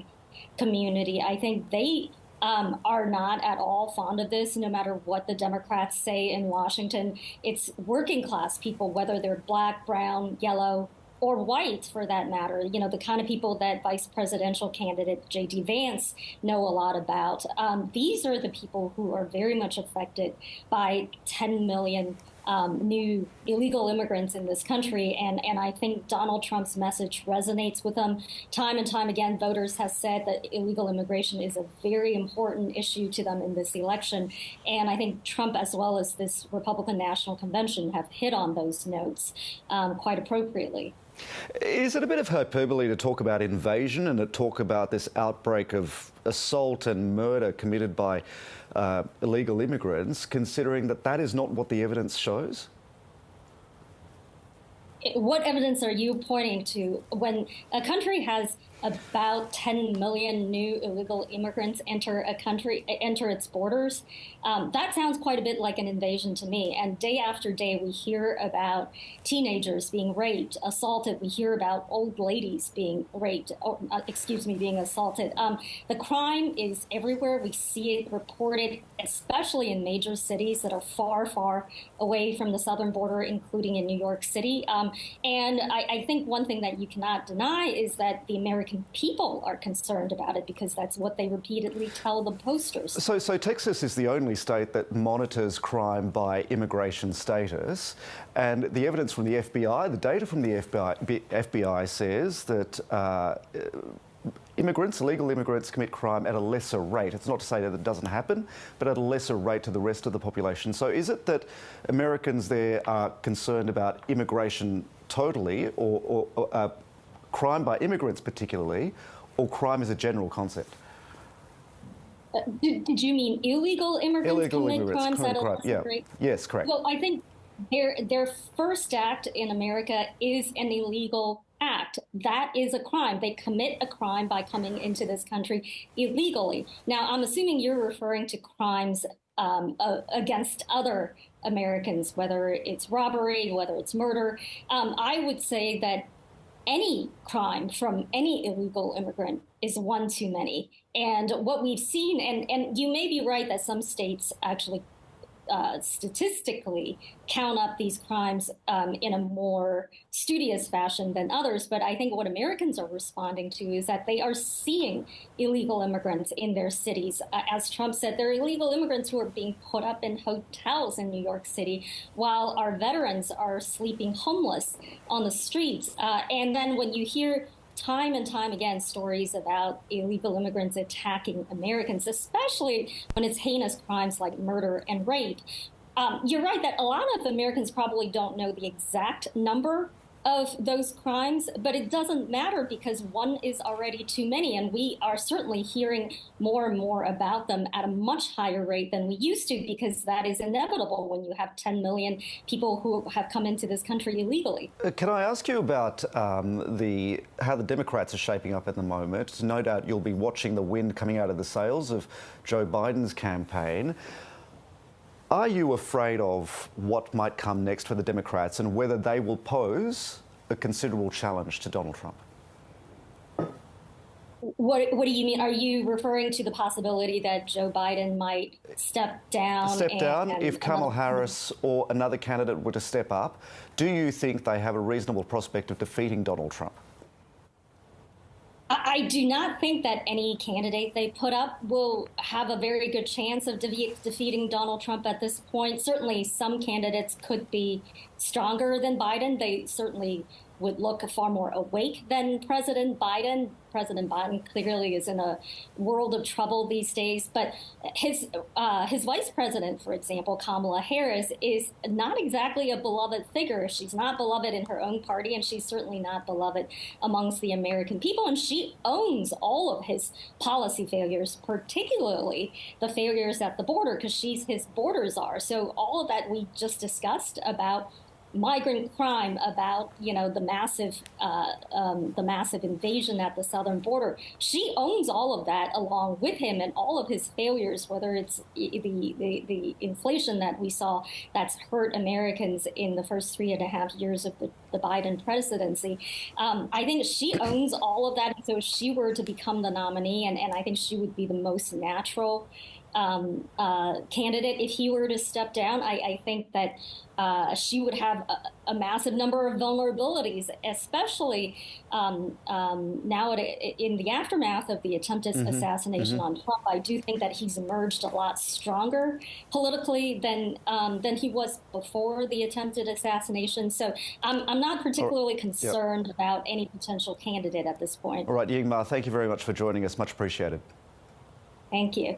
community, I think they are not at all fond of this, no matter what the Democrats say in Washington. It's working class people, whether they're Black, brown, yellow, or white, for that matter, the kind of people that Vice Presidential candidate JD Vance know a lot about. These are the people who are very much affected by 10 million new illegal immigrants in this country. And I think Donald Trump's message resonates with them. Time and time again, voters have said that illegal immigration is a very important issue to them in this election. And I think Trump, as well as this Republican National Convention, have hit on those notes quite appropriately. Is it a bit of hyperbole to talk about invasion and to talk about this outbreak of assault and murder committed by illegal immigrants, considering that that is not what the evidence shows? What evidence are you pointing to? When a country has about 10 million new illegal immigrants enter its borders, that sounds quite a bit like an invasion to me. And day after day, we hear about teenagers being raped, assaulted. We hear about old ladies being raped, being assaulted. The crime is everywhere. We see it reported, especially in major cities that are far, far away from the southern border, including in New York City. And I think one thing that you cannot deny is that the American people are concerned about it, because that's what they repeatedly tell the posters. So Texas is the only state that monitors crime by immigration status, and the evidence from the FBI, the data from the FBI says that illegal immigrants commit crime at a lesser rate. It's not to say that it doesn't happen, but at a lesser rate to the rest of the population. So is it that Americans there are concerned about immigration totally, or crime by immigrants particularly, or crime as a general concept? Did you mean illegal immigrants illegal commit immigrants crimes at a crime, lesser yeah. rate? Yes, correct. Well, I think their first act in America is an illegal act. That is a crime. They commit a crime by coming into this country illegally. Now, I'm assuming you're referring to crimes against other Americans, whether it's robbery, whether it's murder. I would say that any crime from any illegal immigrant is one too many. And what we've seen, and you may be right that some states actually statistically count up these crimes in a more studious fashion than others. But I think what Americans are responding to is that they are seeing illegal immigrants in their cities. As Trump said, there are illegal immigrants who are being put up in hotels in New York City, while our veterans are sleeping homeless on the streets. And then when you hear time and time again stories about illegal immigrants attacking Americans, especially when it's heinous crimes like murder and rape. You're right that a lot of Americans probably don't know the exact number of those crimes, but it doesn't matter because one is already too many, and we are certainly hearing more and more about them at a much higher rate than we used to, because that is inevitable when you have 10 million people who have come into this country illegally. Can I ask you about how the Democrats are shaping up at the moment? No doubt you'll be watching the wind coming out of the sails of Joe Biden's campaign. Are you afraid of what might come next for the Democrats and whether they will pose a considerable challenge to Donald Trump? What do you mean? Are you referring to the possibility that Joe Biden might step down? If Kamala Harris or another candidate were to step up, do you think they have a reasonable prospect of defeating Donald Trump? I do not think that any candidate they put up will have a very good chance of defeating Donald Trump at this point. Certainly some candidates could be stronger than Biden. They certainly would look far more awake than President Biden. President Biden clearly is in a world of trouble these days. But his vice president, for example, Kamala Harris, is not exactly a beloved figure. She's not beloved in her own party, and she's certainly not beloved amongst the American people. And she owns all of his policy failures, particularly the failures at the border, because she's his border czar. So all of that we just discussed about migrant crime, about the massive invasion at the southern border. She owns all of that along with him, and all of his failures, whether it's the inflation that we saw that's hurt Americans in the first 3.5 years of the Biden presidency. I think she owns all of that. And so if she were to become the nominee, and I think she would be the most natural candidate if he were to step down, I think that she would have a massive number of vulnerabilities, especially now in the aftermath of the attempted assassination on Trump. I do think that he's emerged a lot stronger politically than he was before the attempted assassination. So I'm not particularly concerned about any potential candidate at this point. All right, Yingma, thank you very much for joining us. Much appreciated. Thank you.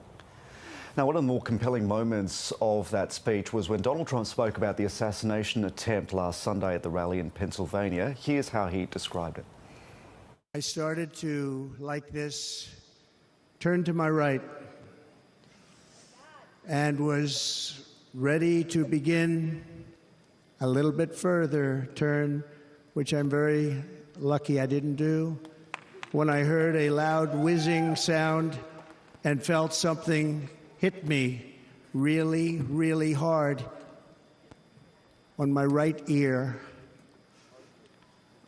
Now, one of the more compelling moments of that speech was when Donald Trump spoke about the assassination attempt last Sunday at the rally in Pennsylvania. Here's how he described it. I started to, like this, turn to my right and was ready to begin a little bit further turn, which I'm very lucky I didn't do, when I heard a loud whizzing sound and felt something hit me really, really hard on my right ear.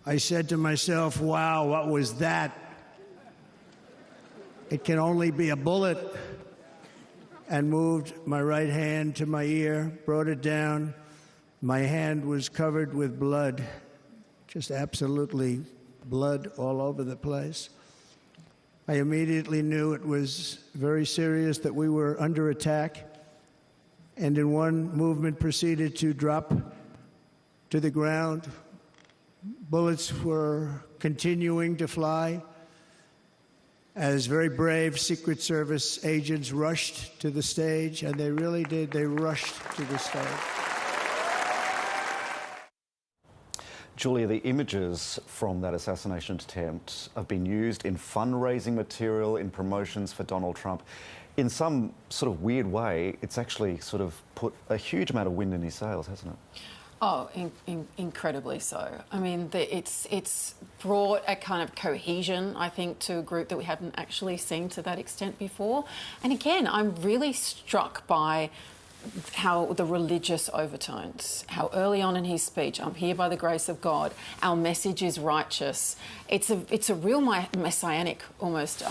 I said to myself, wow, what was that? It can only be a bullet. And moved my right hand to my ear, brought it down. My hand was covered with blood, just absolutely blood all over the place. I immediately knew it was very serious, that we were under attack, and in one movement proceeded to drop to the ground. Bullets were continuing to fly as very brave Secret Service agents rushed to the stage, and they really did. They rushed to the stage. Julia, the images from that assassination attempt have been used in fundraising material, in promotions for Donald Trump. In some sort of weird way, it's actually sort of put a huge amount of wind in his sails, hasn't it? Oh, incredibly so. I mean, it's brought a kind of cohesion, I think, to a group that we haven't actually seen to that extent before. And again, I'm really struck by how the religious overtones, how early on in his speech, I'm here by the grace of God, our message is righteous. It's a real messianic almost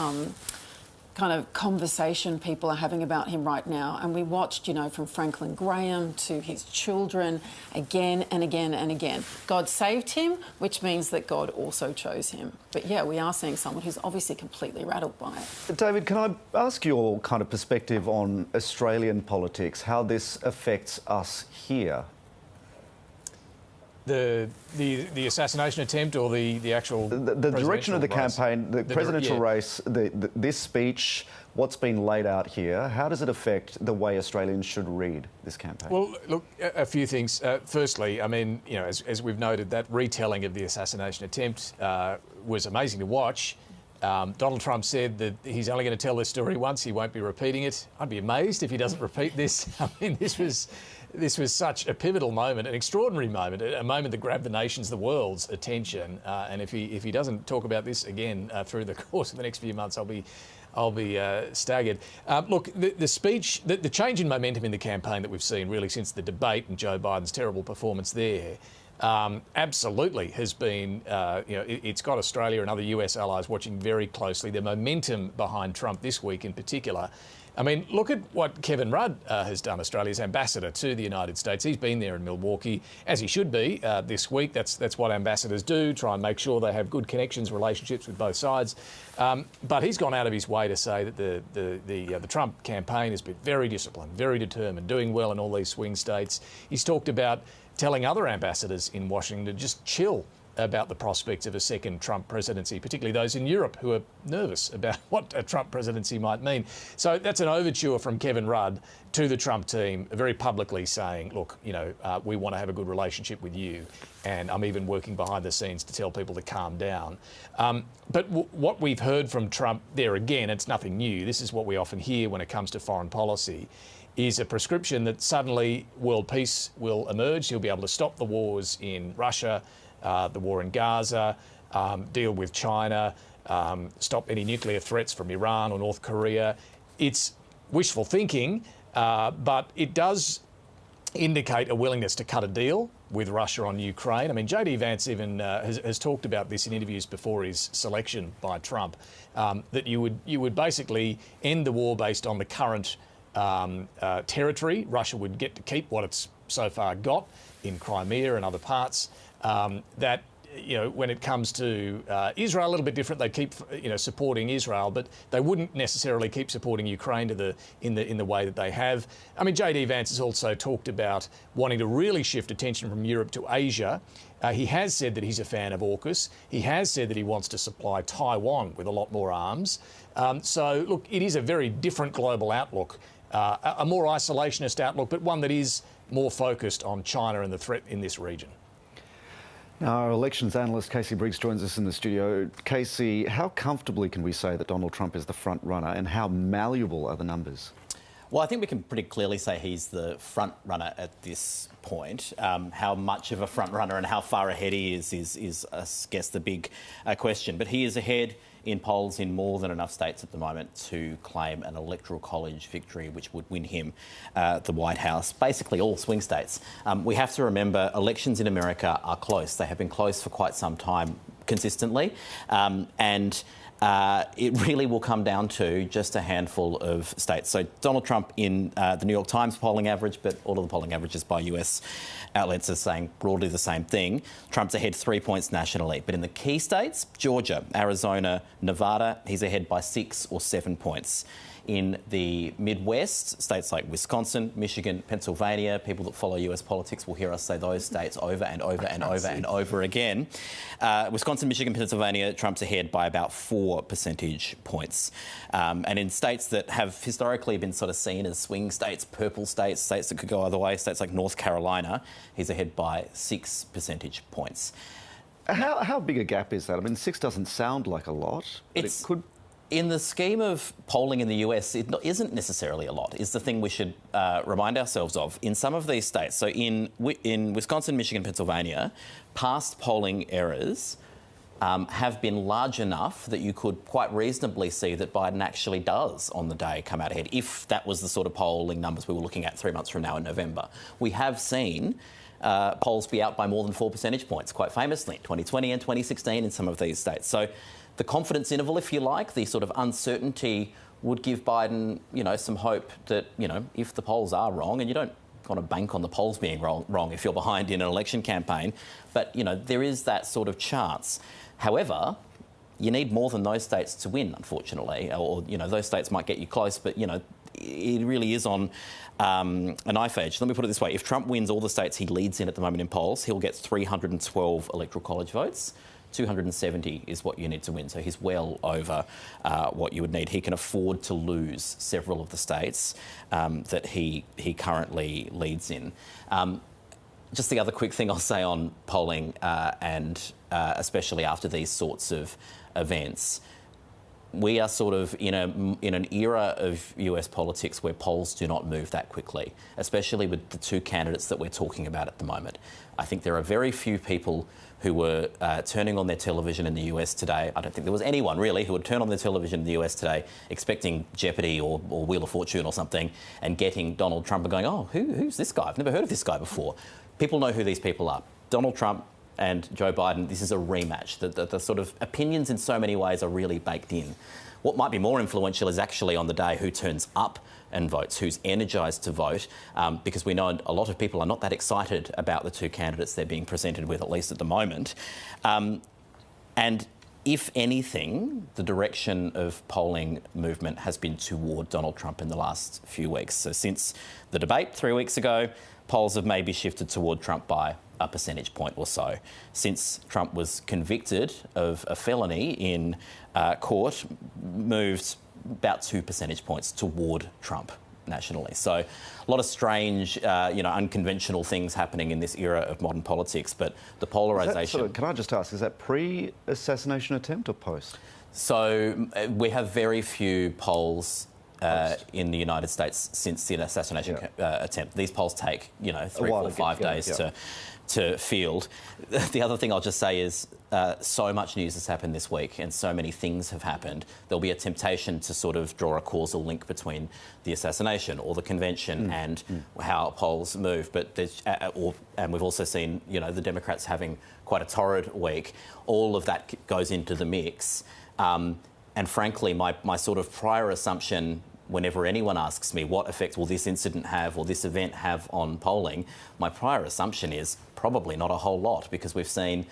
kind of conversation people are having about him right now. And we watched, you know, from Franklin Graham to his children again and again and again. God saved him, which means that God also chose him. But yeah, we are seeing someone who's obviously completely rattled by it. David, can I ask your kind of perspective on Australian politics, how this affects us here? The assassination attempt or the actual the direction of the race? campaign, the presidential race, this speech, what's been laid out here, how does it affect the way Australians should read this campaign? Well, look, a few things. Firstly, I mean, you know, as we've noted, that retelling of the assassination attempt was amazing to watch. Donald Trump said that he's only going to tell this story once, he won't be repeating it. I'd be amazed if he doesn't repeat this. I mean, this was such a pivotal moment, an extraordinary moment, a moment that grabbed the nation's, the world's attention. And if he doesn't talk about this again through the course of the next few months, I'll be staggered. Look, the speech, the change in momentum in the campaign that we've seen really since the debate and Joe Biden's terrible performance there, absolutely has been, you know, it's got Australia and other US allies watching very closely. The momentum behind Trump this week in particular. I mean, look at what Kevin Rudd has done, Australia's ambassador to the United States. He's been there in Milwaukee, as he should be this week. That's what ambassadors do, try and make sure they have good connections, relationships with both sides. But he's gone out of his way to say that the Trump campaign has been very disciplined, very determined, doing well in all these swing states. He's talked about telling other ambassadors in Washington to just chill about the prospects of a second Trump presidency, particularly those in Europe who are nervous about what a Trump presidency might mean. So that's an overture from Kevin Rudd to the Trump team, very publicly saying, look, you know, we want to have a good relationship with you, and I'm even working behind the scenes to tell people to calm down. But what we've heard from Trump there again, it's nothing new. This is what we often hear when it comes to foreign policy, is a prescription that suddenly world peace will emerge. He'll be able to stop the wars in Russia, the war in Gaza, deal with China, stop any nuclear threats from Iran or North Korea. It's wishful thinking, but it does indicate a willingness to cut a deal with Russia on Ukraine. I mean, JD Vance even has talked about this in interviews before his selection by Trump, that you would basically end the war based on the current territory. Russia would get to keep what it's so far got in Crimea and other parts. That, you know, when it comes to Israel, a little bit different. They keep, you know, supporting Israel, but they wouldn't necessarily keep supporting Ukraine in the way that they have. I mean, JD Vance has also talked about wanting to really shift attention from Europe to Asia. He has said that he's a fan of AUKUS. He has said that he wants to supply Taiwan with a lot more arms. So, look, it is a very different global outlook, a more isolationist outlook, but one that is more focused on China and the threat in this region. Now, our elections analyst, Casey Briggs, joins us in the studio. Casey, how comfortably can we say that Donald Trump is the front runner, and how malleable are the numbers? Well, I think we can pretty clearly say he's the front runner at this point. How much of a front runner and how far ahead he is I guess, the big question. But he is ahead in polls in more than enough states at the moment to claim an electoral college victory, which would win him the White House, basically all swing states. We have to remember elections in America are close. They have been close for quite some time consistently. It really will come down to just a handful of states. So Donald Trump in the New York Times polling average, but all of the polling averages by US outlets are saying broadly the same thing. Trump's ahead 3 points nationally. But in the key states, Georgia, Arizona, Nevada, he's ahead by 6 or 7 points. In the Midwest, states like Wisconsin, Michigan, Pennsylvania, people that follow US politics will hear us say those states over and over and over and over again. Wisconsin, Michigan, Pennsylvania, Trump's ahead by about 4 percentage points. And in states that have historically been sort of seen as swing states, purple states, states that could go either way, states like North Carolina, he's ahead by 6 percentage points. How big a gap is that? I mean, 6 doesn't sound like a lot, but it could... In the scheme of polling in the US, it isn't necessarily a lot, is the thing we should remind ourselves of. In some of these states, so in Wisconsin, Michigan, Pennsylvania, past polling errors have been large enough that you could quite reasonably see that Biden actually does, on the day, come out ahead, if that was the sort of polling numbers we were looking at 3 months from now in November. We have seen polls be out by more than 4 percentage points, quite famously, 2020 and 2016 in some of these states. So the confidence interval, if you like, the sort of uncertainty would give Biden, some hope that, if the polls are wrong, and you don't kind of bank on the polls being wrong if you're behind in an election campaign, but, there is that sort of chance. However, you need more than those states to win, unfortunately, or, those states might get you close, but, it really is on a knife edge. Let me put it this way. If Trump wins all the states he leads in at the moment in polls, he'll get 312 electoral college votes. 270 is what you need to win. So he's well over what you would need. He can afford to lose several of the states that he currently leads in. Just the other quick thing I'll say on polling, and especially after these sorts of events, we are sort of in an era of US politics where polls do not move that quickly, especially with the two candidates that we're talking about at the moment. I think there are very few people who were turning on their television in the US today. I don't think there was anyone really who would turn on their television in the US today expecting Jeopardy or Wheel of Fortune or something and getting Donald Trump and going, oh, who's this guy? I've never heard of this guy before. People know who these people are. Donald Trump and Joe Biden, this is a rematch. The sort of opinions in so many ways are really baked in. What might be more influential is actually on the day who turns up and votes, who's energised to vote, because we know a lot of people are not that excited about the two candidates they're being presented with, at least at the moment. And if anything, the direction of polling movement has been toward Donald Trump in the last few weeks. So since the debate 3 weeks ago, polls have maybe shifted toward Trump by a percentage point or so. Since Trump was convicted of a felony in court, moved about 2 percentage points toward Trump nationally. So a lot of strange, unconventional things happening in this era of modern politics, but the polarisation... Can I just ask, is that pre-assassination attempt or post? So we have very few polls in the United States since the assassination attempt. These polls take, 3, 4, 5 days to field. The other thing I'll just say is so much news has happened this week and so many things have happened. There'll be a temptation to sort of draw a causal link between the assassination or the convention and how polls move. But and we've also seen, the Democrats having quite a torrid week. All of that goes into the mix. And frankly, my sort of prior assumption, whenever anyone asks me what effect will this incident have or this event have on polling, my prior assumption is probably not a whole lot, because we've seen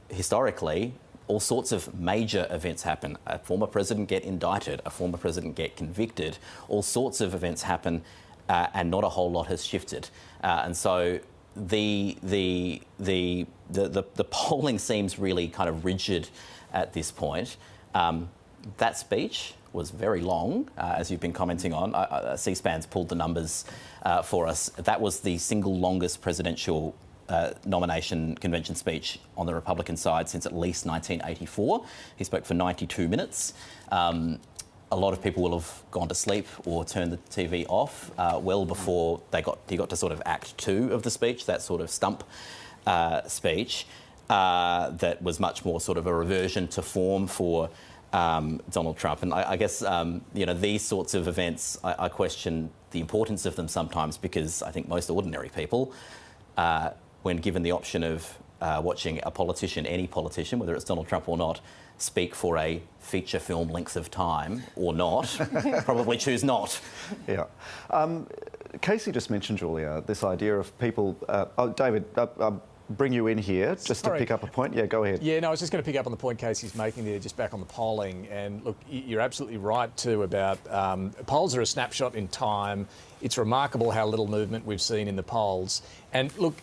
historically all sorts of major events happen. A former president get indicted, a former president get convicted, all sorts of events happen, and not a whole lot has shifted. And so the polling seems really kind of rigid at this point. That speech was very long, as you've been commenting on. C-SPAN's pulled the numbers for us. That was the single longest presidential nomination convention speech on the Republican side since at least 1984. He spoke for 92 minutes. A lot of people will have gone to sleep or turned the TV off well before he got to sort of Act 2 of the speech, that sort of stump speech that was much more sort of a reversion to form for Donald Trump. And I guess, these sorts of events, I question the importance of them sometimes, because I think most ordinary people, when given the option of watching a politician, any politician, whether it's Donald Trump or not, speak for a feature film length of time or not, probably choose not. Yeah. Casey just mentioned, Julia, this idea of people... David, bring you in here just to pick up a point. Yeah, go ahead. Yeah, no, I was just going to pick up on the point Casey's making there, just back on the polling. And look, you're absolutely right too about polls are a snapshot in time. It's remarkable how little movement we've seen in the polls. And look,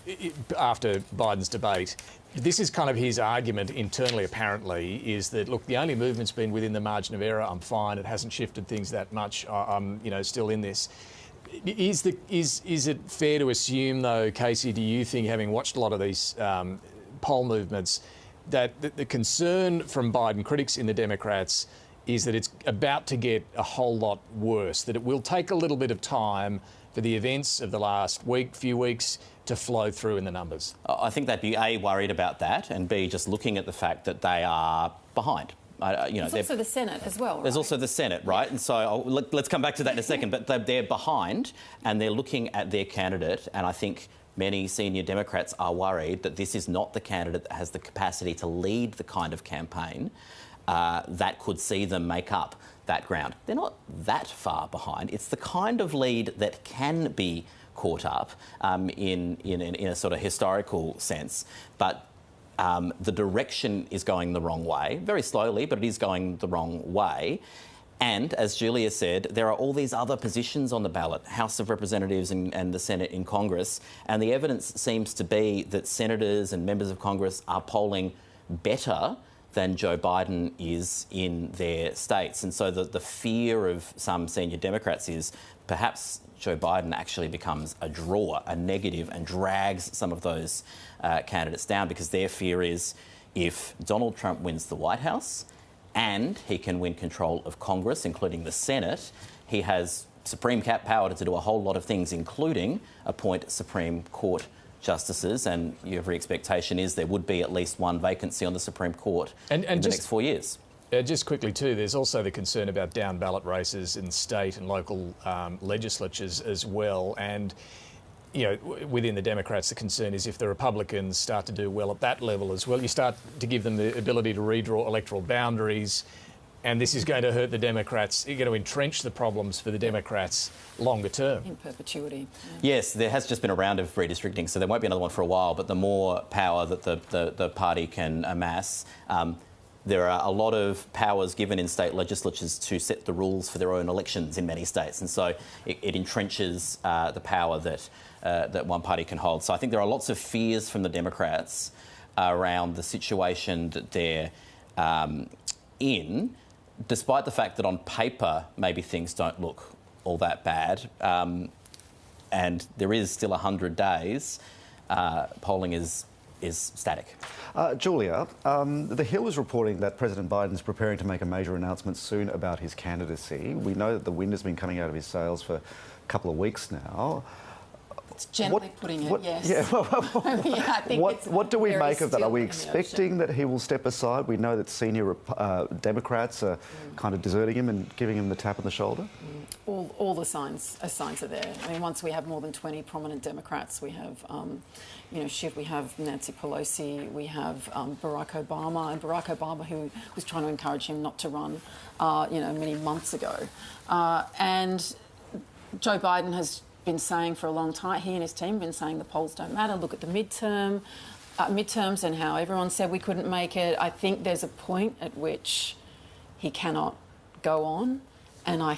after Biden's debate, this is kind of his argument internally, apparently, is that, look, the only movement's been within the margin of error. I'm fine. It hasn't shifted things that much. I'm, still in this. Is it fair to assume, though, Casey, do you think, having watched a lot of these poll movements, that the concern from Biden critics in the Democrats is that it's about to get a whole lot worse, that it will take a little bit of time for the events of the last few weeks to flow through in the numbers? I think they'd be A, worried about that, and B, just looking at the fact that they are behind. There's also the Senate as well, right? There's also the Senate, right? And so let's come back to that in a second. But they're behind and they're looking at their candidate. And I think many senior Democrats are worried that this is not the candidate that has the capacity to lead the kind of campaign that could see them make up that ground. They're not that far behind. It's the kind of lead that can be caught up in a sort of historical sense, but the direction is going the wrong way, very slowly, but it is going the wrong way. And as Julia said, there are all these other positions on the ballot, House of Representatives and the Senate in Congress, and the evidence seems to be that senators and members of Congress are polling better than Joe Biden is in their states. And so the fear of some senior Democrats is perhaps Joe Biden actually becomes a draw, a negative, and drags some of those candidates down, because their fear is if Donald Trump wins the White House and he can win control of Congress, including the Senate, he has supreme power to do a whole lot of things, including appoint Supreme Court justices, and every expectation is there would be at least one vacancy on the Supreme Court in the next 4 years. Just quickly too, there's also the concern about down ballot races in state and local legislatures as well. And you know, within the Democrats, the concern is if the Republicans start to do well at that level as well, you start to give them the ability to redraw electoral boundaries, and this is going to hurt the Democrats. You're going to entrench the problems for the Democrats longer term. In perpetuity. Yeah. Yes, there has just been a round of redistricting, so there won't be another one for a while, but the more power that the party can amass, there are a lot of powers given in state legislatures to set the rules for their own elections in many states, and so it entrenches the power that one party can hold. So I think there are lots of fears from the Democrats around the situation that they're in, despite the fact that on paper maybe things don't look all that bad, and there is still 100 days. Polling is static. Julia, The Hill is reporting that President Biden is preparing to make a major announcement soon about his candidacy. We know that the wind has been coming out of his sails for a couple of weeks now. It's gently putting it, yes. Yeah, I think what do we make of that? Are we expecting that he will step aside? We know that senior Democrats are kind of deserting him and giving him the tap on the shoulder. All the signs are there. I mean, once we have more than 20 prominent Democrats, we have, Shiv, we have Nancy Pelosi, we have Barack Obama, and Barack Obama, who was trying to encourage him not to run, many months ago. And Joe Biden has been saying for a long time, he and his team have been saying the polls don't matter. Look at the midterms and how everyone said we couldn't make it. I think there's a point at which he cannot go on, and I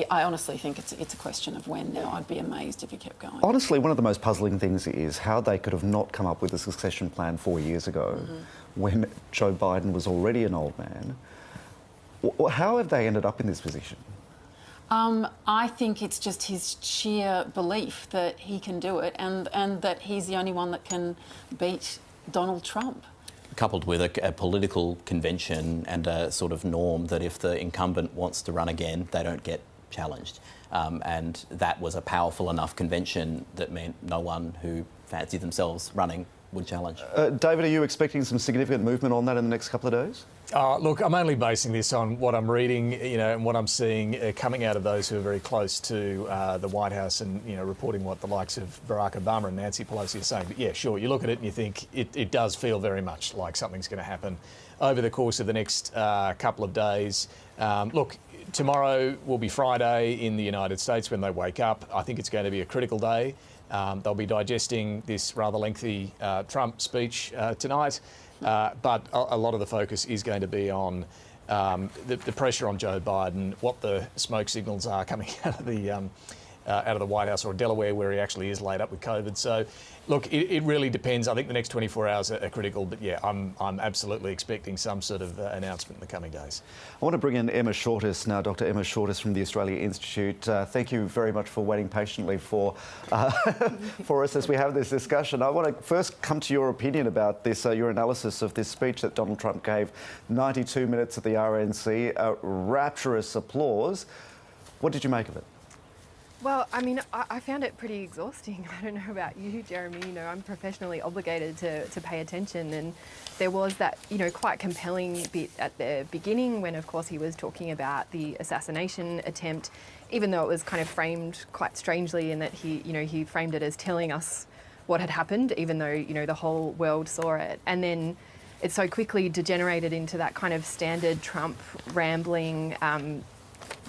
honestly think it's a question of when now. I'd be amazed if he kept going. Honestly, one of the most puzzling things is how they could have not come up with a succession plan 4 years ago when Joe Biden was already an old man. How have they ended up in this position? I think it's just his sheer belief that he can do it and that he's the only one that can beat Donald Trump. Coupled with a political convention and a sort of norm that if the incumbent wants to run again, they don't get challenged. And that was a powerful enough convention that meant no one who fancied themselves running would challenge. David, are you expecting some significant movement on that in the next couple of days? Look, I'm only basing this on what I'm reading, and what I'm seeing coming out of those who are very close to the White House and, reporting what the likes of Barack Obama and Nancy Pelosi are saying. But yeah, sure, you look at it and you think it does feel very much like something's going to happen over the course of the next couple of days. Look, tomorrow will be Friday in the United States when they wake up. I think it's going to be a critical day. They'll be digesting this rather lengthy Trump speech tonight. But a lot of the focus is going to be on the pressure on Joe Biden, what the smoke signals are coming out of the White House or Delaware, where he actually is laid up with COVID. So, look, it really depends. I think the next 24 hours are critical. But yeah, I'm absolutely expecting some sort of announcement in the coming days. I want to bring in Emma Shortis now, Dr. Emma Shortis from the Australia Institute. Thank you very much for waiting patiently for us as we have this discussion. I want to first come to your opinion about this, your analysis of this speech that Donald Trump gave, 92 minutes at the RNC, rapturous applause. What did you make of it? Well, I mean, I found it pretty exhausting. I don't know about you, Jeremy. I'm professionally obligated to pay attention, and there was that, quite compelling bit at the beginning when, of course, he was talking about the assassination attempt, even though it was kind of framed quite strangely in that he framed it as telling us what had happened, even though, the whole world saw it. And then it so quickly degenerated into that kind of standard Trump rambling,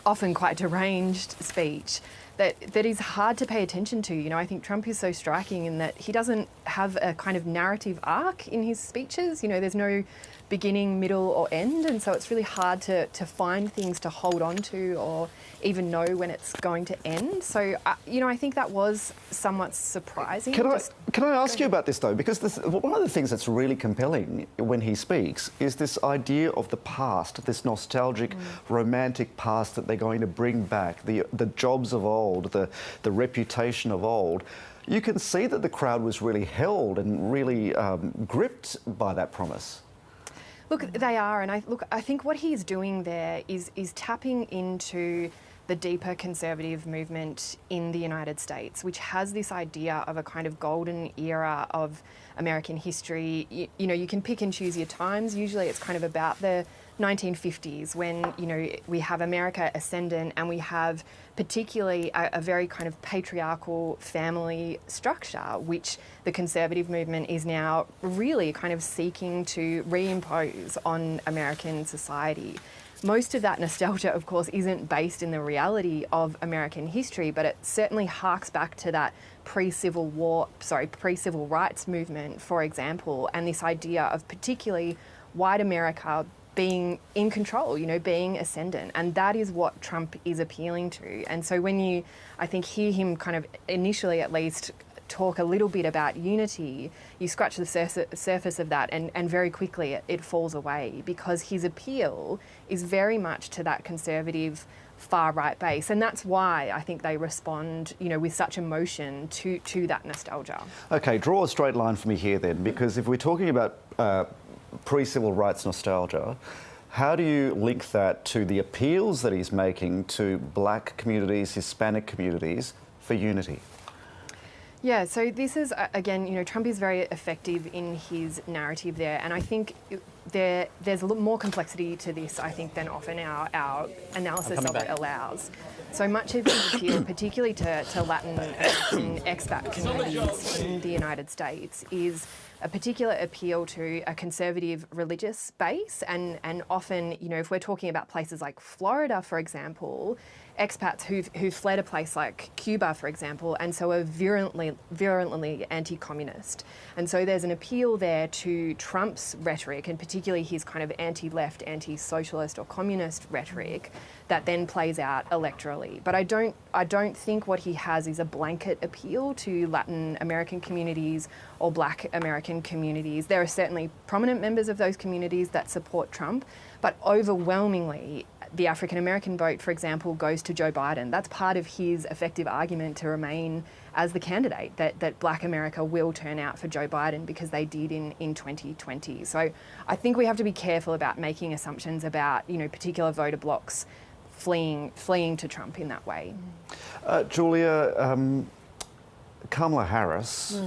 often quite deranged speech that is hard to pay attention to. You know, I think Trump is so striking in that he doesn't have a kind of narrative arc in his speeches. You know, there's no beginning, middle or end, and so it's really hard to find things to hold on to or even know when it's going to end. So, you know, I think that was somewhat surprising. Can I ask you about this, though? Because one of the things that's really compelling when he speaks is this idea of the past, this nostalgic, romantic past that they're going to bring back, the jobs of old, the reputation of old. You can see that the crowd was really held and really gripped by that promise. Look, they are, and I think what he's doing there is tapping into the deeper conservative movement in the United States, which has this idea of a kind of golden era of American history. You know, you can pick and choose your times. Usually it's kind of about the 1950s when, you know, we have America ascendant and we have particularly a very kind of patriarchal family structure, which the conservative movement is now really kind of seeking to reimpose on American society. Most of that nostalgia, of course, isn't based in the reality of American history, but it certainly harks back to that pre-civil rights movement, for example, and this idea of particularly white America being in control, you know, being ascendant. And that is what Trump is appealing to. And so when you, I think, hear him kind of initially at least talk a little bit about unity, you scratch the surface of that and very quickly it falls away, because his appeal is very much to that conservative far-right base. And that's why I think they respond, you know, with such emotion to that nostalgia. OK, draw a straight line for me here then, because if we're talking about pre-civil rights nostalgia, how do you link that to the appeals that he's making to black communities, Hispanic communities for unity? Yeah, so this is, again, you know, Trump is very effective in his narrative there, and I think there's a lot more complexity to this, I think, than often our analysis of it allows. So much of his appeal, particularly to Latin American expat communities in the United States, is a particular appeal to a conservative religious base, and often, you know, if we're talking about places like Florida, for example, expats who've fled a place like Cuba, for example, and so are virulently anti-communist. And so there's an appeal there to Trump's rhetoric, and particularly his kind of anti-left, anti-socialist or communist rhetoric, that then plays out electorally. But I don't think what he has is a blanket appeal to Latin American communities or Black American communities. There are certainly prominent members of those communities that support Trump, but overwhelmingly the African American vote, for example, goes to Joe Biden. That's part of his effective argument to remain as the candidate, that Black America will turn out for Joe Biden because they did in 2020. So I think we have to be careful about making assumptions about, you know, particular voter blocks fleeing to Trump in that way. Julia, Kamala Harris,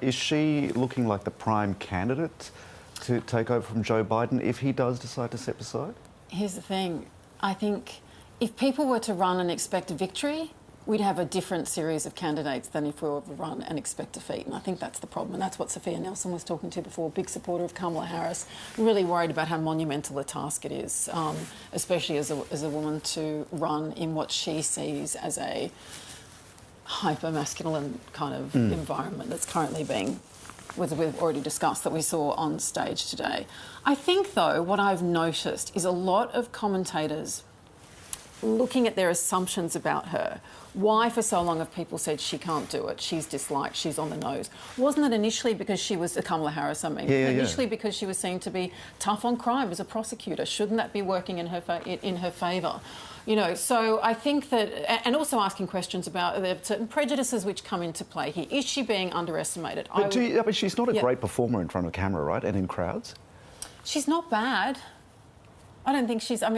is she looking like the prime candidate to take over from Joe Biden if he does decide to step aside? Here's the thing. I think if people were to run and expect a victory, we'd have a different series of candidates than if we were to run and expect defeat. And I think that's the problem. And that's what Sophia Nelson was talking to before, big supporter of Kamala Harris, really worried about how monumental a task it is, especially as a woman to run in what she sees as a hyper-masculine kind of environment that's currently being, as we've already discussed, that we saw on stage today. I think, though, what I've noticed is a lot of commentators looking at their assumptions about her. Why for so long have people said she can't do it, she's disliked, she's on the nose? Wasn't it initially because she was Kamala Harris, initially because she was seen to be tough on crime as a prosecutor? Shouldn't that be working in her favour? You know, so I think that, and also asking questions about there are certain prejudices which come into play here. Is she being underestimated? But she's not a great performer in front of camera, right, and in crowds? She's not bad. I don't think she's. I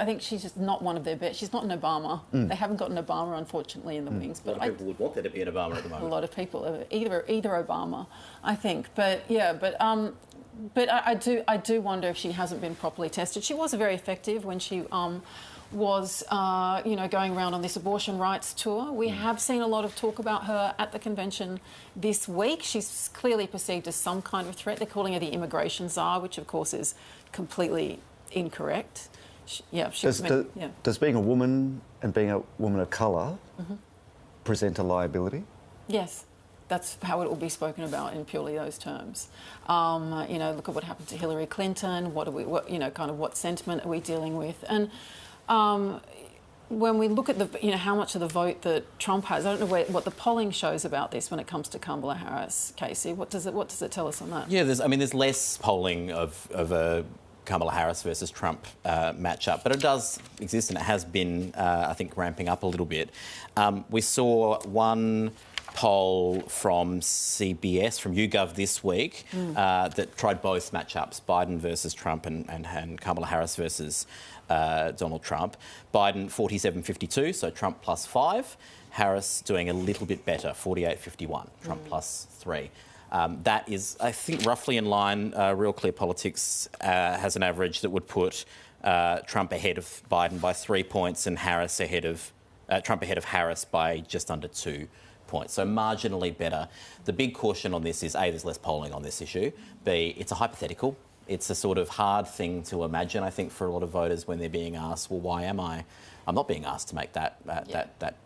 think she's just not one of their best. She's not an Obama. They haven't got an Obama, unfortunately, in the wings. But a lot of people would want there to be an Obama at the moment. A lot of people, either Obama, I think. But yeah, but I do wonder if she hasn't been properly tested. She was very effective when she was, going around on this abortion rights tour. We have seen a lot of talk about her at the convention this week. She's clearly perceived as some kind of threat. They're calling her the immigration czar, which of course is completely incorrect. Does being a woman and being a woman of colour present a liability? Yes. That's how it will be spoken about in purely those terms. Look at what happened to Hillary Clinton. What sentiment are we dealing with? And when we look at how much of the vote that Trump has, I don't know what the polling shows about this when it comes to Kamala Harris. Casey, what does it tell us on that? Yeah, there's less polling of a Kamala Harris versus Trump matchup, but it does exist, and it has been, I think, ramping up a little bit. We saw one poll from CBS, from YouGov this week, that tried both matchups, Biden versus Trump and Kamala Harris versus Donald Trump. Biden 47-52, so Trump plus 5. Harris doing a little bit better, 48-51, Trump plus 3. That is, I think, roughly in line. Real Clear Politics has an average that would put Trump ahead of Biden by 3 points and Trump ahead of Harris by just under 2 points, so marginally better. The big caution on this is A, there's less polling on this issue. B, it's a hypothetical. It's a sort of hard thing to imagine, I think, for a lot of voters when they're being asked, well, why am I? I'm not being asked to make that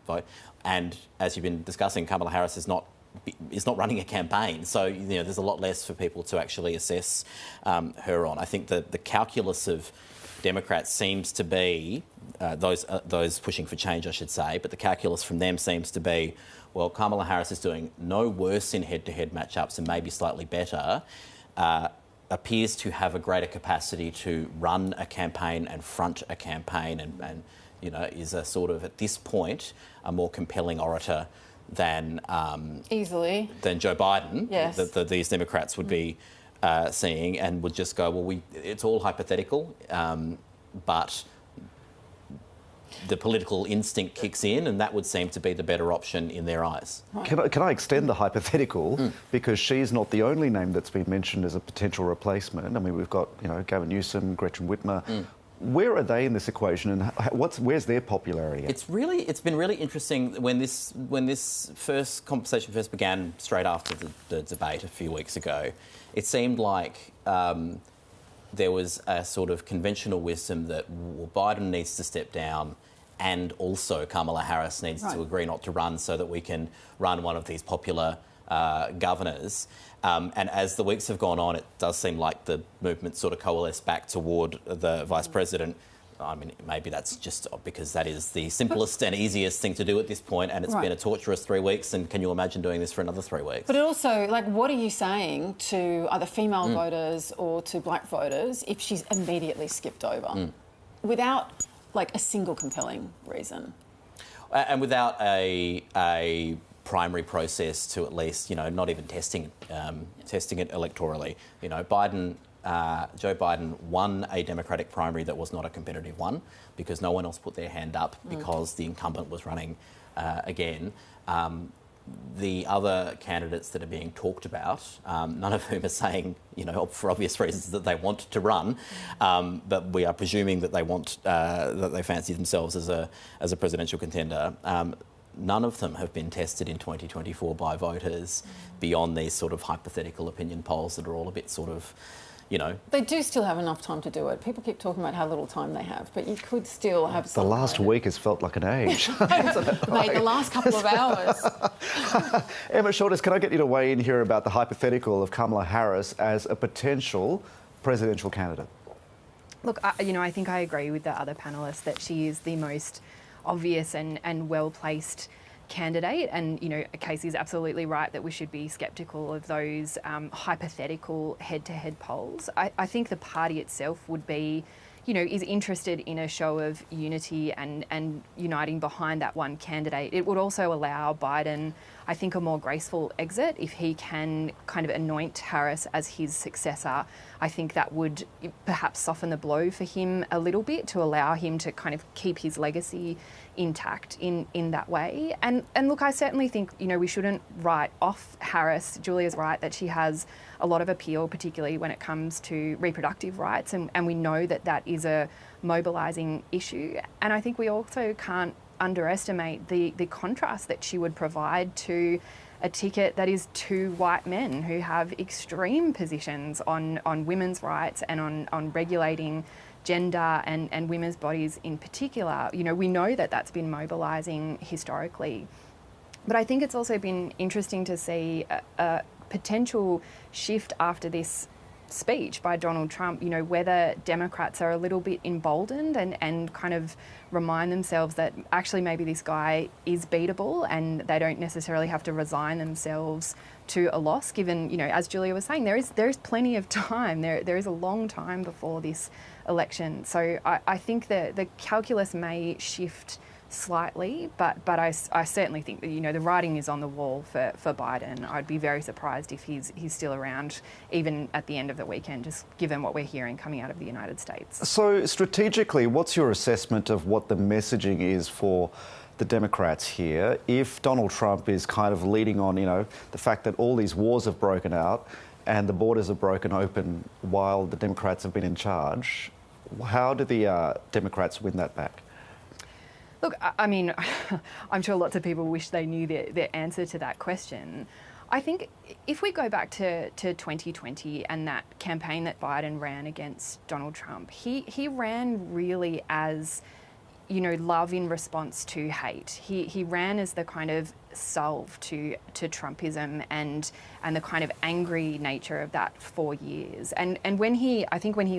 vote. And as you've been discussing, Kamala Harris is not running a campaign, so there's a lot less for people to actually assess her on. I think that the calculus of Democrats seems to be those pushing for change, I should say, but the calculus from them seems to be, well, Kamala Harris is doing no worse in head-to-head matchups and maybe slightly better, appears to have a greater capacity to run a campaign and front a campaign and is a sort of, at this point, a more compelling orator than easily than Joe Biden. Yes. That these Democrats would be seeing, and would just go, well, it's all hypothetical, but the political instinct kicks in, and that would seem to be the better option in their eyes. Can I extend the hypothetical? Because she's not the only name that's been mentioned as a potential replacement. I mean, we've got Gavin Newsom, Gretchen Whitmer. Where are they in this equation, and where's their popularity at? It's been really interesting when this conversation first began straight after the debate a few weeks ago. It seemed like there was a sort of conventional wisdom that Biden needs to step down, and also Kamala Harris needs to agree not to run so that we can run one of these popular governors. And as the weeks have gone on, it does seem like the movement sort of coalesced back toward the Vice President. I mean, maybe that's just because that is the simplest and easiest thing to do at this point, and it's been a torturous 3 weeks, and can you imagine doing this for another 3 weeks? But it also, what are you saying to either female voters or to black voters if she's immediately skipped over without, a single compelling reason? And without a primary process to at least, not even testing it electorally. Joe Biden won a Democratic primary that was not a competitive one because no one else put their hand up because the incumbent was running again. The other candidates that are being talked about, none of whom are saying, for obvious reasons that they want to run, but we are presuming that they want, that they fancy themselves as a presidential contender. None of them have been tested in 2024 by voters beyond these sort of hypothetical opinion polls that are all a bit sort of, They do still have enough time to do it. People keep talking about how little time they have, but you could still have some. The last week has felt like an age. Mate, the last couple of hours. Emma Shorters, can I get you to weigh in here about the hypothetical of Kamala Harris as a potential presidential candidate? Look, I think I agree with the other panellists that she is the most obvious and well-placed candidate, and Casey's absolutely right that we should be sceptical of those hypothetical head-to-head polls. I think the party itself would be, is interested in a show of unity and uniting behind that one candidate. It would also allow Biden, I think, a more graceful exit if he can kind of anoint Harris as his successor. I think that would perhaps soften the blow for him a little bit to allow him to kind of keep his legacy intact in that way. And look, I certainly think, we shouldn't write off Harris. Julia's right that she has a lot of appeal, particularly when it comes to reproductive rights, and we know that that is a mobilising issue. And I think we also can't underestimate the contrast that she would provide to a ticket that is two white men who have extreme positions on women's rights and on regulating gender and women's bodies in particular. You know, we know that that's been mobilising historically. But I think it's also been interesting to see a potential shift after this speech by Donald Trump, you know, whether Democrats are a little bit emboldened and kind of remind themselves that actually maybe this guy is beatable and they don't necessarily have to resign themselves to a loss, given, you know, as Julia was saying, there is plenty of time. There is a long time before this election. So I think that the calculus may shift slightly, but I certainly think that, you know, the writing is on the wall for Biden. I'd be very surprised if he's still around even at the end of the weekend, just given what we're hearing coming out of the United States. So strategically, what's your assessment of what the messaging is for the Democrats here? If Donald Trump is kind of leading on, you know, the fact that all these wars have broken out and the borders are broken open while the Democrats have been in charge, how do the Democrats win that back? Look, I mean, I'm sure lots of people wish they knew the answer to that question. I think if we go back to 2020 and that campaign that Biden ran against Donald Trump, he ran really as, you know, love in response to hate. He ran as the kind of salve to Trumpism and the kind of angry nature of that 4 years. And when he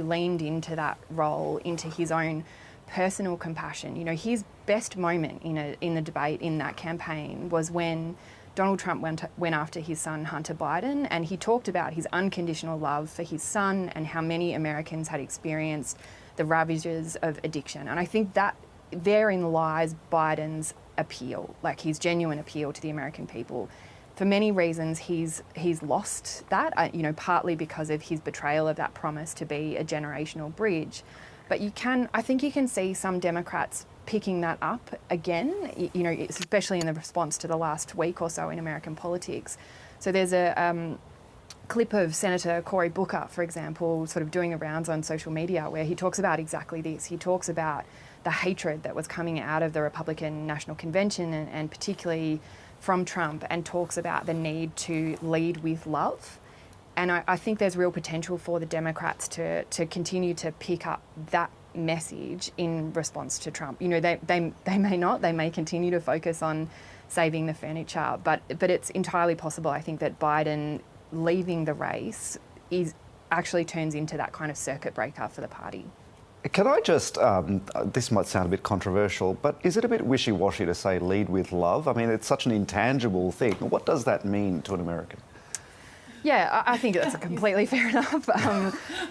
leaned into that role, into his own personal compassion, you know, his best moment in the debate in that campaign was when Donald Trump went after his son Hunter Biden, and he talked about his unconditional love for his son and how many Americans had experienced the ravages of addiction. And I think that therein lies Biden's appeal, like his genuine appeal to the American people. For many reasons, he's lost that, you know, partly because of his betrayal of that promise to be a generational bridge. But I think you can see some Democrats picking that up again, you know, especially in the response to the last week or so in American politics. So there's a clip of Senator Cory Booker, for example, sort of doing the rounds on social media where he talks about exactly this. He talks about the hatred that was coming out of the Republican National Convention and particularly from Trump, and talks about the need to lead with love. And I think there's real potential for the Democrats to continue to pick up that message in response to Trump. You know, they may not. They may continue to focus on saving the furniture. But it's entirely possible, I think, that Biden leaving the race actually turns into that kind of circuit breaker for the party. Can I just, this might sound a bit controversial, but is it a bit wishy-washy to say lead with love? I mean, it's such an intangible thing. What does that mean to an American? Yeah, I think that's a completely fair enough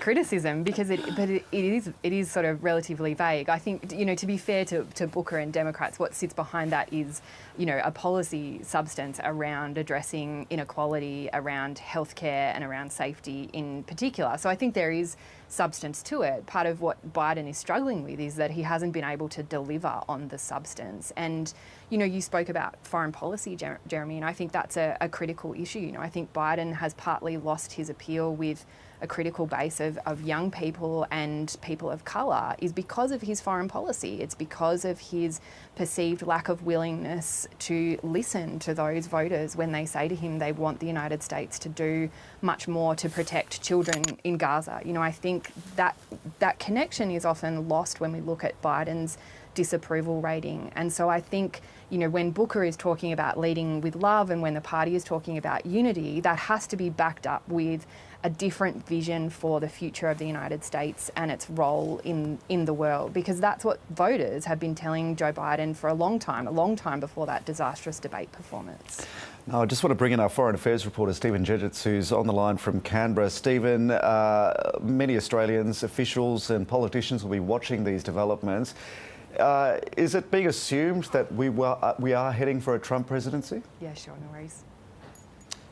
criticism, because it is sort of relatively vague. I think, you know, to be fair to Booker and Democrats, what sits behind that is, you know, a policy substance around addressing inequality, around healthcare and around safety in particular. So I think there is substance to it. Part of what Biden is struggling with is that he hasn't been able to deliver on the substance. And, you know, you spoke about foreign policy, Jeremy, and I think that's a critical issue. You know, I think Biden has partly lost his appeal with a critical base of young people and people of colour is because of his foreign policy. It's because of his perceived lack of willingness to listen to those voters when they say to him they want the United States to do much more to protect children in Gaza. You know, I think that connection is often lost when we look at Biden's disapproval rating. And so I think, you know, when Booker is talking about leading with love and when the party is talking about unity, that has to be backed up with a different vision for the future of the United States and its role in the world, because that's what voters have been telling Joe Biden for a long time before that disastrous debate performance. Now, I just want to bring in our Foreign Affairs reporter, Stephen Jedgetts, who's on the line from Canberra. Stephen, many Australians, officials and politicians will be watching these developments. Is it being assumed that we are heading for a Trump presidency? Yeah, sure, no worries.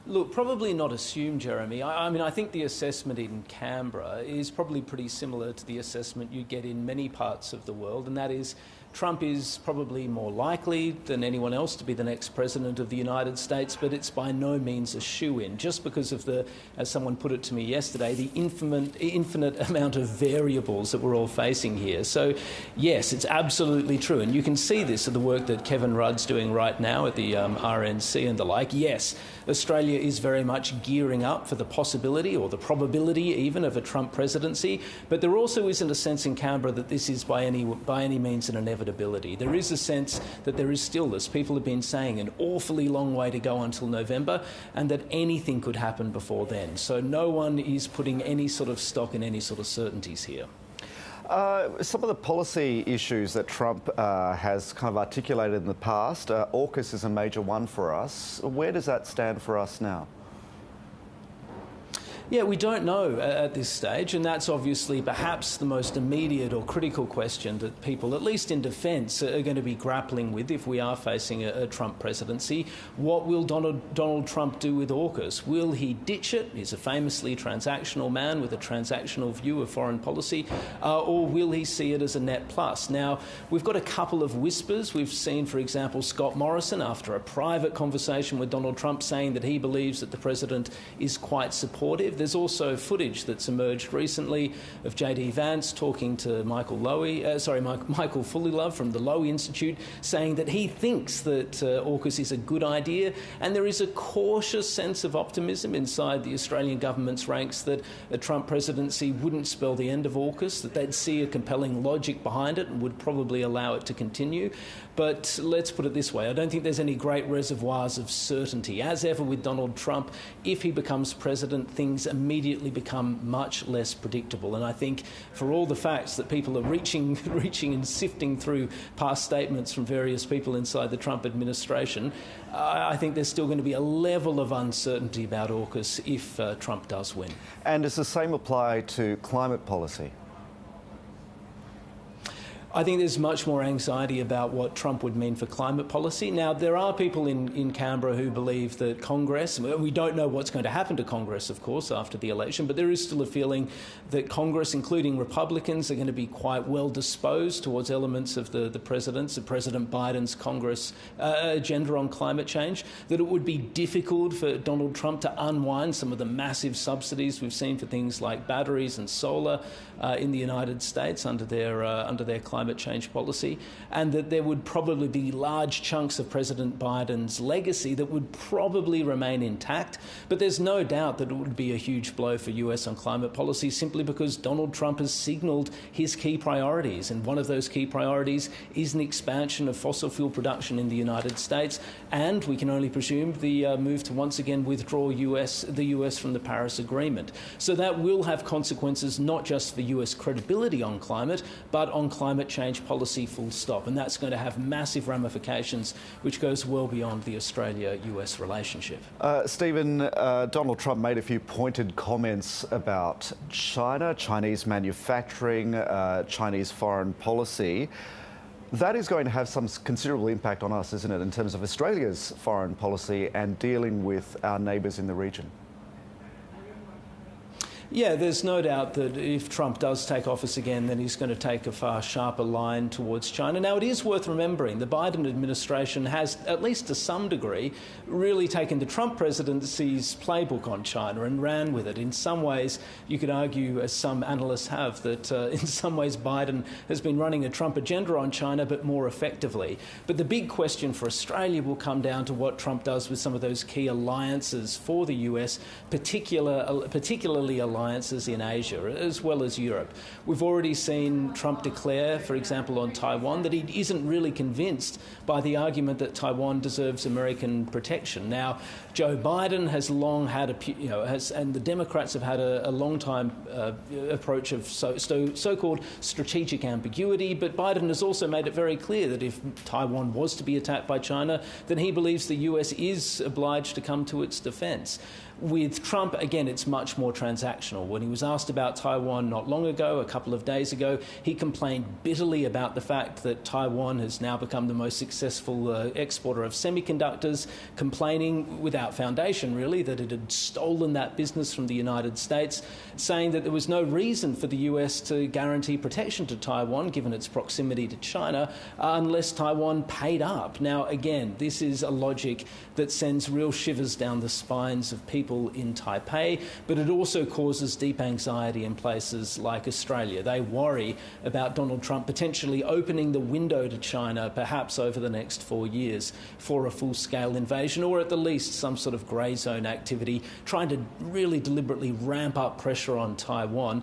Look, probably not assumed, Jeremy. I mean, I think the assessment in Canberra is probably pretty similar to the assessment you get in many parts of the world, and that is Trump is probably more likely than anyone else to be the next president of the United States, but it's by no means a shoo-in, just because of the, as someone put it to me yesterday, the infinite amount of variables that we're all facing here. So, yes, it's absolutely true. And you can see this in the work that Kevin Rudd's doing right now at the RNC and the like. Yes, Australia is very much gearing up for the possibility or the probability even of a Trump presidency, but there also isn't a sense in Canberra that this is by any means an inevitability. There is a sense that there is still, as people have been saying, an awfully long way to go until November, and that anything could happen before then. So no one is putting any sort of stock in any sort of certainties here. Some of the policy issues that Trump has kind of articulated in the past, AUKUS is a major one for us. Where does that stand for us now? Yeah, we don't know at this stage, and that's obviously perhaps the most immediate or critical question that people, at least in defence, are going to be grappling with if we are facing a Trump presidency. What will Donald Trump do with AUKUS? Will he ditch it? He's a famously transactional man with a transactional view of foreign policy, or will he see it as a net plus? Now, we've got a couple of whispers. We've seen, for example, Scott Morrison, after a private conversation with Donald Trump, saying that he believes that the president is quite supportive. There's also footage that's emerged recently of JD Vance talking to Michael Fullilove from the Lowy Institute, saying that he thinks that AUKUS is a good idea, and there is a cautious sense of optimism inside the Australian government's ranks that a Trump presidency wouldn't spell the end of AUKUS, that they'd see a compelling logic behind it and would probably allow it to continue. But let's put it this way, I don't think there's any great reservoirs of certainty. As ever with Donald Trump, if he becomes president, things immediately become much less predictable. And I think for all the facts that people are reaching and sifting through past statements from various people inside the Trump administration, I think there's still going to be a level of uncertainty about AUKUS if Trump does win. And does the same apply to climate policy? I think there's much more anxiety about what Trump would mean for climate policy. Now, there are people in Canberra who believe that Congress, we don't know what's going to happen to Congress, of course, after the election, but there is still a feeling that Congress, including Republicans, are going to be quite well disposed towards elements of the President Biden's Congress agenda on climate change, that it would be difficult for Donald Trump to unwind some of the massive subsidies we've seen for things like batteries and solar in the United States under their climate change policy, and that there would probably be large chunks of President Biden's legacy that would probably remain intact. But there's no doubt that it would be a huge blow for US on climate policy, simply because Donald Trump has signalled his key priorities, and one of those key priorities is an expansion of fossil fuel production in the United States, and we can only presume the move to once again withdraw the US from the Paris Agreement. So that will have consequences not just for US credibility on climate, but on climate change policy full stop. And that's going to have massive ramifications, which goes well beyond the Australia-US relationship. Stephen, Donald Trump made a few pointed comments about China, Chinese manufacturing, Chinese foreign policy. That is going to have some considerable impact on us, isn't it, in terms of Australia's foreign policy and dealing with our neighbours in the region? Yeah, there's no doubt that if Trump does take office again, then he's going to take a far sharper line towards China. Now, it is worth remembering the Biden administration has, at least to some degree, really taken the Trump presidency's playbook on China and ran with it. In some ways, you could argue, as some analysts have, that in some ways Biden has been running a Trump agenda on China, but more effectively. But the big question for Australia will come down to what Trump does with some of those key alliances for the US, particularly alliances in Asia, as well as Europe. We've already seen Trump declare, for example, on Taiwan, that he isn't really convinced by the argument that Taiwan deserves American protection. Now, Joe Biden has long had and the Democrats have had a long time approach of so-called strategic ambiguity, but Biden has also made it very clear that if Taiwan was to be attacked by China, then he believes the US is obliged to come to its defence. With Trump, again, it's much more transactional. When he was asked about Taiwan not long ago, a couple of days ago, he complained bitterly about the fact that Taiwan has now become the most successful exporter of semiconductors, complaining without foundation, really, that it had stolen that business from the United States, saying that there was no reason for the US to guarantee protection to Taiwan, given its proximity to China, unless Taiwan paid up. Now, again, this is a logic that sends real shivers down the spines of people in Taipei, but it also causes deep anxiety in places like Australia. They worry about Donald Trump potentially opening the window to China, perhaps over the next 4 years, for a full-scale invasion, or at the least some sort of grey zone activity, trying to really deliberately ramp up pressure on Taiwan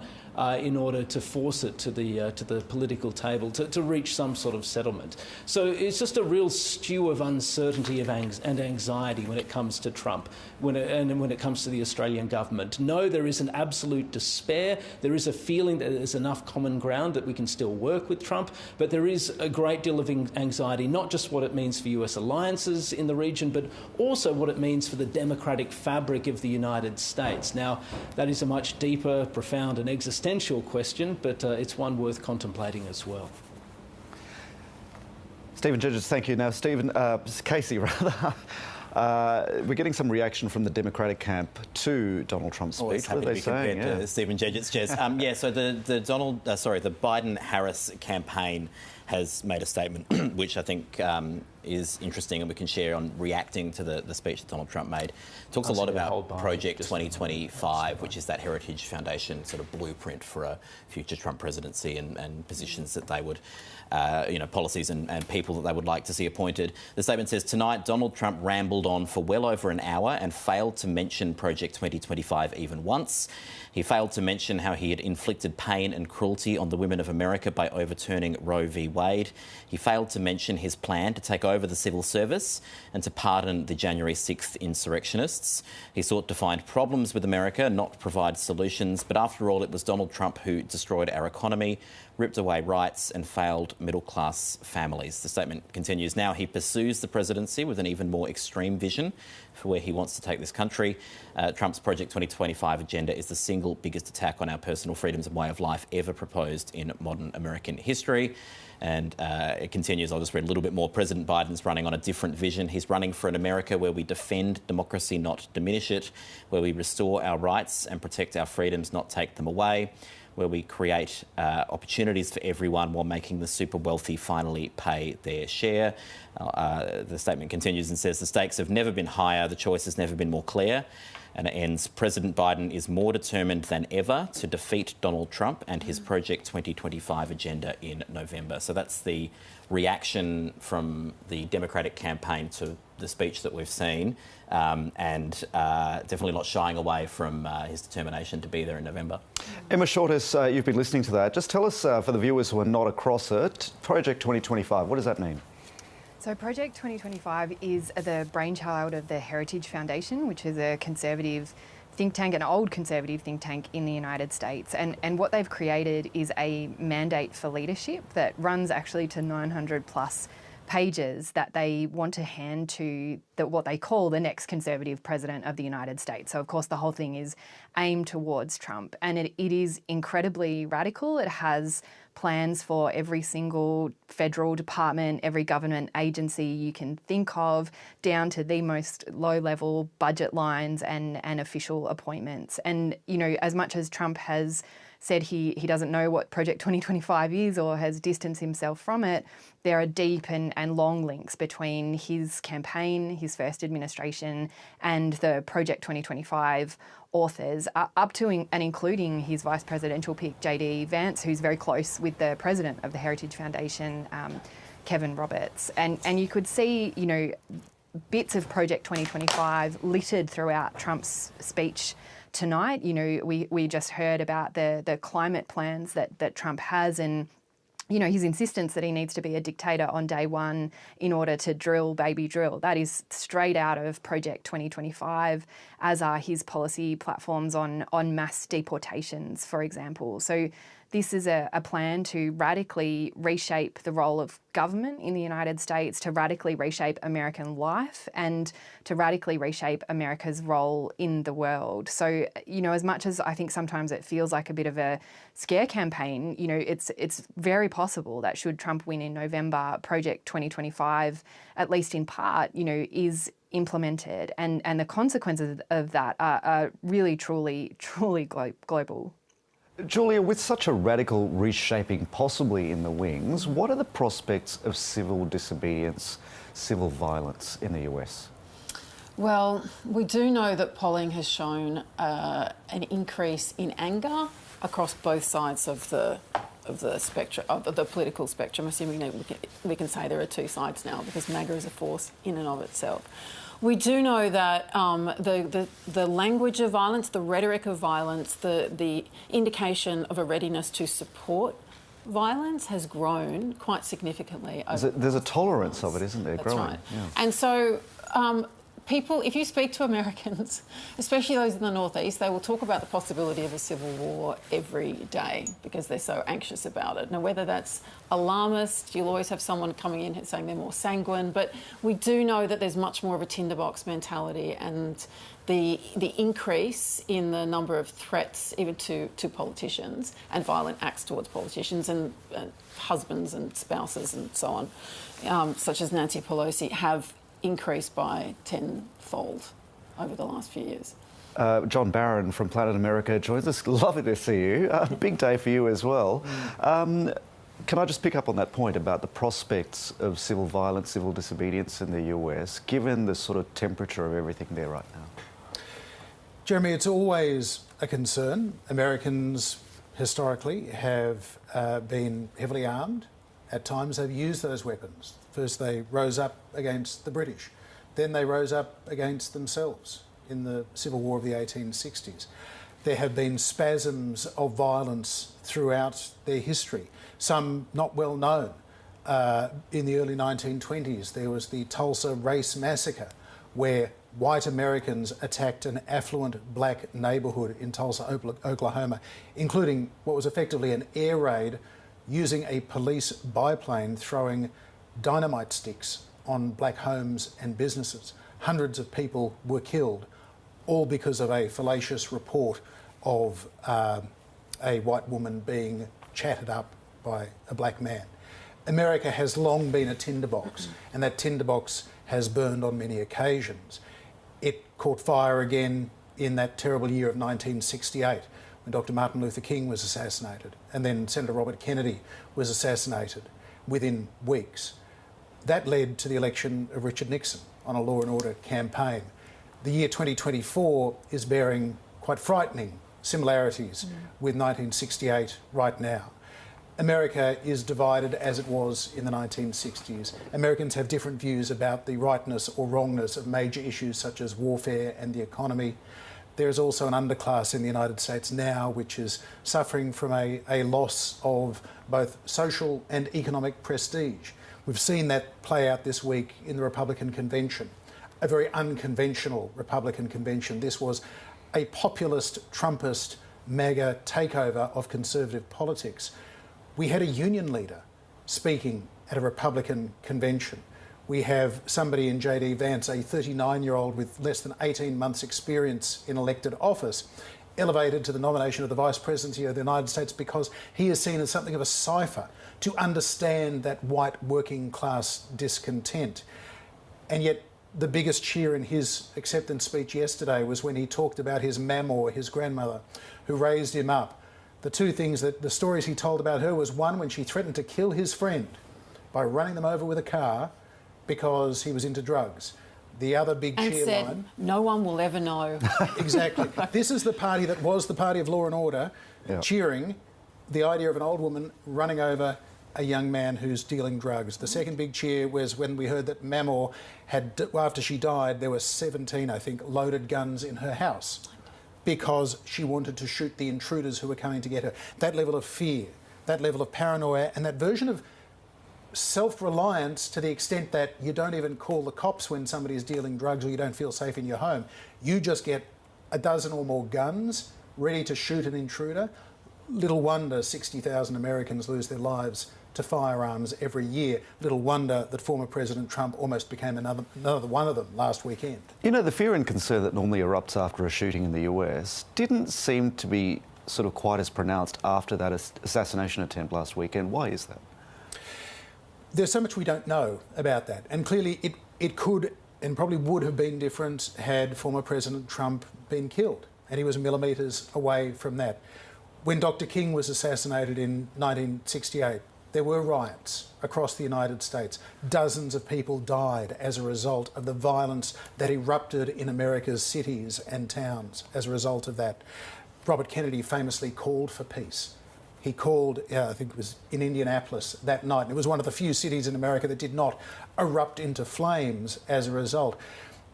in order to force it to the political table, to reach some sort of settlement. So it's just a real stew of uncertainty and anxiety when it comes to Trump, when it comes to the Australian government. No, there is an absolute despair. There is a feeling that there's enough common ground that we can still work with Trump, but there is a great deal of anxiety, not just what it means for US alliances in the region, but also what it means for the democratic fabric of the United States. Now, that is a much deeper, profound and existential question, but it's one worth contemplating as well. Stephen Judges, thank you. Now, Casey, rather, we're getting some reaction from the Democratic camp to Donald Trump's speech. Always happy what are to they be saying? compared to Stephen Judges, Jez. So the Biden-Harris campaign has made a statement which I think is interesting and we can share on reacting to the speech that Donald Trump made. Talks a lot about Project 2025, which is that Heritage Foundation sort of blueprint for a future Trump presidency and positions that they would, policies and people that they would like to see appointed. The statement says, tonight Donald Trump rambled on for well over an hour and failed to mention Project 2025 even once. He failed to mention how he had inflicted pain and cruelty on the women of America by overturning Roe v. Wade. He failed to mention his plan to take over the civil service and to pardon the January 6th insurrectionists. He sought to find problems with America, not provide solutions. But after all, it was Donald Trump who destroyed our economy, ripped away rights and failed middle-class families. The statement continues. Now he pursues the presidency with an even more extreme vision for where he wants to take this country. Trump's Project 2025 agenda is the single biggest attack on our personal freedoms and way of life ever proposed in modern American history. And it continues. I'll just read a little bit more. President Biden's running on a different vision. He's running for an America where we defend democracy, not diminish it, where we restore our rights and protect our freedoms, not take them away, where we create opportunities for everyone while making the super wealthy finally pay their share. The statement continues and says, the stakes have never been higher, the choice has never been more clear. And it ends, President Biden is more determined than ever to defeat Donald Trump and his Project 2025 agenda in November. So that's the reaction from the Democratic campaign to the speech that we've seen, and definitely not shying away from his determination to be there in November. Emma Shortis, you've been listening to that. Just tell us, for the viewers who are not across it, Project 2025, what does that mean? So Project 2025 is the brainchild of the Heritage Foundation, which is a conservative think tank, an old conservative think tank in the United States. And what they've created is a mandate for leadership that runs actually to 900 plus pages that they want to hand to what they call the next conservative president of the United States. So, of course, the whole thing is aimed towards Trump. And it is incredibly radical. It has plans for every single federal department, every government agency you can think of, down to the most low-level budget lines and official appointments. And, as much as Trump has said he doesn't know what Project 2025 is or has distanced himself from it, there are deep and long links between his campaign, his first administration, and the Project 2025 authors, up to and including his vice presidential pick, JD Vance, who's very close with the president of the Heritage Foundation, Kevin Roberts. And you could see, bits of Project 2025 littered throughout Trump's speech tonight. We just heard about the climate plans that Trump has, and his insistence that he needs to be a dictator on day one in order to drill, baby, drill. That is straight out of Project 2025, as are his policy platforms on mass deportations, for example. So this is a plan to radically reshape the role of government in the United States, to radically reshape American life, and to radically reshape America's role in the world. So, you know, as much as I think sometimes it feels like a bit of a scare campaign, you know, it's very possible that should Trump win in November, Project 2025, at least in part, you know, is implemented, and the consequences of that are really, truly global. Julia, with such a radical reshaping possibly in the wings, what are the prospects of civil disobedience, civil violence in the US? Well, we do know that polling has shown an increase in anger across both sides of the spectrum, of the political spectrum, assuming that we can say there are two sides now, because MAGA is a force in and of itself. We do know that the language of violence, the rhetoric of violence, the indication of a readiness to support violence has grown quite significantly. There's a tolerance of it, isn't there? That's growing. right. Yeah. And so people, if you speak to Americans, especially those in the Northeast, they will talk about the possibility of a civil war every day because they're so anxious about it. Now, whether that's alarmist, you'll always have someone coming in saying they're more sanguine, but we do know that there's much more of a tinderbox mentality, and the increase in the number of threats even to politicians and violent acts towards politicians and husbands and spouses and so on, such as Nancy Pelosi, have increased by tenfold over the last few years. John Barron from Planet America joins us. Lovely to see you. Big day for you as well. Can I just pick up on that point about the prospects of civil violence, civil disobedience in the US, given the sort of temperature of everything there right now? Jeremy, it's always a concern. Americans historically have been heavily armed. At times they've used those weapons. First they rose up against the British, then they rose up against themselves in the Civil War of the 1860s. There have been spasms of violence throughout their history, some not well known. In the early 1920s there was the Tulsa Race Massacre, where white Americans attacked an affluent black neighbourhood in Tulsa, Oklahoma, including what was effectively an air raid, using a police biplane throwing dynamite sticks on black homes and businesses. Hundreds of people were killed, all because of a fallacious report of a white woman being chatted up by a black man. America has long been a tinderbox, and that tinderbox has burned on many occasions. It caught fire again in that terrible year of 1968, when Dr. Martin Luther King was assassinated, and then Senator Robert Kennedy was assassinated within weeks. That led to the election of Richard Nixon on a law and order campaign. The year 2024 is bearing quite frightening similarities with 1968 right now. America is divided as it was in the 1960s. Americans have different views about the rightness or wrongness of major issues such as warfare and the economy. There is also an underclass in the United States now which is suffering from a loss of both social and economic prestige. We've seen that play out this week in the Republican convention, a very unconventional Republican convention. This was a populist, Trumpist, MAGA takeover of conservative politics. We had a union leader speaking at a Republican convention. We have somebody in JD Vance, a 39-year-old with less than 18 months' experience in elected office, elevated to the nomination of the Vice Presidency of the United States because he is seen as something of a cipher to understand that white working class discontent. And yet the biggest cheer in his acceptance speech yesterday was when he talked about his mamour, his grandmother, who raised him up. The two things that the stories he told about her was, one, when she threatened to kill his friend by running them over with a car because he was into drugs. The other big cheer said, line... no one will ever know. Exactly. This is the party that was the party of law and order, cheering the idea of an old woman running over a young man who's dealing drugs. The second big cheer was when we heard that Mamour had, after she died, there were 17, I think, loaded guns in her house because she wanted to shoot the intruders who were coming to get her. That level of fear, that level of paranoia, and that version of self-reliance to the extent that you don't even call the cops when somebody is dealing drugs or you don't feel safe in your home. You just get a dozen or more guns ready to shoot an intruder. Little wonder 60,000 Americans lose their lives to firearms every year. Little wonder that former President Trump almost became another one of them last weekend. You know, the fear and concern that normally erupts after a shooting in the US didn't seem to be sort of quite as pronounced after that assassination attempt last weekend. Why is that? There's so much we don't know about that, and clearly it could and probably would have been different had former President Trump been killed, and he was millimetres away from that. When Dr. King was assassinated in 1968, there were riots across the United States. Dozens of people died as a result of the violence that erupted in America's cities and towns as a result of that. Robert Kennedy famously called for peace. He called, I think it was in Indianapolis that night, and it was one of the few cities in America that did not erupt into flames as a result.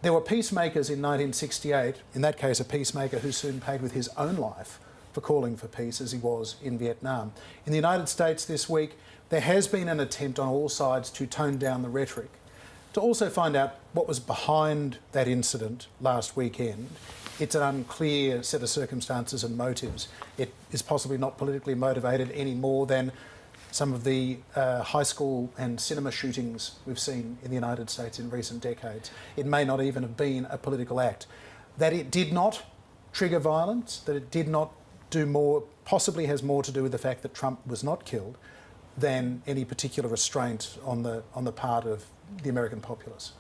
There were peacemakers in 1968, in that case a peacemaker who soon paid with his own life for calling for peace, as he was in Vietnam. In the United States this week, there has been an attempt on all sides to tone down the rhetoric, to also find out what was behind that incident last weekend. It's an unclear set of circumstances and motives. It is possibly not politically motivated any more than some of the high school and cinema shootings we've seen in the United States in recent decades. It may not even have been a political act. That it did not trigger violence, that it did not do more, possibly has more to do with the fact that Trump was not killed than any particular restraint on the part of the American populace.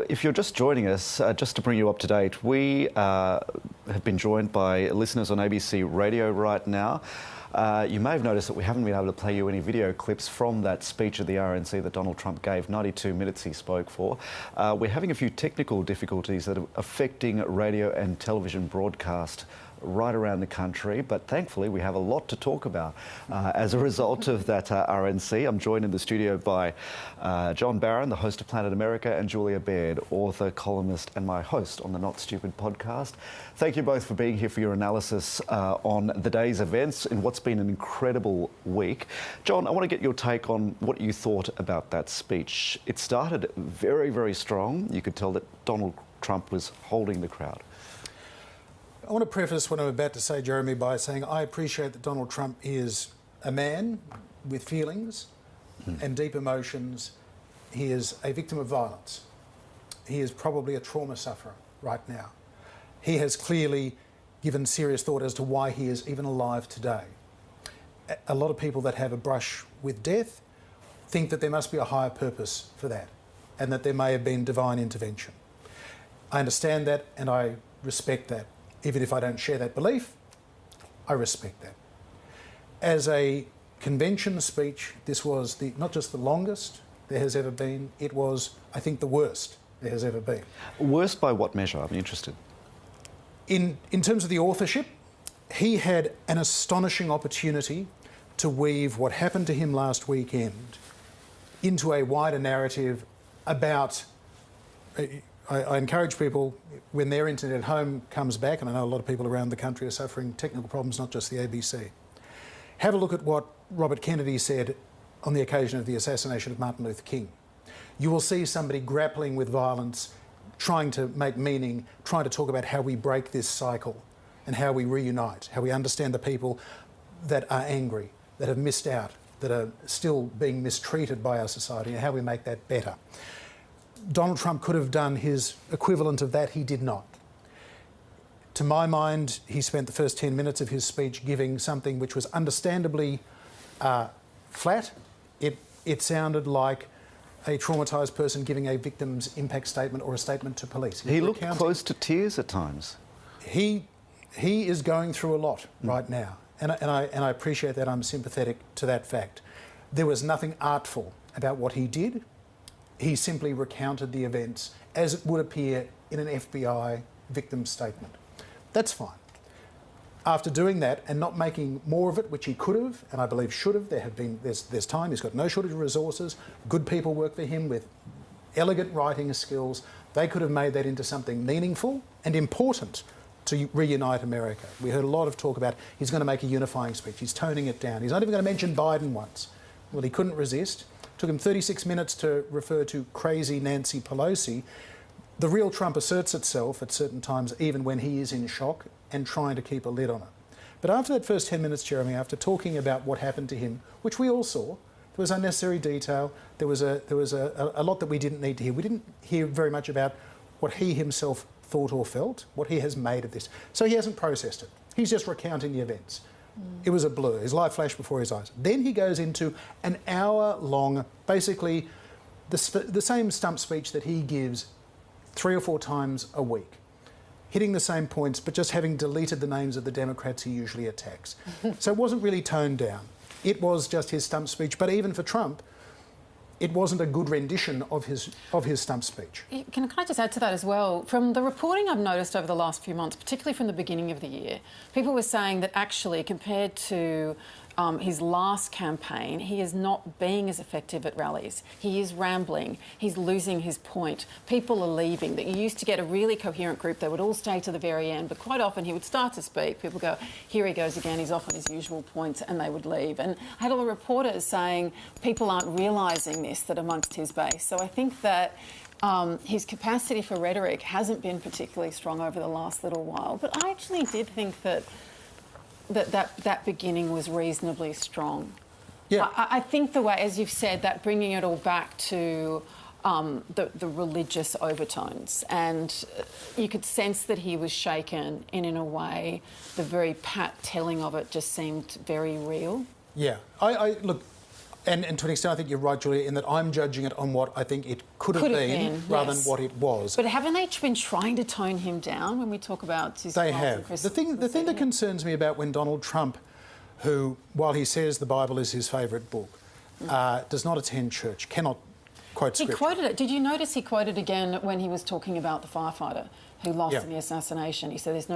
If you're just joining us, just to bring you up to date, we have been joined by listeners on ABC Radio right now. You may have noticed that we haven't been able to play you any video clips from that speech of the RNC that Donald Trump gave, 92 minutes he spoke for. We're having a few technical difficulties that are affecting radio and television broadcast right around the country, but thankfully we have a lot to talk about as a result of that RNC. I'm joined in the studio by John Barron, the host of Planet America, and Julia Baird, author, columnist, and my host on the Not Stupid podcast. Thank you both for being here for your analysis on the day's events in what's been an incredible week. John, I want to get your take on what you thought about that speech. It started very, very strong. You could tell that Donald Trump was holding the crowd. I want to preface what I'm about to say, Jeremy, by saying I appreciate that Donald Trump is a man with feelings and deep emotions. He is a victim of violence. He is probably a trauma sufferer right now. He has clearly given serious thought as to why he is even alive today. A lot of people that have a brush with death think that there must be a higher purpose for that and that there may have been divine intervention. I understand that and I respect that. Even if I don't share that belief, I respect that. As a convention speech, this was not just the longest there has ever been, it was, I think, the worst there has ever been. Worst by what measure? I'm interested. In terms of the authorship, he had an astonishing opportunity to weave what happened to him last weekend into a wider narrative about... I encourage people, when their internet at home comes back, and I know a lot of people around the country are suffering technical problems, not just the ABC, have a look at what Robert Kennedy said on the occasion of the assassination of Martin Luther King. You will see somebody grappling with violence, trying to make meaning, trying to talk about how we break this cycle and how we reunite, how we understand the people that are angry, that have missed out, that are still being mistreated by our society, and how we make that better. Donald Trump could have done his equivalent of that. He did not. To my mind, he spent the first 10 minutes of his speech giving something which was understandably flat. It sounded like a traumatised person giving a victim's impact statement or a statement to police. He looked close to tears at times. He is going through a lot right now, and I appreciate that. I'm sympathetic to that fact. There was nothing artful about what he did. He simply recounted the events as it would appear in an FBI victim statement. That's fine. After doing that and not making more of it, which he could have, and I believe should have, there's time, he's got no shortage of resources, good people work for him with elegant writing skills. They could have made that into something meaningful and important to reunite America. We heard a lot of talk about he's going to make a unifying speech. He's toning it down. He's not even going to mention Biden once. Well, he couldn't resist. Took him 36 minutes to refer to crazy Nancy Pelosi. The real Trump asserts itself at certain times, even when he is in shock and trying to keep a lid on it. But after that first 10 minutes, Jeremy, after talking about what happened to him, which we all saw, there was unnecessary detail, there was a lot that we didn't need to hear. We didn't hear very much about what he himself thought or felt, what he has made of this. So he hasn't processed it. He's just recounting the events. It was a blur. His life flashed before his eyes. Then he goes into an hour-long, basically the same stump speech that he gives 3 or 4 times a week, hitting the same points, but just having deleted the names of the Democrats he usually attacks. So it wasn't really toned down. It was just his stump speech. But even for Trump, it wasn't a good rendition of his stump speech. Can I just add to that as well? From the reporting I've noticed over the last few months, particularly from the beginning of the year, people were saying that actually, compared to his last campaign, he is not being as effective at rallies. He is rambling. He's losing his point. People are leaving. That you used to get a really coherent group. They would all stay to the very end, but quite often he would start to speak. People go, here he goes again. He's off on his usual points, and they would leave. And I had all the reporters saying people aren't realising this, that amongst his base. So I think that his capacity for rhetoric hasn't been particularly strong over the last little while. But I actually did think that that beginning was reasonably strong. Yeah. I think the way, as you've said, that bringing it all back to the religious overtones, and you could sense that he was shaken, and in a way, the very pat telling of it just seemed very real. Yeah, I look, and to an extent, I think you're right, Julia, in that I'm judging it on what I think it could have been rather than what it was. But haven't they been trying to tone him down when we talk about his? They have. The thing that concerns me about when Donald Trump, who, while he says the Bible is his favourite book, does not attend church, cannot quote scripture. He quoted it. Did you notice he quoted again when he was talking about the firefighter who lost in the assassination? He said, "There's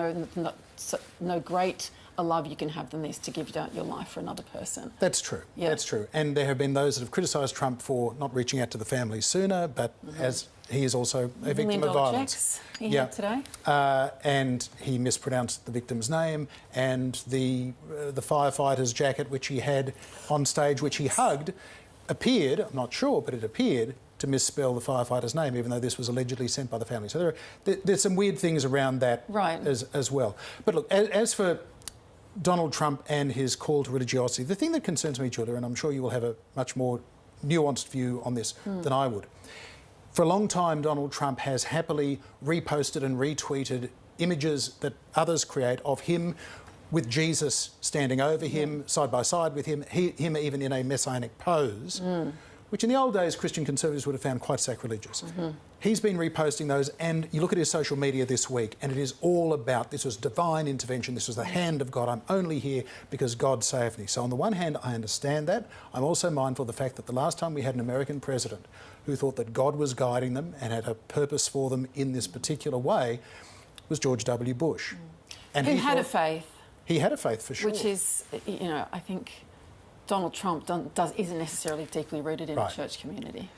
no great a love you can have than this, to give out your life for another person." That's true. Yeah. That's true. And there have been those that have criticised Trump for not reaching out to the family sooner, but as he is also a victim of violence. He had today. And he mispronounced the victim's name, and the firefighter's jacket, which he had on stage, which he hugged, appeared, I'm not sure, but it appeared to misspell the firefighter's name, even though this was allegedly sent by the family. So there's some weird things around that as well. But look, as for Donald Trump and his call to religiosity, the thing that concerns me, Julia, and I'm sure you will have a much more nuanced view on this than I would. For a long time, Donald Trump has happily reposted and retweeted images that others create of him with Jesus standing over him, side by side with him, him even in a messianic pose, which in the old days Christian conservatives would have found quite sacrilegious. He's been reposting those, and you look at his social media this week, and it is all about, this was divine intervention, this was the hand of God, I'm only here because God saved me. So on the one hand, I understand that. I'm also mindful of the fact that the last time we had an American president who thought that God was guiding them and had a purpose for them in this particular way was George W. Bush. And who had a faith. He had a faith, for sure. Which is, I think Donald Trump isn't necessarily deeply rooted in the church community.